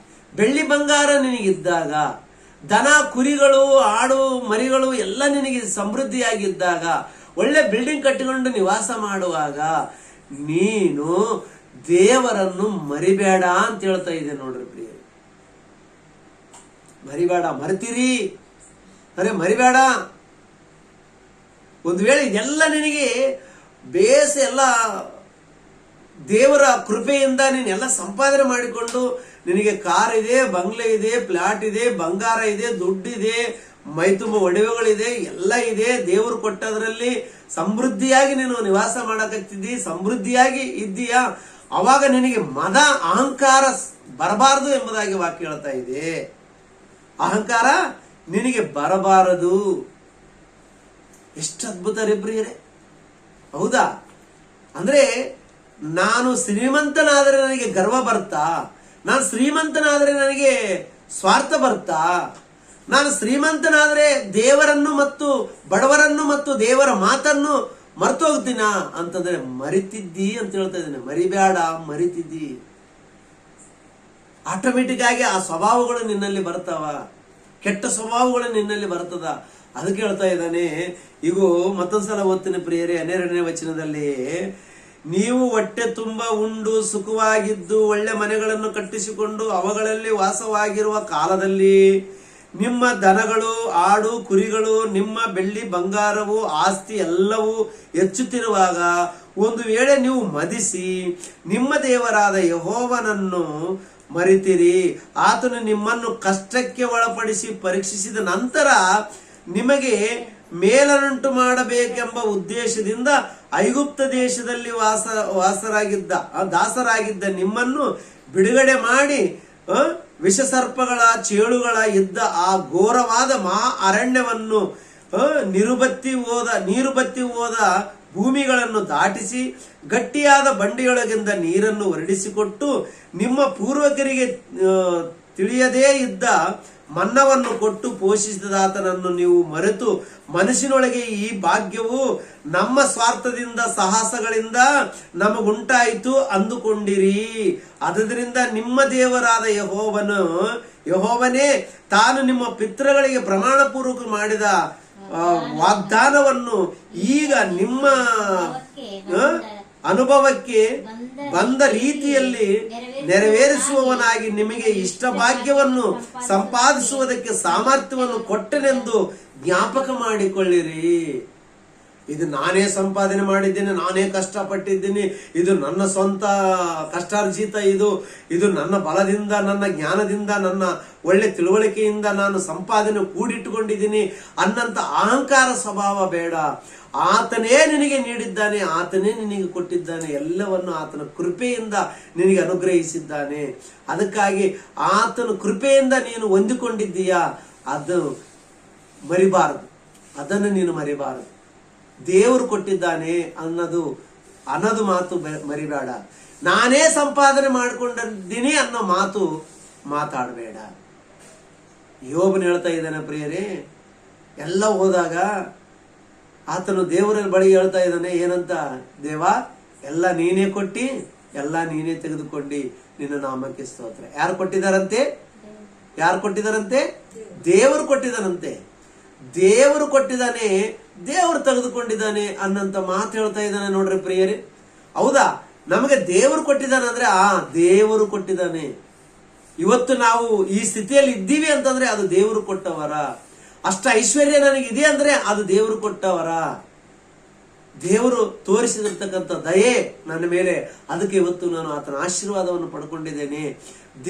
ಬೆಳ್ಳಿ ಬಂಗಾರ ನಿನಗಿದ್ದಾಗ, ದನ ಕುರಿಗಳು ಆಡು ಮರಿಗಳು ಎಲ್ಲ ನಿನಗೆ ಸಮೃದ್ಧಿಯಾಗಿದ್ದಾಗ, ಒಳ್ಳೆ ಬಿಲ್ಡಿಂಗ್ ಕಟ್ಟಿಕೊಂಡು ನಿವಾಸ ಮಾಡುವಾಗ ನೀನು ದೇವರನ್ನು ಮರಿಬೇಡ ಅಂತ ಹೇಳ್ತಾ ಇದೆ. ನೋಡ್ರಿ ಪ್ರಿಯ, ಮರಿಬೇಡ, ಮರಿತೀರಿ ಅರೆ ಮರಿಬೇಡ. ಒಂದು ವೇಳೆ ಇದೆಲ್ಲ ನಿನಗೆ ಬೇಸ ಎಲ್ಲ ದೇವರ ಕೃಪೆಯಿಂದ ನೀನೆಲ್ಲ ಸಂಪಾದನೆ ಮಾಡಿಕೊಂಡು, ನಿನಗೆ ಕಾರ್ ಇದೆ, ಬಂಗ್ಲೆ ಇದೆ, ಫ್ಲಾಟ್ ಇದೆ, ಬಂಗಾರ ಇದೆ, ದುಡ್ಡಿದೆ, ಮೈ ತುಂಬ ಒಡವೆಗಳಿದೆ, ಎಲ್ಲ ಇದೆ, ದೇವರು ಕೊಟ್ಟದ್ರಲ್ಲಿ ಸಮೃದ್ಧಿಯಾಗಿ ನೀನು ನಿವಾಸ ಮಾಡಕತ್ತಿದ್ದಿ, ಸಮೃದ್ಧಿಯಾಗಿ ಇದ್ದೀಯಾ, ಅವಾಗ ನಿನಗೆ ಮದ ಅಹಂಕಾರ ಬರಬಾರದು ಎಂಬುದಾಗಿ ವಾಕ್ಯ ಹೇಳ್ತಾ ಇದೆ. ಅಹಂಕಾರ ನಿನಗೆ ಬರಬಾರದು. ಎಷ್ಟು ಅದ್ಭುತ ರೇ ಪ್ರಿಯರೇ, ಹೌದಾ? ಅಂದ್ರೆ ನಾನು ಶ್ರೀಮಂತನಾದರೆ ನನಗೆ ಗರ್ವ ಬರ್ತಾ? ನಾನು ಶ್ರೀಮಂತನಾದರೆ ನನಗೆ ಸ್ವಾರ್ಥ ಬರ್ತಾ? ನಾನು ಶ್ರೀಮಂತನಾದರೆ ದೇವರನ್ನು ಮತ್ತು ಬಡವರನ್ನು ಮತ್ತು ದೇವರ ಮಾತನ್ನು ಮರ್ತು ಹೋಗ್ತೀನ ಅಂತಂದ್ರೆ ಮರಿತಿದ್ದಿ ಅಂತ ಹೇಳ್ತಾ ಇದ್ದೇನೆ. ಮರಿಬೇಡ, ಮರಿತಿದ್ದಿ. ಆಟೋಮೆಟಿಕ್ ಆಗಿ ಆ ಸ್ವಭಾವಗಳು ನಿನ್ನಲ್ಲಿ ಬರ್ತಾವ, ಕೆಟ್ಟ ಸ್ವಭಾವಗಳು ನಿನ್ನಲ್ಲಿ ಬರ್ತದ. ಅದಕ್ಕೆ ಹೇಳ್ತಾ ಇದ್ದಾನೆ. ಈಗ ಮತ್ತೊಂದ್ಸಲ ಓದ್ತೀನಿ ಪ್ರಿಯರೇ, 12ನೇ ವಚನದಲ್ಲಿ, ನೀವು ಹೊಟ್ಟೆ ತುಂಬ ಉಂಡು ಸುಖವಾಗಿದ್ದು ಒಳ್ಳೆ ಮನೆಗಳನ್ನು ಕಟ್ಟಿಸಿಕೊಂಡು ಅವುಗಳಲ್ಲಿ ವಾಸವಾಗಿರುವ ಕಾಲದಲ್ಲಿ ನಿಮ್ಮ ದನಗಳು, ಆಡು, ಕುರಿಗಳು, ನಿಮ್ಮ ಬೆಳ್ಳಿ ಬಂಗಾರವು, ಆಸ್ತಿ ಎಲ್ಲವೂ ಹೆಚ್ಚುತ್ತಿರುವಾಗ ಒಂದು ವೇಳೆ ನೀವು ಮದಿಸಿ ನಿಮ್ಮ ದೇವರಾದ ಯೆಹೋವನನ್ನು ಮರಿತೀರಿ. ಆತನು ನಿಮ್ಮನ್ನು ಕಷ್ಟಕ್ಕೆ ಒಳಪಡಿಸಿ ಪರೀಕ್ಷಿಸಿದ ನಂತರ ನಿಮಗೆ ಮೇಲನುಂಟು ಮಾಡಬೇಕೆಂಬ ಉದ್ದೇಶದಿಂದ ಐಗುಪ್ತ ದೇಶದಲ್ಲಿ ದಾಸರಾಗಿದ್ದ ನಿಮ್ಮನ್ನು ಬಿಡುಗಡೆ ಮಾಡಿ ವಿಷಸರ್ಪಗಳ ಚೇಳುಗಳ ಇದ್ದ ಆ ಘೋರವಾದ ಮಹಾ ಅರಣ್ಯವನ್ನು ನೀರು ಬತ್ತಿ ಹೋದ ಭೂಮಿಗಳನ್ನು ದಾಟಿಸಿ ಗಟ್ಟಿಯಾದ ಬಂಡೆಯೊಳಗಿಂದ ನೀರನ್ನು ಹೊರಡಿಸಿಕೊಟ್ಟು ನಿಮ್ಮ ಪೂರ್ವಕರಿಗೆ ತಿಳಿಯದೇ ಇದ್ದ ಮನ್ನವನ್ನು ಕೊಟ್ಟು ಪೋಷಿಸಿದಾತನನ್ನು ನೀವು ಮರೆತು ಮನಸ್ಸಿನೊಳಗೆ ಈ ಭಾಗ್ಯವು ನಮ್ಮ ಸ್ವಾರ್ಥದಿಂದ ಸಾಹಸಗಳಿಂದ ನಮಗುಂಟಾಯಿತು ಅಂದುಕೊಂಡಿರಿ. ಆದ್ದರಿಂದ ನಿಮ್ಮ ದೇವರಾದ ಯೆಹೋವನೇ ತಾನು ನಿಮ್ಮ ಪಿತೃಗಳಿಗೆ ಪ್ರಮಾಣ ಪೂರ್ವಕ ಮಾಡಿದ ವಾಗ್ದಾನವನ್ನು ಈಗ ನಿಮ್ಮ ಅನುಭವಕ್ಕೆ ಬಂದ ರೀತಿಯಲ್ಲಿ ನೆರವೇರಿಸುವವನಾಗಿ ನಿಮಗೆ ಇಷ್ಟ ಭಾಗ್ಯವನ್ನು ಸಂಪಾದಿಸುವುದಕ್ಕೆ ಸಾಮರ್ಥ್ಯವನ್ನು ಕೊಟ್ಟನೆಂದು ಜ್ಞಾಪಕ ಮಾಡಿಕೊಳ್ಳಿರಿ. ಇದು ನಾನೇ ಸಂಪಾದನೆ ಮಾಡಿದ್ದೇನೆ, ನಾನೇ ಕಷ್ಟಪಟ್ಟಿದ್ದೀನಿ, ಇದು ನನ್ನ ಸ್ವಂತ ಕಷ್ಟಾರ್ಜಿತ, ಇದು ನನ್ನ ಬಲದಿಂದ, ನನ್ನ ಜ್ಞಾನದಿಂದ, ನನ್ನ ಒಳ್ಳೆ ತಿಳುವಳಿಕೆಯಿಂದ ನಾನು ಸಂಪಾದನೆ ಕೂಡಿಟ್ಟುಕೊಂಡಿದ್ದೀನಿ ಅನ್ನಂತ ಅಹಂಕಾರ ಸ್ವಭಾವ ಬೇಡ. ಆತನೇ ನಿನಗೆ ನೀಡಿದ್ದಾನೆ, ಆತನೇ ನಿನಗೆ ಕೊಟ್ಟಿದ್ದಾನೆ, ಎಲ್ಲವನ್ನು ಆತನ ಕೃಪೆಯಿಂದ ನಿನಗೆ ಅನುಗ್ರಹಿಸಿದ್ದಾನೆ. ಅದಕ್ಕಾಗಿ ಆತನ ಕೃಪೆಯಿಂದ ನೀನು ಹೊಂದಿಕೊಂಡಿದ್ದೀಯಾ, ಅದು ಮರಿಬಾರದು, ಅದನ್ನು ನೀನು ಮರಿಬಾರದು. ದೇವರು ಕೊಟ್ಟಿದ್ದಾನೆ ಅನ್ನೋದು ಮಾತು ಮರಿಬೇಡ. ನಾನೇ ಸಂಪಾದನೆ ಮಾಡಿಕೊಂಡಿದ್ದೀನಿ ಅನ್ನೋ ಮಾತು ಮಾತಾಡಬೇಡ. ಯೋಬನು ಹೇಳ್ತಾ ಇದ್ದಾನೆ ಪ್ರಿಯರೇ, ಎಲ್ಲ ಹೋದಾಗ ಆತನು ದೇವರ ಬಳಿ ಹೇಳ್ತಾ ಇದ್ದಾನೆ ಏನಂತ, ದೇವ ಎಲ್ಲ ನೀನೇ ಕೊಟ್ಟಿ, ಎಲ್ಲ ನೀನೇ ತೆಗೆದುಕೊಂಡು, ನಿನ್ನ ನಾಮಕ್ಕೆ ಸ್ತೋತ್ರ. ಯಾರು ಕೊಟ್ಟಿದಾರಂತೆ? ದೇವರು ಕೊಟ್ಟಿದ್ದಾನಂತೆ. ದೇವರು ಕೊಟ್ಟಿದ್ದಾನೆ, ದೇವರು ತೆಗೆದುಕೊಂಡಿದ್ದಾನೆ ಅನ್ನಂತ ಮಾತು ಹೇಳ್ತಾ ಇದ್ದಾನೆ ನೋಡ್ರಿ ಪ್ರಿಯರೇ. ಹೌದಾ? ನಮಗೆ ದೇವರು ಕೊಟ್ಟಿದ್ದಾನೆ ಅಂದ್ರೆ ದೇವರು ಕೊಟ್ಟಿದ್ದಾನೆ. ಇವತ್ತು ನಾವು ಈ ಸ್ಥಿತಿಯಲ್ಲಿ ಇದ್ದೀವಿ ಅಂತಂದ್ರೆ ಅದು ದೇವರು ಕೊಟ್ಟವರ. ಅಷ್ಟ ಐಶ್ವರ್ಯ ನನಗಿದೆ ಅಂದ್ರೆ ಅದು ದೇವರು ಕೊಟ್ಟವರ. ದೇವರು ತೋರಿಸಿದಿರ್ತಕ್ಕಂಥ ದಯೆ ನನ್ನ ಮೇಲೆ, ಅದಕ್ಕೆ ಇವತ್ತು ನಾನು ಆತನ ಆಶೀರ್ವಾದವನ್ನು ಪಡ್ಕೊಂಡಿದ್ದೇನೆ.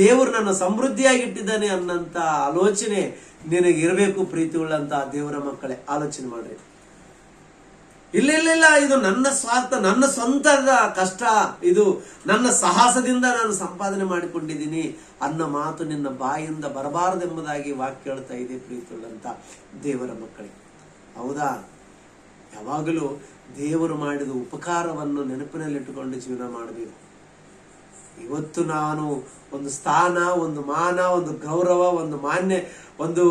ದೇವರು ನನ್ನ ಸಮೃದ್ಧಿಯಾಗಿಟ್ಟಿದ್ದಾನೆ ಅನ್ನಂತ ಆಲೋಚನೆ ನಿನಗೆ ಇರಬೇಕು. ಪ್ರೀತಿ ಉಳ್ಳಂತ ದೇವರ ಮಕ್ಕಳೇ, ಆಲೋಚನೆ ಮಾಡ್ರಿ. ಇಲ್ಲ, ಇದು ನನ್ನ ಸ್ವಾರ್ಥ, ನನ್ನ ಸ್ವಂತದ ಕಷ್ಟ, ಇದು ನನ್ನ ಸಾಹಸದಿಂದ ನಾನು ಸಂಪಾದನೆ ಮಾಡಿಕೊಂಡಿದ್ದೀನಿ ಅನ್ನೋ ಮಾತು ನಿನ್ನ ಬಾಯಿಂದ ಬರಬಾರದೆಂಬುದಾಗಿ ವಾಕ್ಯ ಹೇಳ್ತಾ ಇದೆ ಪ್ರೀತಿ ಉಳ್ಳಂತ ದೇವರ ಮಕ್ಕಳೇ. ಹೌದಾ? ಯಾವಾಗಲೂ ದೇವರು ಮಾಡಿದ ಉಪಕಾರವನ್ನು ನೆನಪಿನಲ್ಲಿಟ್ಟುಕೊಂಡು ಜೀವನ ಮಾಡಬೇಕು. ಇವತ್ತು ನಾನು ಒಂದು ಸ್ಥಾನ, ಒಂದು ಮಾನ, ಒಂದು ಗೌರವ, ಒಂದು ಮಾನ್ಯ, ಒಂದು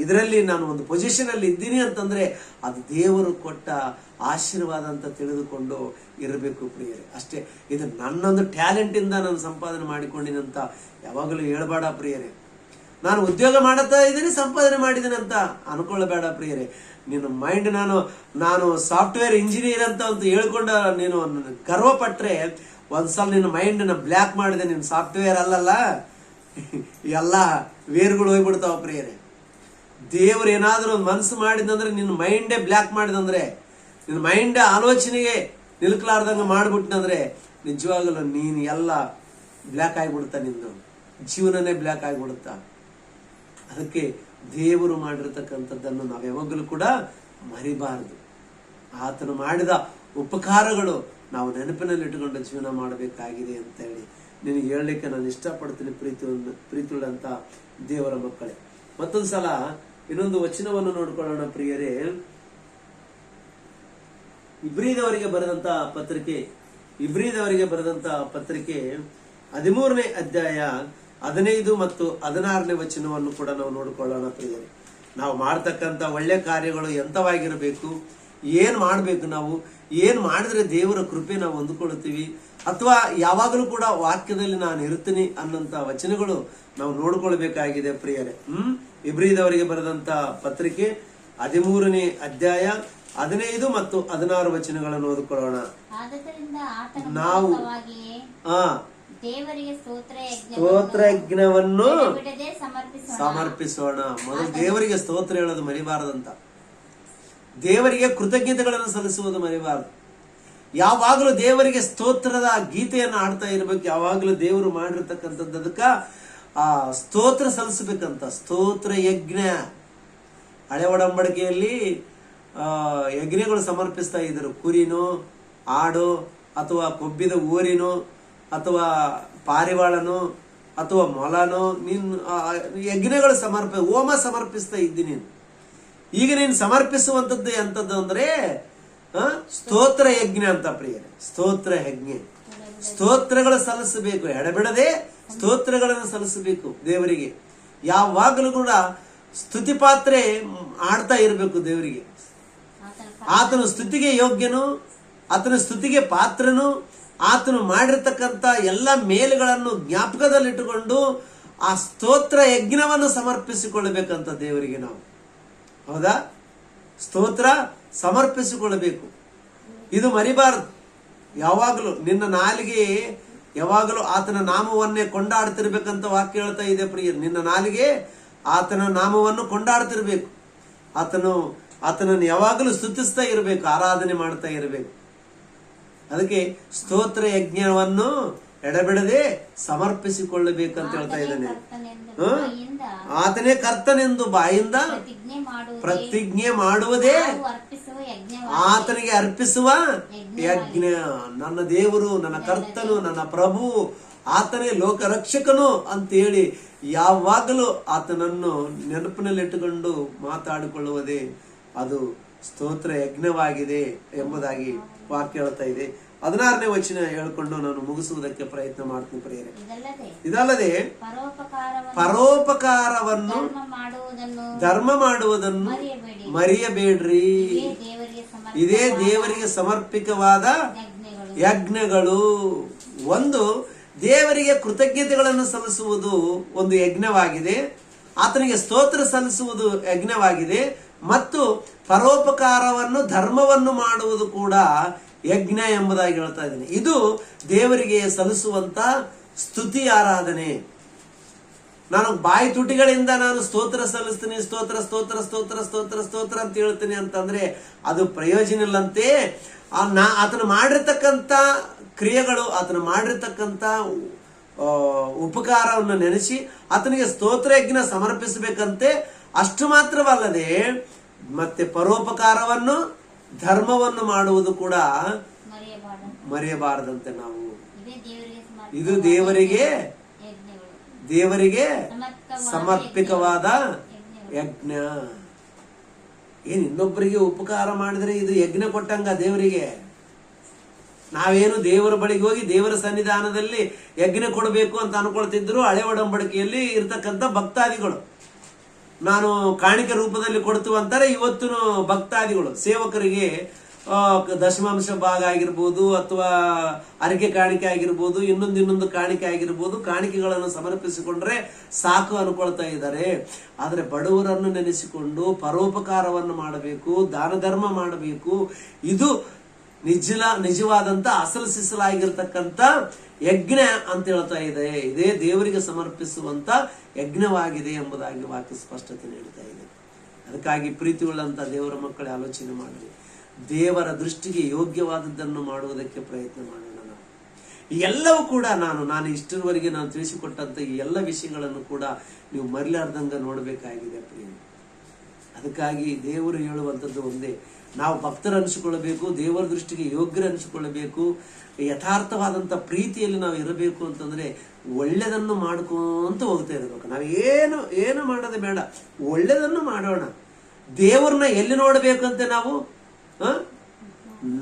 ಇದರಲ್ಲಿ ನಾನು ಒಂದು ಪೊಸಿಷನ್ ಅಲ್ಲಿ ಇದ್ದೀನಿ ಅಂತಂದ್ರೆ ಅದು ದೇವರು ಕೊಟ್ಟ ಆಶೀರ್ವಾದ ಅಂತ ತಿಳಿದುಕೊಂಡು ಇರಬೇಕು ಪ್ರಿಯರೇ. ಅಷ್ಟೇ. ಇದು ನನ್ನೊಂದು ಟ್ಯಾಲೆಂಟ್ ಇಂದ ನಾನು ಸಂಪಾದನೆ ಮಾಡಿಕೊಂಡಿನಂತ ಯಾವಾಗಲೂ ಹೇಳ್ಬೇಡ ಪ್ರಿಯರೇ. ನಾನು ಉದ್ಯೋಗ ಮಾಡುತ್ತಾ ಇದ್ದೀನಿ, ಸಂಪಾದನೆ ಮಾಡಿದ್ದೀನಿ ಅಂತ ಅನ್ಕೊಳ್ಳಬೇಡ ಪ್ರಿಯರೇ. ನಿನ್ನ ಮೈಂಡ್ ನಾನು ಸಾಫ್ಟ್ವೇರ್ ಇಂಜಿನಿಯರ್ ಅಂತ ಹೇಳ್ಕೊಂಡ ನೀನು ಗರ್ವ ಪಟ್ರೆ ಒಂದ್ಸಲ ನಿನ್ನ ಮೈಂಡ್ ಬ್ಲ್ಯಾಕ್ ಮಾಡಿದೆ. ನಿನ್ನ ಸಾಫ್ಟ್ವೇರ್ ಅಲ್ಲಲ್ಲ, ಎಲ್ಲ ವೇರ್ಗಳು ಹೋಗ್ಬಿಡ್ತಾವ ಪ್ರಿಯರೇ. ದೇವ್ರು ಏನಾದ್ರೂ ಒಂದು ಮನಸ್ಸು ಮಾಡಿದಂದ್ರೆ ನಿನ್ನ ಮೈಂಡೇ ಬ್ಲ್ಯಾಕ್ ಮಾಡಿದಂದ್ರೆ, ನಿನ್ನ ಮೈಂಡ್ ಆಲೋಚನೆಗೆ ನಿಲ್ಕಲಾರ್ದಂಗ ಮಾಡ್ಬಿಟ್ಟಂದ್ರೆ ನಿಜವಾಗಲೂ ನೀನು ಎಲ್ಲ ಬ್ಲ್ಯಾಕ್ ಆಗಿಬಿಡ್ತಾ, ನಿಂದು ಜೀವನನೇ ಬ್ಲ್ಯಾಕ್ ಆಗಿಬಿಡುತ್ತಾ. ಅದಕ್ಕೆ ದೇವರು ಮಾಡಿರ್ತಕ್ಕಂಥದ್ದನ್ನು ನಾವು ಯಾವಾಗಲೂ ಕೂಡ ಮರಿಬಾರದು. ಆತನು ಮಾಡಿದ ಉಪಕಾರಗಳು ನಾವು ನೆನಪಿನಲ್ಲಿ ಇಟ್ಟುಕೊಂಡು ಜೀವನ ಮಾಡಬೇಕಾಗಿದೆ ಅಂತ ಹೇಳಿ ನಿನಗೆ ಹೇಳಲಿಕ್ಕೆ ನಾನು ಇಷ್ಟಪಡ್ತೀನಿ ಪ್ರೀತಿಯುಳ್ಳಂತ ದೇವರ ಮಕ್ಕಳೇ. ಮತ್ತೊಂದ್ಸಲ ಇನ್ನೊಂದು ವಚನವನ್ನು ನೋಡ್ಕೊಳ್ಳೋಣ ಪ್ರಿಯರೇ. ಇಬ್ರಿದವರಿಗೆ ಬರೆದಂತ ಪತ್ರಿಕೆ 13ನೇ ಅಧ್ಯಾಯ 15 ಮತ್ತು 16ನೇ ವಚನವನ್ನು ಕೂಡ ನಾವು ನೋಡ್ಕೊಳ್ಳೋಣ ಪ್ರಿಯರೇ. ನಾವು ಮಾಡ್ತಕ್ಕಂಥ ಒಳ್ಳೆ ಕಾರ್ಯಗಳು ಎಂತವಾಗಿರಬೇಕು, ಏನ್ ಮಾಡ್ಬೇಕು, ನಾವು ಏನ್ ಮಾಡಿದ್ರೆ ದೇವರ ಕೃಪೆ ನಾವು ಹೊಂದ್ಕೊಳ್ತೀವಿ, ಅಥವಾ ಯಾವಾಗಲೂ ಕೂಡ ವಾಕ್ಯದಲ್ಲಿ ನಾನು ಇರ್ತೀನಿ ಅನ್ನಂತ ವಚನಗಳು ನಾವು ನೋಡ್ಕೊಳ್ಬೇಕಾಗಿದೆ ಪ್ರಿಯರೇ. ಇಬ್ರಿದವರಿಗೆ ಬರೆದಂತ ಪತ್ರಿಕೆ 13ನೇ ಅಧ್ಯಾಯ 15 ಮತ್ತು 16 ವಚನಗಳನ್ನು ಓದಿಕೊಳ್ಳೋಣ. ನಾವು ಸ್ತೋತ್ರ ಯಜ್ಞವನ್ನು ಸಮರ್ಪಿಸೋಣ. ಮೊದಲು ದೇವರಿಗೆ ಸ್ತೋತ್ರ ಹೇಳೋದು ಮರಿಬಾರದಂತ, ದೇವರಿಗೆ ಕೃತಜ್ಞತೆಗಳನ್ನು ಸಲ್ಲಿಸುವುದು ಮರಿಬಾರದು. ಯಾವಾಗಲೂ ದೇವರಿಗೆ ಸ್ತೋತ್ರದ ಗೀತೆಯನ್ನು ಆಡ್ತಾ ಇರ್ಬೇಕು. ಯಾವಾಗಲೂ ದೇವರು ಮಾಡಿರ್ತಕ್ಕಂಥದ್ದು ಅದಕ್ಕ ಸ್ತೋತ್ರ ಸಲ್ಲಿಸಬೇಕಂತ. ಸ್ತೋತ್ರ ಯಜ್ಞ ಹಳೆ ಒಡಂಬಡಿಕೆಯಲ್ಲಿ ಯಜ್ಞಗಳು ಸಮರ್ಪಿಸ್ತಾ ಇದ್ರು. ಕುರಿನೋ, ಆಡು, ಅಥವಾ ಕೊಬ್ಬಿದ ಊರಿನೋ, ಅಥವಾ ಪಾರಿವಾಳನೋ, ಅಥವಾ ಮೊಲನೋ, ಯಜ್ಞಗಳು ಹೋಮ ಸಮರ್ಪಿಸ್ತಾ ಇದ್ದೀನಿ. ಈಗ ನೀನು ಸಮರ್ಪಿಸುವಂಥದ್ದು ಎಂಥದ್ದು ಅಂದ್ರೆ ಸ್ತೋತ್ರ ಯಜ್ಞ ಅಂತ ಪ್ರಿಯರೇ. ಸ್ತೋತ್ರ ಯಜ್ಞ, ಸ್ತೋತ್ರಗಳು ಸಲ್ಲಿಸಬೇಕು, ಎಡಬಿಡದೆ ಸ್ತೋತ್ರಗಳನ್ನು ಸಲ್ಲಿಸಬೇಕು ದೇವರಿಗೆ. ಯಾವಾಗಲೂ ಕೂಡ ಸ್ತುತಿ ಪಾತ್ರೆ ಆಡ್ತಾ ಇರಬೇಕು ದೇವರಿಗೆ. ಆತನು ಸ್ತುತಿಗೆ ಯೋಗ್ಯನು, ಆತನ ಸ್ತುತಿಗೆ ಪಾತ್ರನು. ಆತನು ಮಾಡಿರ್ತಕ್ಕಂಥ ಎಲ್ಲ ಮೇಲುಗಳನ್ನು ಜ್ಞಾಪಕದಲ್ಲಿಟ್ಟುಕೊಂಡು ಆ ಸ್ತೋತ್ರ ಯಜ್ಞವನ್ನು ಸಮರ್ಪಿಸಿಕೊಳ್ಳಬೇಕಂತ ದೇವರಿಗೆ ನಾವು. ಹೌದಾ? ಸ್ತೋತ್ರ ಸಮರ್ಪಿಸಿಕೊಳ್ಳಬೇಕು. ಇದು ಮರಿಬಾರದು. ಯಾವಾಗಲೂ ನಿನ್ನ ನಾಲಿಗೆ ಯಾವಾಗಲೂ ಆತನ ನಾಮವನ್ನೇ ಕೊಂಡಾಡ್ತಿರ್ಬೇಕಂತ ವಾಕ್ಯ ಹೇಳ್ತಾ ಇದೆ ಪ್ರಿಯರು. ನಿನ್ನ ನಾಲಿಗೆ ಆತನ ನಾಮವನ್ನು ಕೊಂಡಾಡ್ತಿರ್ಬೇಕು. ಆತನನ್ನು ಯಾವಾಗಲೂ ಸ್ತುತಿಸ್ತಾ ಇರಬೇಕು, ಆರಾಧನೆ ಮಾಡ್ತಾ ಇರಬೇಕು. ಅದಕ್ಕೆ ಸ್ತೋತ್ರ ಯಜ್ಞವನ್ನು ಎಡಬಿಡದೆ ಸಮರ್ಪಿಸಿಕೊಳ್ಳಬೇಕಂತ ಹೇಳ್ತಾ ಇದ್ದಾನೆ. ಆತನೇ ಕರ್ತನೆಂದು ಬಾಯಿಂದ ಪ್ರತಿಜ್ಞೆ ಮಾಡುವುದೇ ಆತನಿಗೆ ಅರ್ಪಿಸುವ ಯಜ್ಞ. ನನ್ನ ದೇವರು, ನನ್ನ ಕರ್ತನು, ನನ್ನ ಪ್ರಭು, ಆತನೇ ಲೋಕ ರಕ್ಷಕನು ಅಂತೇಳಿ ಯಾವಾಗಲೂ ಆತನನ್ನು ನೆನಪಿನಲ್ಲಿಟ್ಟುಕೊಂಡು ಮಾತಾಡಿಕೊಳ್ಳುವುದೇ ಅದು ಸ್ತೋತ್ರ ಯಜ್ಞವಾಗಿದೆ ಎಂಬುದಾಗಿ ವಾಕ್ಯ ಹೇಳ್ತಾ ಇದೆ. 16ನೇ ವಚನ ಹೇಳ್ಕೊಂಡು ನಾನು ಮುಗಿಸುವುದಕ್ಕೆ ಪ್ರಯತ್ನ ಮಾಡ್ತೀನಿ ಪ್ರಿಯರೇ. ಇದಲ್ಲದೆ ಪರೋಪಕಾರವನ್ನು ಧರ್ಮ ಮಾಡುವುದನ್ನು ಮರೆಯಬೇಡ್ರಿ. ಇದೇ ದೇವರಿಗೆ ಸಮರ್ಪಿತವಾದ ಯಜ್ಞಗಳು. ಒಂದು, ದೇವರಿಗೆ ಕೃತಜ್ಞತೆಗಳನ್ನು ಸಲ್ಲಿಸುವುದು ಒಂದು ಯಜ್ಞವಾಗಿದೆ. ಆತನಿಗೆ ಸ್ತೋತ್ರ ಸಲ್ಲಿಸುವುದು ಯಜ್ಞವಾಗಿದೆ. ಮತ್ತು ಪರೋಪಕಾರವನ್ನು ಧರ್ಮವನ್ನು ಮಾಡುವುದು ಕೂಡ ಯಜ್ಞ ಎಂಬುದಾಗಿ ಹೇಳ್ತಾ ಇದ್ದೇನೆ. ಇದು ದೇವರಿಗೆ ಸಲ್ಲಿಸುವಂತ ಸ್ತುತಿ ಆರಾಧನೆ. ನಾನು ಬಾಯಿ ತುಟಿಗಳಿಂದ ನಾನು ಸ್ತೋತ್ರ ಸಲ್ಲಿಸ್ತೀನಿ, ಸ್ತೋತ್ರ ಸ್ತೋತ್ರ ಸ್ತೋತ್ರ ಸ್ತೋತ್ರ ಸ್ತೋತ್ರ ಅಂತ ಹೇಳ್ತೀನಿ ಅಂತಂದ್ರೆ ಅದು ಪ್ರಯೋಜನ ಇಲ್ಲಂತೆ. ಆತನು ಮಾಡಿರ್ತಕ್ಕಂಥ ಕ್ರಿಯೆಗಳು, ಆತನು ಮಾಡಿರ್ತಕ್ಕಂಥ ಉಪಕಾರವನ್ನು ನೆನೆಸಿ ಆತನಿಗೆ ಸ್ತೋತ್ರ ಯಜ್ಞ ಸಮರ್ಪಿಸಬೇಕಂತೆ. ಅಷ್ಟು ಮಾತ್ರವಲ್ಲದೆ ಮತ್ತೆ ಪರೋಪಕಾರವನ್ನು ಧರ್ಮವನ್ನು ಮಾಡುವುದು ಕೂಡ ಮರೆಯಬಾರದಂತೆ ನಾವು. ಇದು ದೇವರಿಗೆ ಸಮರ್ಪಿತವಾದ ಯಜ್ಞ. ಇನ್ನೊಬ್ಬರಿಗೆ ಉಪಕಾರ ಮಾಡಿದ್ರೆ ಇದು ಯಜ್ಞ ಕೊಟ್ಟಂಗ ದೇವರಿಗೆ. ನಾವೇನು ದೇವರ ಬಳಿಗೆ ಹೋಗಿ ದೇವರ ಸನ್ನಿಧಾನದಲ್ಲಿ ಯಜ್ಞ ಕೊಡಬೇಕು ಅಂತ ಅನ್ಕೊಳ್ತಿದ್ರು ಹಳೆ ಒಡಂಬಡಿಕೆಯಲ್ಲಿ ಇರ್ತಕ್ಕಂಥ ಭಕ್ತಾದಿಗಳು. ನಾನು ಕಾಣಿಕೆ ರೂಪದಲ್ಲಿ ಕೊಡ್ತೀವಿ ಅಂತಾರೆ. ಇವತ್ತು ಭಕ್ತಾದಿಗಳು ಸೇವಕರಿಗೆ ದಶಮಾಂಶ ಭಾಗ ಆಗಿರ್ಬೋದು, ಅಥವಾ ಅರಿಕೆ ಕಾಣಿಕೆ ಆಗಿರ್ಬೋದು, ಇನ್ನೊಂದು ಕಾಣಿಕೆ ಆಗಿರ್ಬೋದು, ಕಾಣಿಕೆಗಳನ್ನು ಸಮರ್ಪಿಸಿಕೊಂಡ್ರೆ ಸಾಕು ಅನ್ಕೊಳ್ತಾ ಇದ್ದಾರೆ. ಆದರೆ ಬಡವರನ್ನು ನೆನೆಸಿಕೊಂಡು ಪರೋಪಕಾರವನ್ನು ಮಾಡಬೇಕು, ದಾನ ಧರ್ಮ ಮಾಡಬೇಕು. ಇದು ನಿಜವಾದಂತ ಅಸಲು ಸಿಸಲಾಗಿರ್ತಕ್ಕಂಥ ಯಜ್ಞ ಅಂತ ಹೇಳ್ತಾ ಇದೆ. ಇದೇ ದೇವರಿಗೆ ಸಮರ್ಪಿಸುವಂತ ಯಜ್ಞವಾಗಿದೆ ಎಂಬುದಾಗಿ ವಾಕ್ಯ ಸ್ಪಷ್ಟತೆ ನೀಡ್ತಾ ಇದೆ. ಅದಕ್ಕಾಗಿ ಪ್ರೀತಿಯುಳ್ಳಂತ ದೇವರ ಮಕ್ಕಳೇ ಆಲೋಚನೆ ಮಾಡಿ ದೇವರ ದೃಷ್ಟಿಗೆ ಯೋಗ್ಯವಾದದ್ದನ್ನು ಮಾಡುವುದಕ್ಕೆ ಪ್ರಯತ್ನ ಮಾಡೋಣ. ನಾವು ಎಲ್ಲವೂ ಕೂಡ ನಾನು ಇಷ್ಟರವರೆಗೆ ನಾನು ತಿಳಿಸಿಕೊಟ್ಟಂತ ಈ ಎಲ್ಲ ವಿಷಯಗಳನ್ನು ಕೂಡ ನೀವು ಮರಿಲಾರ್ದಂಗ ನೋಡಬೇಕಾಗಿದೆ ಪ್ರಿಯ. ಅದಕ್ಕಾಗಿ ದೇವರು ಹೇಳುವಂಥದ್ದು ಒಂದೇ, ನಾವು ಭಕ್ತರ ಅನಿಸಿಕೊಳ್ಳಬೇಕು, ದೇವರ ದೃಷ್ಟಿಗೆ ಯೋಗ್ಯರ ಅನಿಸಿಕೊಳ್ಳಬೇಕು, ಯಥಾರ್ಥವಾದಂಥ ಪ್ರೀತಿಯಲ್ಲಿ ನಾವು ಇರಬೇಕು ಅಂತಂದ್ರೆ ಒಳ್ಳೆದನ್ನು ಮಾಡ್ಕೊಂತ ಹೋಗ್ತಾ ಇರಬೇಕು. ನಾವು ಏನು ಮಾಡೋದು ಬೇಡ, ಒಳ್ಳೆದನ್ನು ಮಾಡೋಣ. ದೇವರನ್ನ ಎಲ್ಲಿ ನೋಡ್ಬೇಕಂತೆ ನಾವು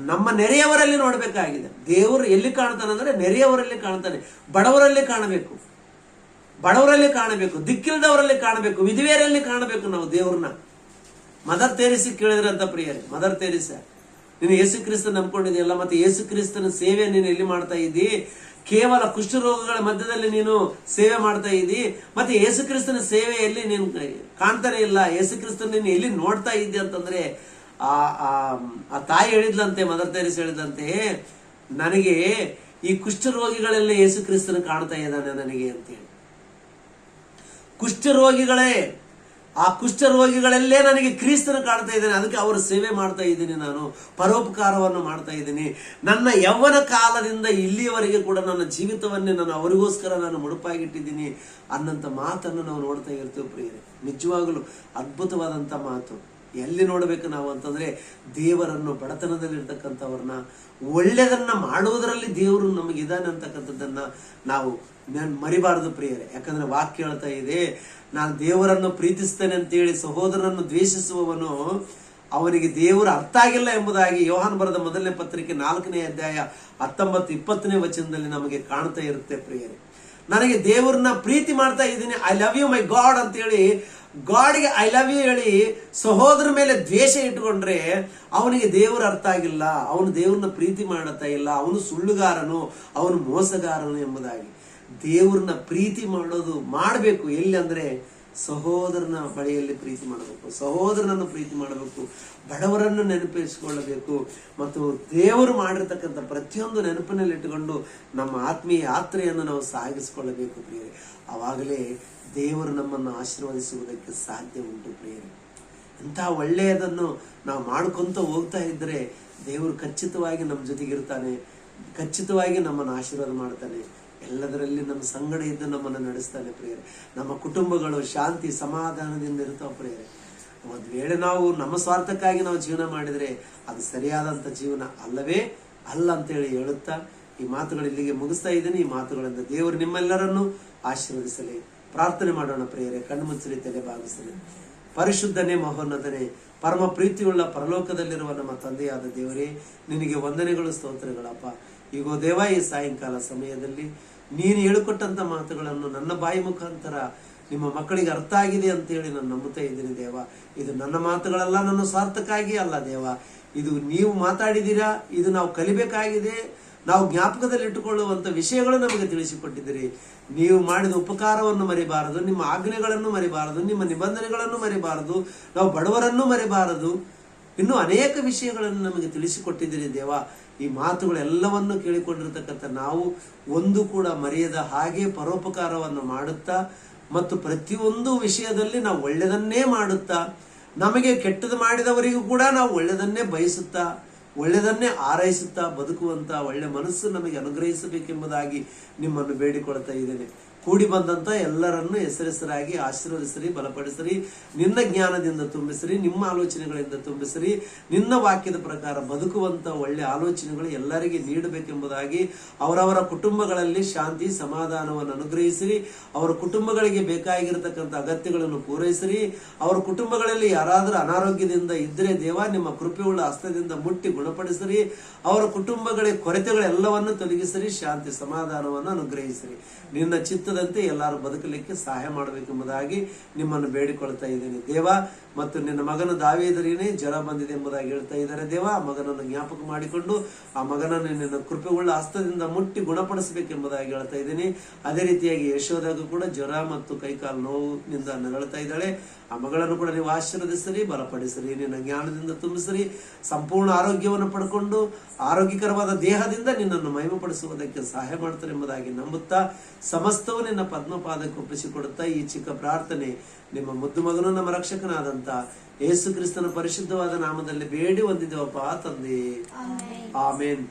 ನಮ್ಮ ನೆರೆಯವರಲ್ಲಿ ನೋಡ್ಬೇಕಾಗಿದೆ. ದೇವರು ಎಲ್ಲಿ ಕಾಣ್ತಾನೆ ಅಂದ್ರೆ ನೆರೆಯವರಲ್ಲಿ ಕಾಣ್ತಾನೆ. ಬಡವರಲ್ಲಿ ಕಾಣಬೇಕು, ದಿಕ್ಕಿಲ್ದವರಲ್ಲಿ ಕಾಣಬೇಕು, ವಿಧವೆಯರಲ್ಲಿ ಕಾಣಬೇಕು ನಾವು ದೇವ್ರನ್ನ. ಮದರ್ ತೆರೇಸ ಕೇಳಿದ್ರೆ ಅಂತ ಪ್ರಿಯರೇ, ಮದರ್ ತೆರೇಸ, ನೀನು ಯೇಸು ಕ್ರಿಸ್ತ ನಂಬ್ಕೊಂಡಿದೆಯಲ್ಲ, ಮತ್ತೆ ಯೇಸು ಕ್ರಿಸ್ತನ ಸೇವೆ ನೀನು ಎಲ್ಲಿ ಮಾಡ್ತಾ ಇದ್ದಿ? ಕೇವಲ ಕುಷ್ಠರೋಗಗಳ ಮಧ್ಯದಲ್ಲಿ ನೀನು ಸೇವೆ ಮಾಡ್ತಾ ಇದ್ದಿ. ಮತ್ತೆ ಯೇಸು ಕ್ರಿಸ್ತನ ಸೇವೆಯಲ್ಲಿ ನೀನು ಕಾಣ್ತಾನೆ ಇಲ್ಲ. ಯೇಸು ಕ್ರಿಸ್ತನ ನೀನು ಎಲ್ಲಿ ನೋಡ್ತಾ ಇದ್ದಿ ಅಂತಂದ್ರೆ ಆ ತಾಯಿ ಹೇಳಿದ್ಲಂತೆ, ಮದರ್ ತೆರೇಸ ಹೇಳಿದಂತೆ, ನನಗೆ ಈ ಕುಷ್ಠರೋಗಿಗಳೆಲ್ಲ ಯೇಸು ಕ್ರಿಸ್ತನ ಕಾಣ್ತಾ ಇದ್ದಾನೆ ನನಗೆ ಅಂತೇಳಿ. ಕುಷ್ಠರೋಗಿಗಳೇ ಆ ಕುಷ್ಠರೋಗಿಗಳಲ್ಲೇ ನನಗೆ ಕ್ರಿಸ್ತನ ಕಾಣ್ತಾ ಇದ್ದೇನೆ, ಅದಕ್ಕೆ ಅವರ ಸೇವೆ ಮಾಡ್ತಾ ಇದ್ದೀನಿ, ನಾನು ಪರೋಪಕಾರವನ್ನು ಮಾಡ್ತಾ ಇದ್ದೀನಿ. ನನ್ನ ಯೌವನ ಕಾಲದಿಂದ ಇಲ್ಲಿಯವರೆಗೆ ಕೂಡ ನನ್ನ ಜೀವಿತವನ್ನೇ ನಾನು ಅವರಿಗೋಸ್ಕರ ನಾನು ಮುಡುಪಾಗಿಟ್ಟಿದ್ದೀನಿ ಅನ್ನಂತ ಮಾತನ್ನು ನಾವು ನೋಡ್ತಾ ಇರ್ತೇವೆ ಪ್ರಿಯರೇ. ನಿಜವಾಗಲೂ ಅದ್ಭುತವಾದಂಥ ಮಾತು. ಎಲ್ಲಿ ನೋಡ್ಬೇಕು ನಾವು ಅಂತಂದ್ರೆ, ದೇವರನ್ನು, ಬಡತನದಲ್ಲಿರ್ತಕ್ಕಂಥವ್ರನ್ನ, ಒಳ್ಳೆಯದನ್ನ ಮಾಡುವುದರಲ್ಲಿ ದೇವರು ನಮಗಿದ್ದಾನೆ ಅಂತಕ್ಕಂಥದ್ದನ್ನ ನಾವು ಮರಿಬಾರದು ಪ್ರಿಯರೇ. ಯಾಕಂದ್ರೆ ವಾಕ್ಯ ಹೇಳ್ತಾ ಇದೆ, ನಾನು ದೇವರನ್ನು ಪ್ರೀತಿಸ್ತೇನೆ ಅಂತೇಳಿ ಸಹೋದರನನ್ನು ದ್ವೇಷಿಸುವವನು ಅವನಿಗೆ ದೇವರು ಅರ್ಥ ಆಗಿಲ್ಲ ಎಂಬುದಾಗಿ ಯೋಹಾನ್ ಬರೆದ ಮೊದಲನೇ ಪತ್ರಿಕೆ 4ನೇ ಅಧ್ಯಾಯ 19-20ನೇ ವಚನದಲ್ಲಿ ನಮಗೆ ಕಾಣ್ತಾ ಇರುತ್ತೆ ಪ್ರಿಯರೇ. ನನಗೆ ದೇವರನ್ನ ಪ್ರೀತಿ ಮಾಡ್ತಾ ಇದ್ದೀನಿ, I love you my God ಅಂತ ಹೇಳಿ ಗಾಡ್ಗೆ ಐ ಲವ್ ಯು ಹೇಳಿ ಸಹೋದರ ಮೇಲೆ ದ್ವೇಷ ಇಟ್ಕೊಂಡ್ರೆ ಅವನಿಗೆ ದೇವರ ಅರ್ಥ ಆಗಿಲ್ಲ, ಅವನು ದೇವ್ರನ್ನ ಪ್ರೀತಿ ಮಾಡುತ್ತಾ ಇಲ್ಲ, ಅವನು ಸುಳ್ಳುಗಾರನು, ಅವನು ಮೋಸಗಾರನು ಎಂಬುದಾಗಿ. ದೇವ್ರನ್ನ ಪ್ರೀತಿ ಮಾಡಬೇಕು ಎಲ್ಲಿ ಅಂದ್ರೆ ಸಹೋದರನ ಬಳಿಯಲ್ಲಿ ಪ್ರೀತಿ ಮಾಡಬೇಕು, ಸಹೋದರನನ್ನು ಪ್ರೀತಿ ಮಾಡಬೇಕು, ಬಡವರನ್ನು ನೆನಪಿಸಿಕೊಳ್ಳಬೇಕು, ಮತ್ತು ದೇವರು ಮಾಡಿರ್ತಕ್ಕಂಥ ಪ್ರತಿಯೊಂದು ನೆನಪಿನಲ್ಲಿ ಇಟ್ಟುಕೊಂಡು ನಮ್ಮ ಆತ್ಮೀಯ ಯಾತ್ರೆಯನ್ನು ನಾವು ಸಾಗಿಸಿಕೊಳ್ಳಬೇಕು ಪ್ರಿಯರೇ. ಆವಾಗಲೇ ದೇವರು ನಮ್ಮನ್ನು ಆಶೀರ್ವದಿಸುವುದಕ್ಕೆ ಸಾಧ್ಯ ಉಂಟು ಪ್ರಿಯರೇ. ಇಂಥ ಒಳ್ಳೆಯದನ್ನು ನಾವು ಮಾಡ್ಕೊಂತ ಹೋಗ್ತಾ ಇದ್ರೆ ದೇವರು ಖಚಿತವಾಗಿ ನಮ್ಮ ಜೊತೆಗಿರ್ತಾನೆ, ಖಚಿತವಾಗಿ ನಮ್ಮನ್ನು ಆಶೀರ್ವಾದ ಮಾಡ್ತಾನೆ, ಎಲ್ಲದರಲ್ಲಿ ನಮ್ಮ ಸಂಗಡ ಇದ್ದು ನಮ್ಮನ್ನು ನಡೆಸ್ತಾನೆ ಪ್ರಿಯರೇ. ನಮ್ಮ ಕುಟುಂಬಗಳು ಶಾಂತಿ ಸಮಾಧಾನದಿಂದ ಇರ್ತಾವ ಪ್ರಿಯರೇ. ಒಂದ್ ವೇಳೆ ನಾವು ನಮ್ಮ ಸ್ವಾರ್ಥಕ್ಕಾಗಿ ನಾವು ಜೀವನ ಮಾಡಿದ್ರೆ ಅದು ಸರಿಯಾದಂತ ಜೀವನ ಅಲ್ಲವೇ ಅಲ್ಲ ಅಂತೇಳಿ ಹೇಳುತ್ತಾ ಈ ಮಾತುಗಳು ಇಲ್ಲಿಗೆ ಮುಗಿಸ್ತಾ ಇದ್ದೀನಿ. ಈ ಮಾತುಗಳಿಂದ ದೇವರು ನಿಮ್ಮೆಲ್ಲರನ್ನು ಆಶೀರ್ವದಿಸಲಿ. ಪ್ರಾರ್ಥನೆ ಮಾಡೋಣ ಪ್ರಿಯರೇ. ಕಣ್ಣು ಮುಚ್ಚಲಿ, ತಲೆ ಬಾಗಿಸಲಿ. ಪರಿಶುದ್ಧನೇ, ಮಹೋನ್ನತನೇ, ಪರಮ ಪ್ರೀತಿಯುಳ್ಳ ಪರಲೋಕದಲ್ಲಿರುವ ನಮ್ಮ ತಂದೆಯಾದ ದೇವರೇ, ನಿನಗೆ ವಂದನೆಗಳು, ಸ್ತೋತ್ರಗಳಪ್ಪ. ಈಗೋ ದೇವ, ಈ ಸಾಯಂಕಾಲ ಸಮಯದಲ್ಲಿ ನೀನು ಹೇಳಿಕೊಟ್ಟಂತ ಮಾತುಗಳನ್ನು ನನ್ನ ಬಾಯಿ ಮುಖಾಂತರ ನಿಮ್ಮ ಮಕ್ಕಳಿಗೆ ಅರ್ಥ ಆಗಿದೆ ಅಂತೇಳಿ ನಾನು ನಂಬುತ್ತಾ ಇದ್ದೀನಿ ದೇವ. ಇದು ನನ್ನ ಮಾತುಗಳಲ್ಲ, ನನ್ನ ಸ್ವಾರ್ಥಕ್ಕಾಗಿ ಅಲ್ಲ ದೇವ, ಇದು ನೀವು ಮಾತಾಡಿದ್ದೀರಾ, ಇದು ನಾವು ಕಲಿಬೇಕಾಗಿದೆ, ನಾವು ಜ್ಞಾಪಕದಲ್ಲಿ ಇಟ್ಟುಕೊಳ್ಳುವಂತ ವಿಷಯಗಳು ನಮಗೆ ತಿಳಿಸಿಕೊಟ್ಟಿದ್ದೀರಿ. ನೀವು ಮಾಡಿದ ಉಪಕಾರವನ್ನು ಮರಿಬಾರದು, ನಿಮ್ಮ ಆಜ್ಞೆಗಳನ್ನು ಮರಿಬಾರದು, ನಿಮ್ಮ ನಿಬಂಧನೆಗಳನ್ನು ಮರಿಬಾರದು, ನಾವು ಬಡವರನ್ನು ಮರಿಬಾರದು, ಇನ್ನು ಅನೇಕ ವಿಷಯಗಳನ್ನು ನಮಗೆ ತಿಳಿಸಿಕೊಟ್ಟಿದ್ದೀರಿ ದೇವ. ಈ ಮಾತುಗಳೆಲ್ಲವನ್ನು ಕೇಳಿಕೊಂಡಿರ್ತಕ್ಕಂಥ ನಾವು ಒಂದು ಕೂಡ ಮರೆಯದ ಹಾಗೆ ಪರೋಪಕಾರವನ್ನು ಮಾಡುತ್ತಾ ಮತ್ತು ಪ್ರತಿಯೊಂದು ವಿಷಯದಲ್ಲಿ ನಾವು ಒಳ್ಳೆಯದನ್ನೇ ಮಾಡುತ್ತಾ, ನಮಗೆ ಕೆಟ್ಟದ್ದು ಮಾಡಿದವರಿಗೂ ಕೂಡ ನಾವು ಒಳ್ಳೆಯದನ್ನೇ ಬಯಸುತ್ತಾ, ಒಳ್ಳೆಯದನ್ನೇ ಆರೈಸುತ್ತಾ ಬದುಕುವಂತ ಒಳ್ಳೆ ಮನಸ್ಸು ನಮಗೆ ಅನುಗ್ರಹಿಸಬೇಕೆಂಬುದಾಗಿ ನಿಮ್ಮನ್ನು ಬೇಡಿಕೊಳ್ತಾ ಇದ್ದೇನೆ. ಕೂಡಿ ಬಂದಂತ ಎಲ್ಲರನ್ನು ಹೆಸರೆಸರಾಗಿ ಆಶೀರ್ವದಿಸಿರಿ, ಬಲಪಡಿಸಿರಿ, ನಿನ್ನ ಜ್ಞಾನದಿಂದ ತುಂಬಿಸಿರಿ, ನಿಮ್ಮ ಆಲೋಚನೆಗಳಿಂದ ತುಂಬಿಸಿರಿ, ನಿನ್ನ ವಾಕ್ಯದ ಪ್ರಕಾರ ಬದುಕುವಂತ ಒಳ್ಳೆ ಆಲೋಚನೆಗಳು ಎಲ್ಲರಿಗೆ ನೀಡಬೇಕೆಂಬುದಾಗಿ ಅವರವರ ಕುಟುಂಬಗಳಲ್ಲಿ ಶಾಂತಿ ಸಮಾಧಾನವನ್ನು ಅನುಗ್ರಹಿಸಿರಿ. ಅವರ ಕುಟುಂಬಗಳಿಗೆ ಬೇಕಾಗಿರತಕ್ಕಂಥ ಅಗತ್ಯಗಳನ್ನು ಪೂರೈಸಿರಿ. ಅವರ ಕುಟುಂಬಗಳಲ್ಲಿ ಯಾರಾದರೂ ಅನಾರೋಗ್ಯದಿಂದ ಇದ್ರೆ ದೇವ, ನಿಮ್ಮ ಕೃಪೆಯುಳ್ಳ ಹಸ್ತದಿಂದ ಮುಟ್ಟಿ ಗುಣಪಡಿಸಿರಿ. ಅವರ ಕುಟುಂಬಗಳ ಕೊರತೆಗಳೆಲ್ಲವನ್ನು ತೊಲಗಿಸಿರಿ, ಶಾಂತಿ ಸಮಾಧಾನವನ್ನು ಅನುಗ್ರಹಿಸಿರಿ. ನಿನ್ನ ಚಿತ್ತದಂತೆ ಎಲ್ಲರೂ ಬದುಕಲಿಕ್ಕೆ ಸಹಾಯ ಮಾಡಬೇಕೆಂಬುದಾಗಿ ನಿಮ್ಮನ್ನು ಬೇಡಿಕೊಳ್ತಾ ಇದ್ದೇನೆ ದೇವ. ಮತ್ತು ನಿನ್ನ ಮಗನ ದಾವೀದನಿಗೆ ಜ್ವರ ಬಂದಿದೆ ಎಂಬುದಾಗಿ ಹೇಳ್ತಾ ಇದ್ದಾರೆ ದೇವ. ಆ ಮಗನನ್ನು ಜ್ಞಾಪಕ ಮಾಡಿಕೊಂಡು ಆ ಮಗನನ್ನು ನಿನ್ನ ಕೃಪೆಯುಳ್ಳ ಹಸ್ತದಿಂದ ಮುಟ್ಟಿ ಗುಣಪಡಿಸಬೇಕೆಂಬುದಾಗಿ ಹೇಳ್ತಾ ಇದ್ದೀನಿ. ಅದೇ ರೀತಿಯಾಗಿ ಯಶೋದಾಗೂ ಕೂಡ ಜ್ವರ ಮತ್ತು ಕೈಕಾಲು ನೋವಿನಿಂದ ನರಳುತ್ತಾ ಇದ್ದಾಳೆ. ಆ ಮಗಳನ್ನು ಕೂಡ ನೀವು ಆಶೀರ್ವದಿಸಿರಿ, ಬಲಪಡಿಸಿರಿ, ನಿನ್ನ ಜ್ಞಾನದಿಂದ ತುಂಬಿಸಿರಿ. ಸಂಪೂರ್ಣ ಆರೋಗ್ಯವನ್ನು ಪಡ್ಕೊಂಡು ಆರೋಗ್ಯಕರವಾದ ದೇಹದಿಂದ ನಿನ್ನನ್ನು ಮಹಿಮೆಪಡಿಸುವುದಕ್ಕೆ ಸಹಾಯ ಮಾಡ್ತಾರೆ ಎಂಬುದಾಗಿ ನಂಬುತ್ತಾ ಸಮಸ್ತವು ನಿನ್ನ ಪದ್ಮಪಾದಕ್ಕೆ ಒಪ್ಪಿಸಿಕೊಡುತ್ತಾ ಈ ಚಿಕ್ಕ ಪ್ರಾರ್ಥನೆ ನಿಮ್ಮ ಮುದ್ದು ಮಗನು ನಮ್ಮ ರಕ್ಷಕನಾದಂತ ಯೇಸು ಕ್ರಿಸ್ತನ ಪರಿಶುದ್ಧವಾದ ನಾಮದಲ್ಲಿ ಬೇಡಿ ಹೊಂದಿದ್ದೇವಪ್ಪ ತಂದೆ, ಆಮೇನ್.